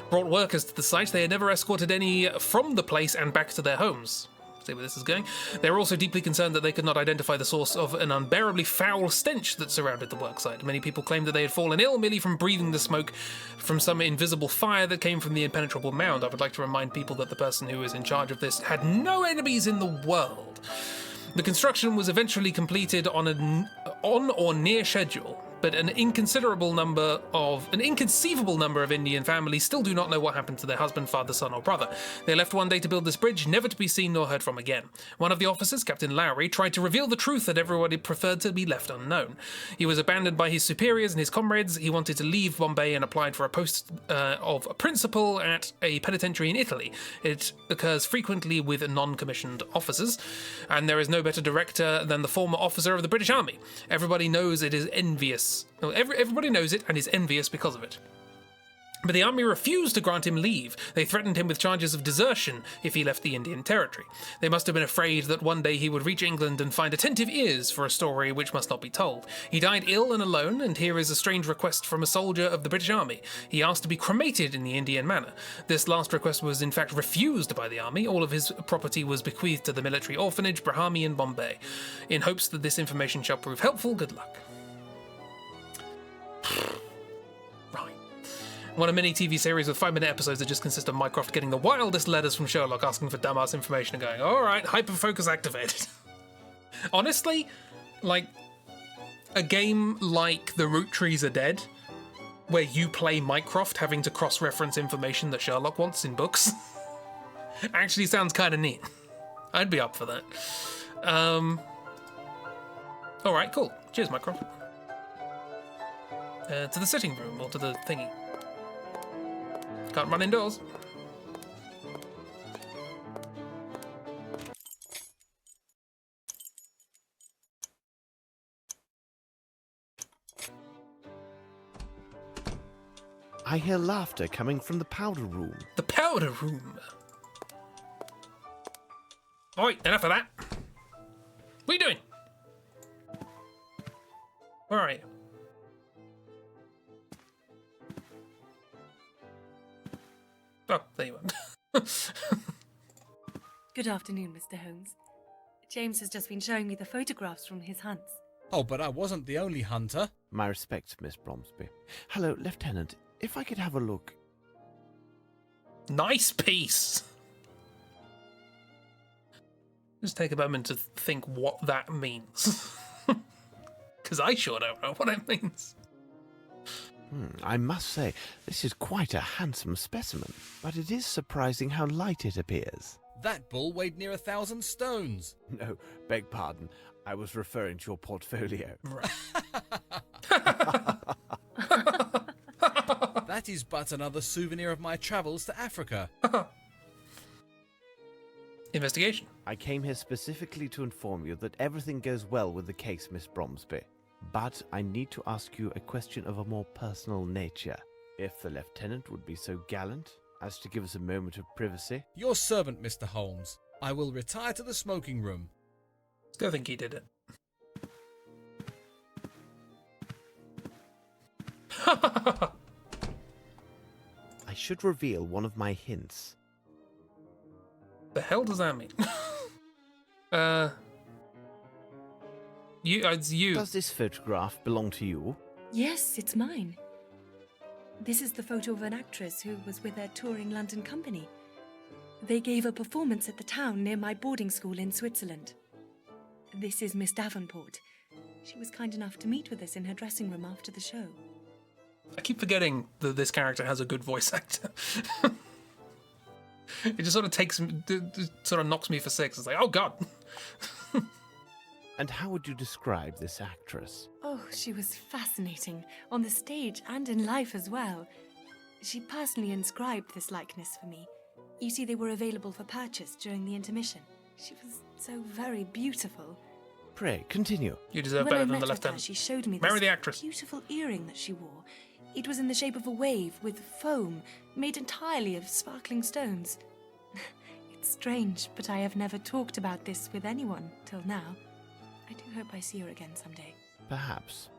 brought workers to the site, they had never escorted any from the place and back to their homes. See where this is going. They were also deeply concerned that they could not identify the source of an unbearably foul stench that surrounded the worksite. Many people claimed that they had fallen ill merely from breathing the smoke from some invisible fire that came from the impenetrable mound. I would like to remind people that the person who was in charge of this had no enemies in the world. The construction was eventually completed on or near schedule, but an inconceivable number of Indian families still do not know what happened to their husband, father, son, or brother. They left one day to build this bridge, never to be seen nor heard from again. One of the officers, Captain Lowry, tried to reveal the truth that everybody preferred to be left unknown. He was abandoned by his superiors and his comrades. He wanted to leave Bombay and applied for a post of principal at a penitentiary in Italy. It occurs frequently with non-commissioned officers, and there is no better director than the former officer of the British Army. Everybody knows it is envious. Everybody knows it and is envious because of it. But the army refused to grant him leave. They threatened him with charges of desertion if he left the Indian territory. They must have been afraid that one day he would reach England and find attentive ears for a story which must not be told. He died ill and alone, and here is a strange request from a soldier of the British Army. He asked to be cremated in the Indian manner. This last request was in fact refused by the army. All of his property was bequeathed to the military orphanage Brahmi in Bombay. In hopes that this information shall prove helpful, good luck. One of many TV series with 5-minute episodes that just consist of Mycroft getting the wildest letters from Sherlock asking for dumbass information and going, alright, hyperfocus activated. Honestly, like, a game like The Root Trees Are Dead, where you play Mycroft having to cross-reference information that Sherlock wants in books, actually sounds kind of neat. I'd be up for that. Alright, cool. Cheers, Mycroft. To the sitting room, or to the thingy. Can't run indoors. I hear laughter coming from the powder room. The powder room? Oi, enough of that. What are you doing? Where are you? Oh, there you are. Good afternoon, Mr. Holmes. James has just been showing me the photographs from his hunts. Oh, but I wasn't the only hunter. My respects, Miss Bromsby. Hello, Lieutenant. If I could have a look. Nice piece. Just take a moment to think what that means. Because I sure don't know what it means. I must say, this is quite a handsome specimen, but it is surprising how light it appears. That bull weighed near 1,000 stones. No, beg pardon. I was referring to your portfolio. Right. That is but another souvenir of my travels to Africa. Investigation. I came here specifically to inform you that everything goes well with the case, Miss Bromsby. But I need to ask you a question of a more personal nature. If the Lieutenant would be so gallant as to give us a moment of privacy. Your servant, Mr. Holmes. I will retire to the smoking room. Still think he did it. I should reveal one of my hints. The hell does that mean? It's you. Does this photograph belong to you? Yes, it's mine. This is the photo of an actress who was with a touring London company. They gave a performance at the town near my boarding school in Switzerland. This is Miss Davenport. She was kind enough to meet with us in her dressing room after the show. I keep forgetting that this character has a good voice actor. It just sort of knocks me for six. It's like, oh god. And how would you describe this actress? Oh, she was fascinating, on the stage and in life as well. She personally inscribed this likeness for me. You see, they were available for purchase during the intermission. She was so very beautiful. Pray, continue. You deserve better than the Lieutenant. She showed me Marry this the actress. beautiful earring that she wore. It was in the shape of a wave with foam, made entirely of sparkling stones. It's strange, but I have never talked about this with anyone till now. I do hope I see her again someday. Perhaps.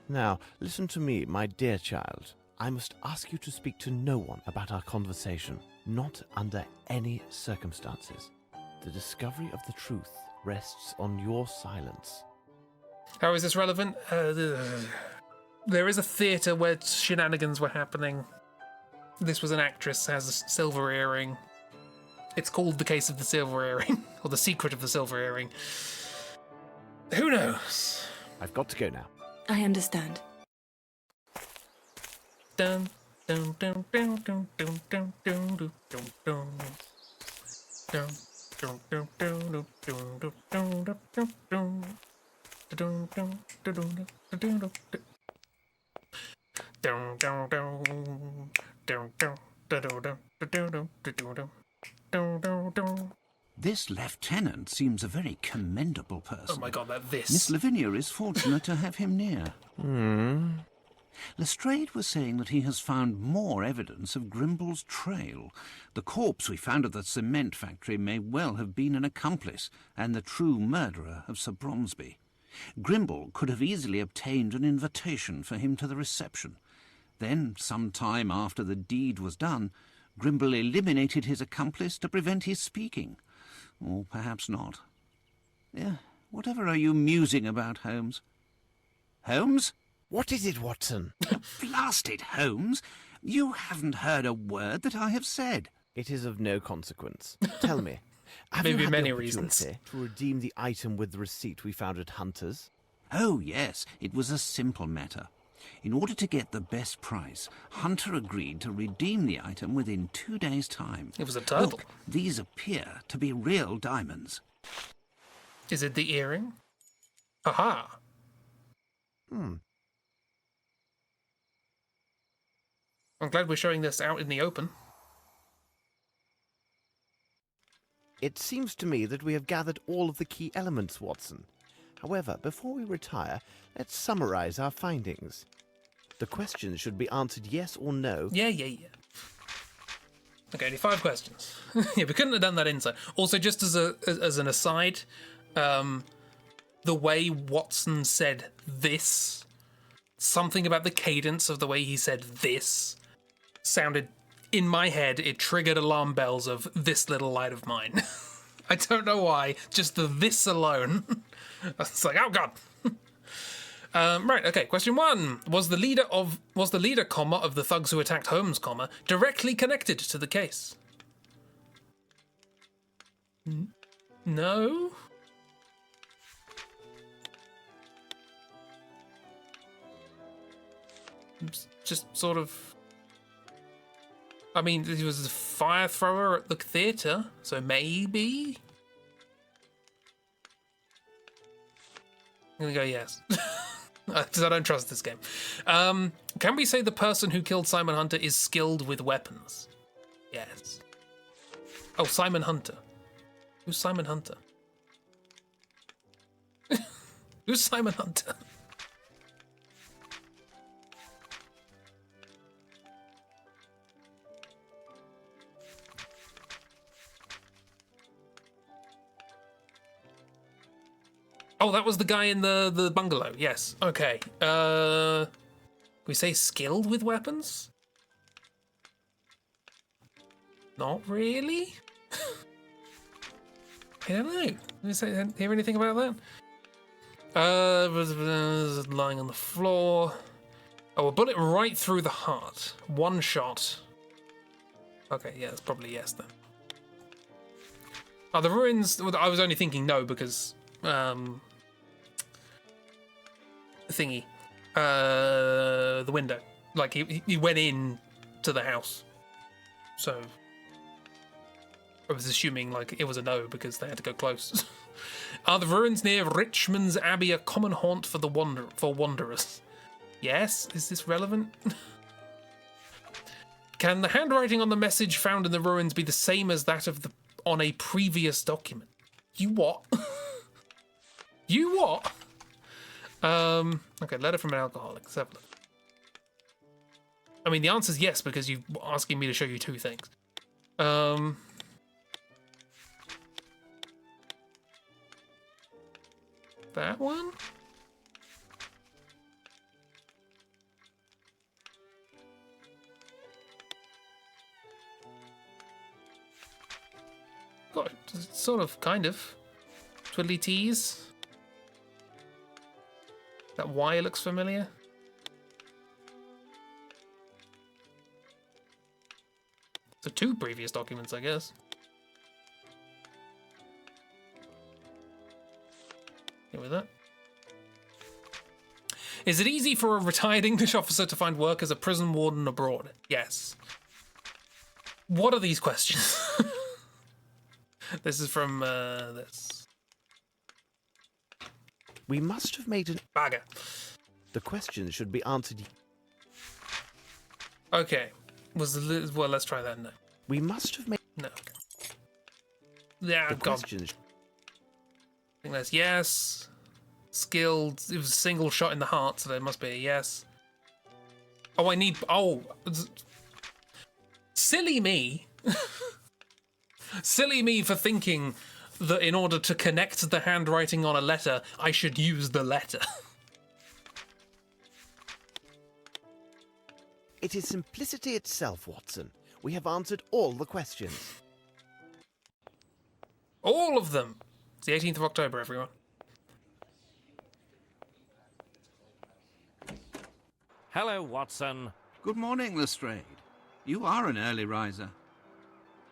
Now, listen to me, my dear child. I must ask you to speak to no one about our conversation, not under any circumstances. The discovery of the truth rests on your silence. How is this relevant? There is a theatre where shenanigans were happening. This was an actress, has a silver earring. It's called The Case of the Silver Earring, or The Secret of the Silver Earring. Who knows? I've got to go now. I understand. Dun, dun, dun, dun, dun, dun, dun, dun, dun, dun, dun. Dun, dun, dun, dun, dun, dun, dun, dun, dun. Dun, dun, dun, dun, dun, dun, dun. Dun, dun, dun. Dun, dun, dun, dun, dun, dun, dun, dun, dun, dun, dun. This lieutenant seems a very commendable person. Oh my god, that this. Miss Lavinia is fortunate to have him near. Lestrade was saying that he has found more evidence of Grimble's trail. The corpse we found at the cement factory may well have been an accomplice and the true murderer of Sir Bromsby. Grimble could have easily obtained an invitation for him to the reception. Then, some time after the deed was done, Grimble eliminated his accomplice to prevent his speaking. Or perhaps not. Whatever are you musing about, Holmes? Holmes? What is it, Watson? Blast it, Holmes! You haven't heard a word that I have said. It is of no consequence. Tell me, have Maybe you had many the reasons. opportunity to redeem the item with the receipt we found at Hunter's? Oh, yes, it was a simple matter. In order to get the best price, Hunter agreed to redeem the item within 2 days' time. It was a turtle. Look, these appear to be real diamonds. Is it the earring? Aha! I'm glad we're showing this out in the open. It seems to me that we have gathered all of the key elements, Watson. However, before we retire, let's summarize our findings. The questions should be answered yes or no. Yeah. Okay, only 5 questions. Yeah, we couldn't have done that inside. Also, just as an aside, the way Watson said this, something about the cadence of the way he said this, sounded, in my head, it triggered alarm bells of this little light of mine. I don't know why, just the this alone. It's like, oh god. Right, okay, question 1. Was the leader, comma, of the thugs who attacked Holmes, comma, directly connected to the case? No? Just sort of... I mean, he was a fire thrower at the theatre, so maybe? I'm gonna go yes. Because I don't trust this game. Can we say the person who killed Simon Hunter is skilled with weapons? Yes. Oh, Simon Hunter. Who's Simon Hunter? Who's Simon Hunter? Oh, that was the guy in the bungalow. Yes. Okay. Can we say skilled with weapons? Not really. I don't know. Did hear anything about that? Was lying on the floor. Oh, a bullet right through the heart. 1 shot. Okay, yeah, that's probably yes then. Oh, the ruins. I was only thinking no because. Thingy, the window. Like he went in to the house, so I was assuming like it was a no because they had to go close. Are the ruins near Richmond's Abbey a common haunt for wanderers? Yes. Is this relevant? Can the handwriting on the message found in the ruins be the same as that of on a previous document? You what? You what? Okay, letter from an alcoholic. Let's have a look. I mean, the answer's yes, because you're asking me to show you 2 things. That one? Got sort of, kind of. Twiddly tees. That Y looks familiar. So 2 previous documents, I guess. Okay with that. Is it easy for a retired English officer to find work as a prison warden abroad? Yes. What are these questions? This is from this. We must have made an... Bagger. The question should be answered... Okay. Well, let's try that now. We must have made... No. Okay. Yeah, the God. question... I think that's yes. Skilled. It was a single shot in the heart, so there must be a yes. Oh, I need... Oh. Silly me. Silly me for thinking that in order to connect the handwriting on a letter, I should use the letter. It is simplicity itself, Watson. We have answered all the questions. All of them. It's the 18th of October, everyone. Hello, Watson. Good morning, Lestrade. You are an early riser.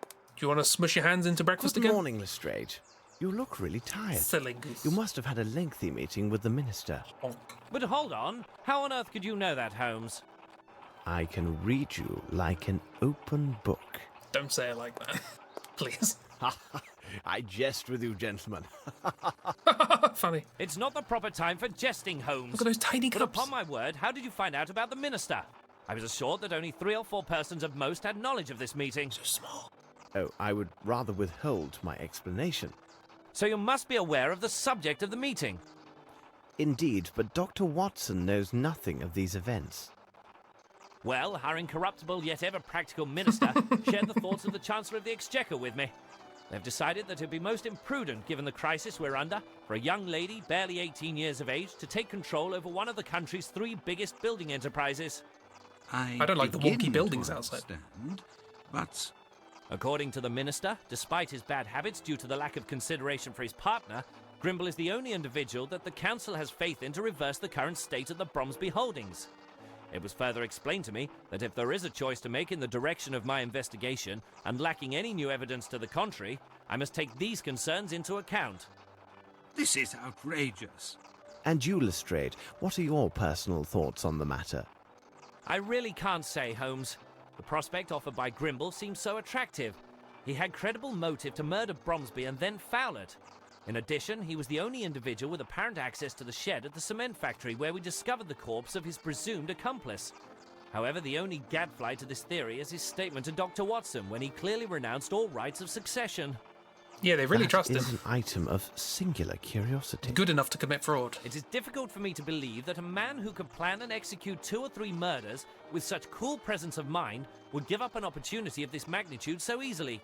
Do you want to smush your hands into breakfast Good again? morning, Lestrade. You look really tired. Silly goose. You must have had a lengthy meeting with the minister. But hold on. How on earth could you know that, Holmes? I can read you like an open book. Don't say it like that. Please. I jest with you, gentlemen. Funny. It's not the proper time for jesting, Holmes. Look at those tiny But cups. upon my word, how did you find out about the minister? I was assured that only 3 or 4 persons at most had knowledge of this meeting. So small. Oh, I would rather withhold my explanation. So you must be aware of the subject of the meeting. Indeed, but Dr. Watson knows nothing of these events. Well, our incorruptible yet ever practical minister shared the thoughts of the Chancellor of the Exchequer with me. They've decided that it would be most imprudent, given the crisis we're under, for a young lady barely 18 years of age to take control over one of the country's 3 biggest building enterprises. I don't like the wonky buildings outside. But according to the minister, despite his bad habits due to the lack of consideration for his partner, Grimble is the only individual that the council has faith in to reverse the current state of the Bromsby holdings. It was further explained to me that if there is a choice to make in the direction of my investigation, and lacking any new evidence to the contrary, I must take these concerns into account. this is outrageous. And you, Lestrade, what are your personal thoughts on the matter? I really can't say, Holmes. The prospect offered by Grimble seems so attractive. He had credible motive to murder Bromsby and then foul it. In addition, he was the only individual with apparent access to the shed at the cement factory where we discovered the corpse of his presumed accomplice. However, the only gadfly to this theory is his statement to Dr. Watson when he clearly renounced all rights of succession. Yeah, they really trust That him. is an item of singular curiosity. Good enough to commit fraud. It is difficult for me to believe that a man who could plan and execute 2 or 3 murders with such cool presence of mind would give up an opportunity of this magnitude so easily.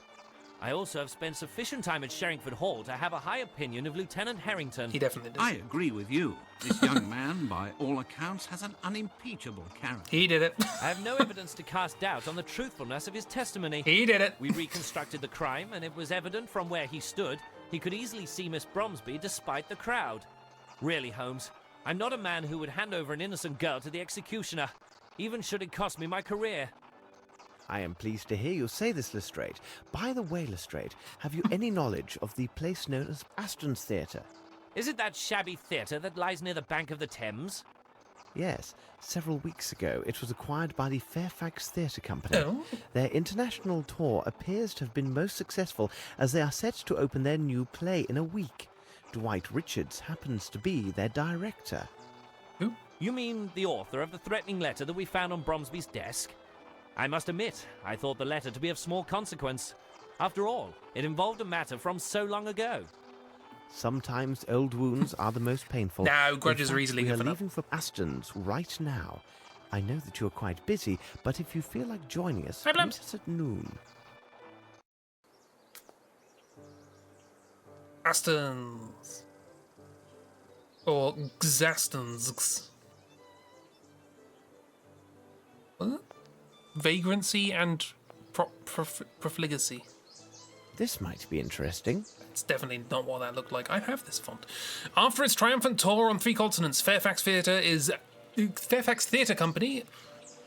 I also have spent sufficient time at Sherringford Hall to have a high opinion of Lieutenant Harrington. He definitely did. I agree with you. This young man, by all accounts, has an unimpeachable character. He did it. I have no evidence to cast doubt on the truthfulness of his testimony. He did it. We reconstructed the crime, and it was evident from where he stood, he could easily see Miss Bromsby despite the crowd. Really, Holmes, I'm not a man who would hand over an innocent girl to the executioner, even should it cost me my career. I am pleased to hear you say this, Lestrade. By the way, Lestrade, have you any knowledge of the place known as Aston's Theatre? Is it that shabby theatre that lies near the bank of the Thames? Yes, several weeks ago it was acquired by the Fairfax Theatre Company. Oh. Their international tour appears to have been most successful as they are set to open their new play in a week. Dwight Richards happens to be their director. Who? You mean the author of the threatening letter that we found on Bromsby's desk? I must admit, I thought the letter to be of small consequence. After all, it involved a matter from so long ago. Sometimes old wounds are the most painful. No, grudges are easily We are given up. leaving for Aston's right now. I know that you're quite busy, but if you feel like joining us, meet us at noon. Aston's. Or Xastons. What? Vagrancy and profligacy. This might be interesting. It's definitely not what that looked like. I have this font. After its triumphant tour on 3 continents, Fairfax Theatre Company,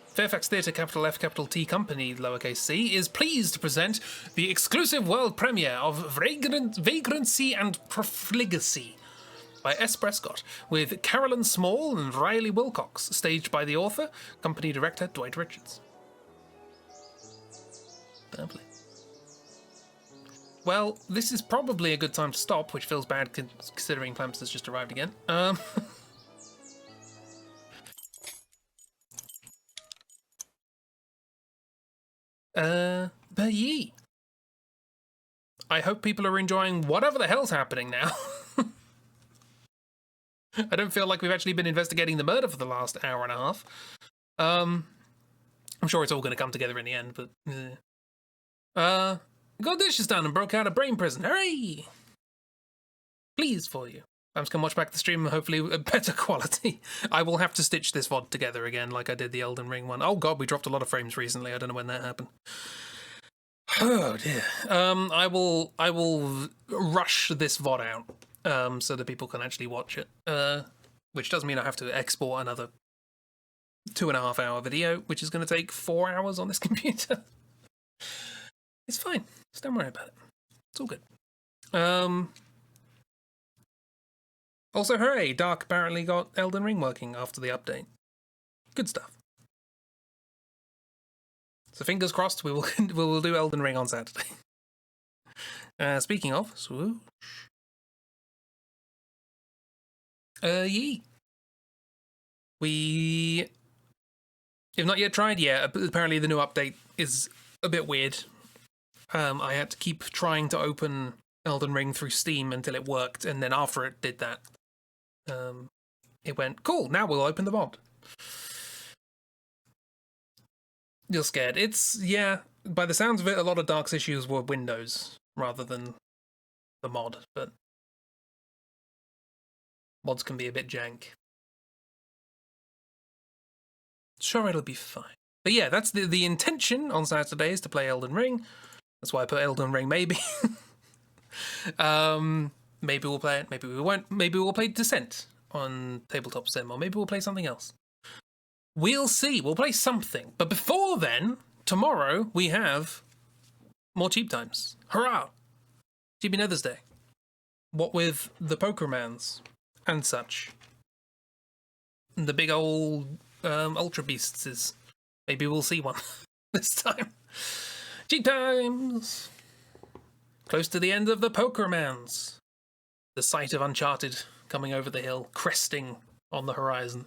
Fairfax Theatre, capital F, capital T Company, lowercase c, is pleased to present the exclusive world premiere of Vagrancy and Profligacy by S. Prescott, with Carolyn Small and Riley Wilcox, staged by the author, company director Dwight Richards. Lovely. Well, this is probably a good time to stop, which feels bad considering Clamps has just arrived again. But yee. I hope people are enjoying whatever the hell's happening now. I don't feel like we've actually been investigating the murder for the last hour and a half. I'm sure it's all going to come together in the end, but... got dishes done and broke out of brain prison. Hooray! Pleased for you. I'm just going to watch back the stream, hopefully a better quality. I will have to stitch this VOD together again like I did the Elden Ring one. Oh god, we dropped a lot of frames recently. I don't know when that happened. Oh dear. I will rush this VOD out so that people can actually watch it. Which does mean I have to export another 2.5 hour video, which is going to take 4 hours on this computer. It's fine. Just don't worry about it. It's all good. Also, hooray! Dark apparently got Elden Ring working after the update. Good stuff. So fingers crossed, we will do Elden Ring on Saturday. Speaking of, swoosh. Yee. We have not yet tried yet. Apparently the new update is a bit weird. I had to keep trying to open Elden Ring through Steam until it worked, and then after it did that, it went, cool, now we'll open the mod. You're scared. It's, yeah, by the sounds of it, a lot of Dark's issues were Windows rather than the mod, but mods can be a bit jank. Sure, it'll be fine. But yeah, that's the intention on Saturday is to play Elden Ring. That's why I put Elden Ring maybe. Maybe we'll play it, maybe we won't. Maybe we'll play Descent on Tabletop Sim, or maybe we'll play something else. We'll see. We'll play something. But before then, tomorrow we have more Cheap Times. Hurrah! GB Nether's Day. What with the Pokermans and such. The big old Ultra Beasts is... Maybe we'll see one this time. Cheap Times! Close to the end of the Pokermans. The sight of Uncharted coming over the hill, cresting on the horizon.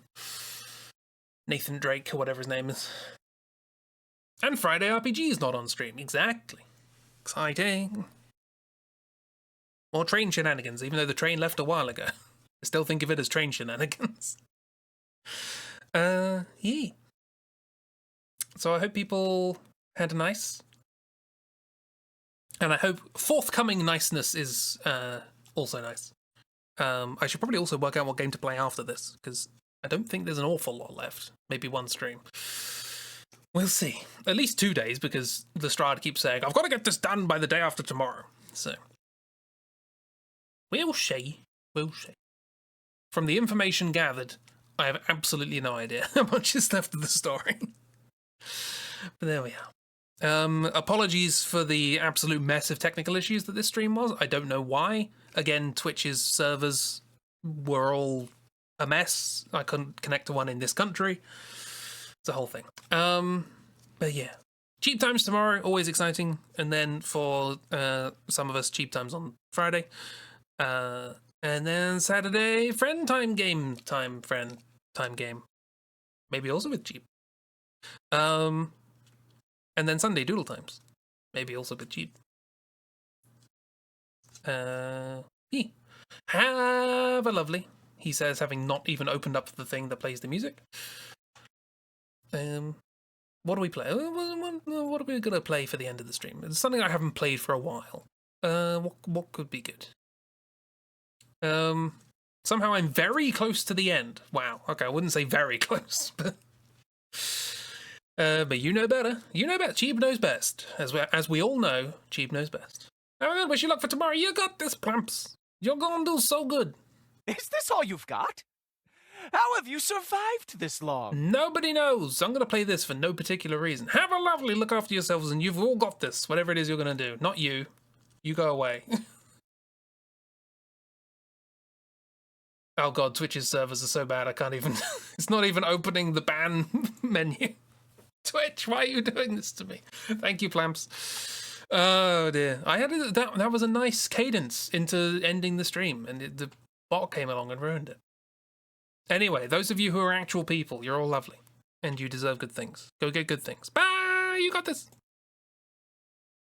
Nathan Drake, or whatever his name is. And Friday RPG is not on stream. Exactly. Exciting. More train shenanigans, even though the train left a while ago. I still think of it as train shenanigans. Yeah. So I hope people had a nice. And I hope forthcoming niceness is also nice. I should probably also work out what game to play after this, because I don't think there's an awful lot left. Maybe one stream. We'll see. At least 2 days, because the Strad keeps saying, I've got to get this done by the day after tomorrow. So, we'll see. We'll see. From the information gathered, I have absolutely no idea how much is left of the story. But there we are. Apologies for the absolute mess of technical issues that this stream was. I don't know why. Again, Twitch's servers were all a mess. I couldn't connect to one in this country. It's a whole thing. But yeah. Cheap Times tomorrow, always exciting. And then for some of us, Cheap Times on Friday. And then Saturday, friend time game. Friend time game. Maybe also with Cheap. And then Sunday, Doodle Times. Maybe also with Cheap. Have a lovely, he says, having not even opened up the thing that plays the music. What do we play? What are we going to play for the end of the stream? It's something I haven't played for a while. What could be good? Somehow I'm very close to the end. Wow. Okay, I wouldn't say very close, but you know better. You know better. Cheap knows best. As we all know, Cheap knows best. I wish you luck for tomorrow. You got this, Plumps. You're gonna do so good. Is this all you've got? How have you survived this long? Nobody knows. I'm gonna play this for no particular reason. Have a lovely, look after yourselves, and you've all got this. Whatever it is you're gonna do. Not you. You go away. Oh god, Twitch's servers are so bad I can't even... It's not even opening the ban menu. Twitch, why are you doing this to me? Thank you, Plamps. Oh dear. I had that was a nice cadence into ending the stream, and the bot came along and ruined it. Anyway, those of you who are actual people, you're all lovely, and you deserve good things. Go get good things. Bye! You got this!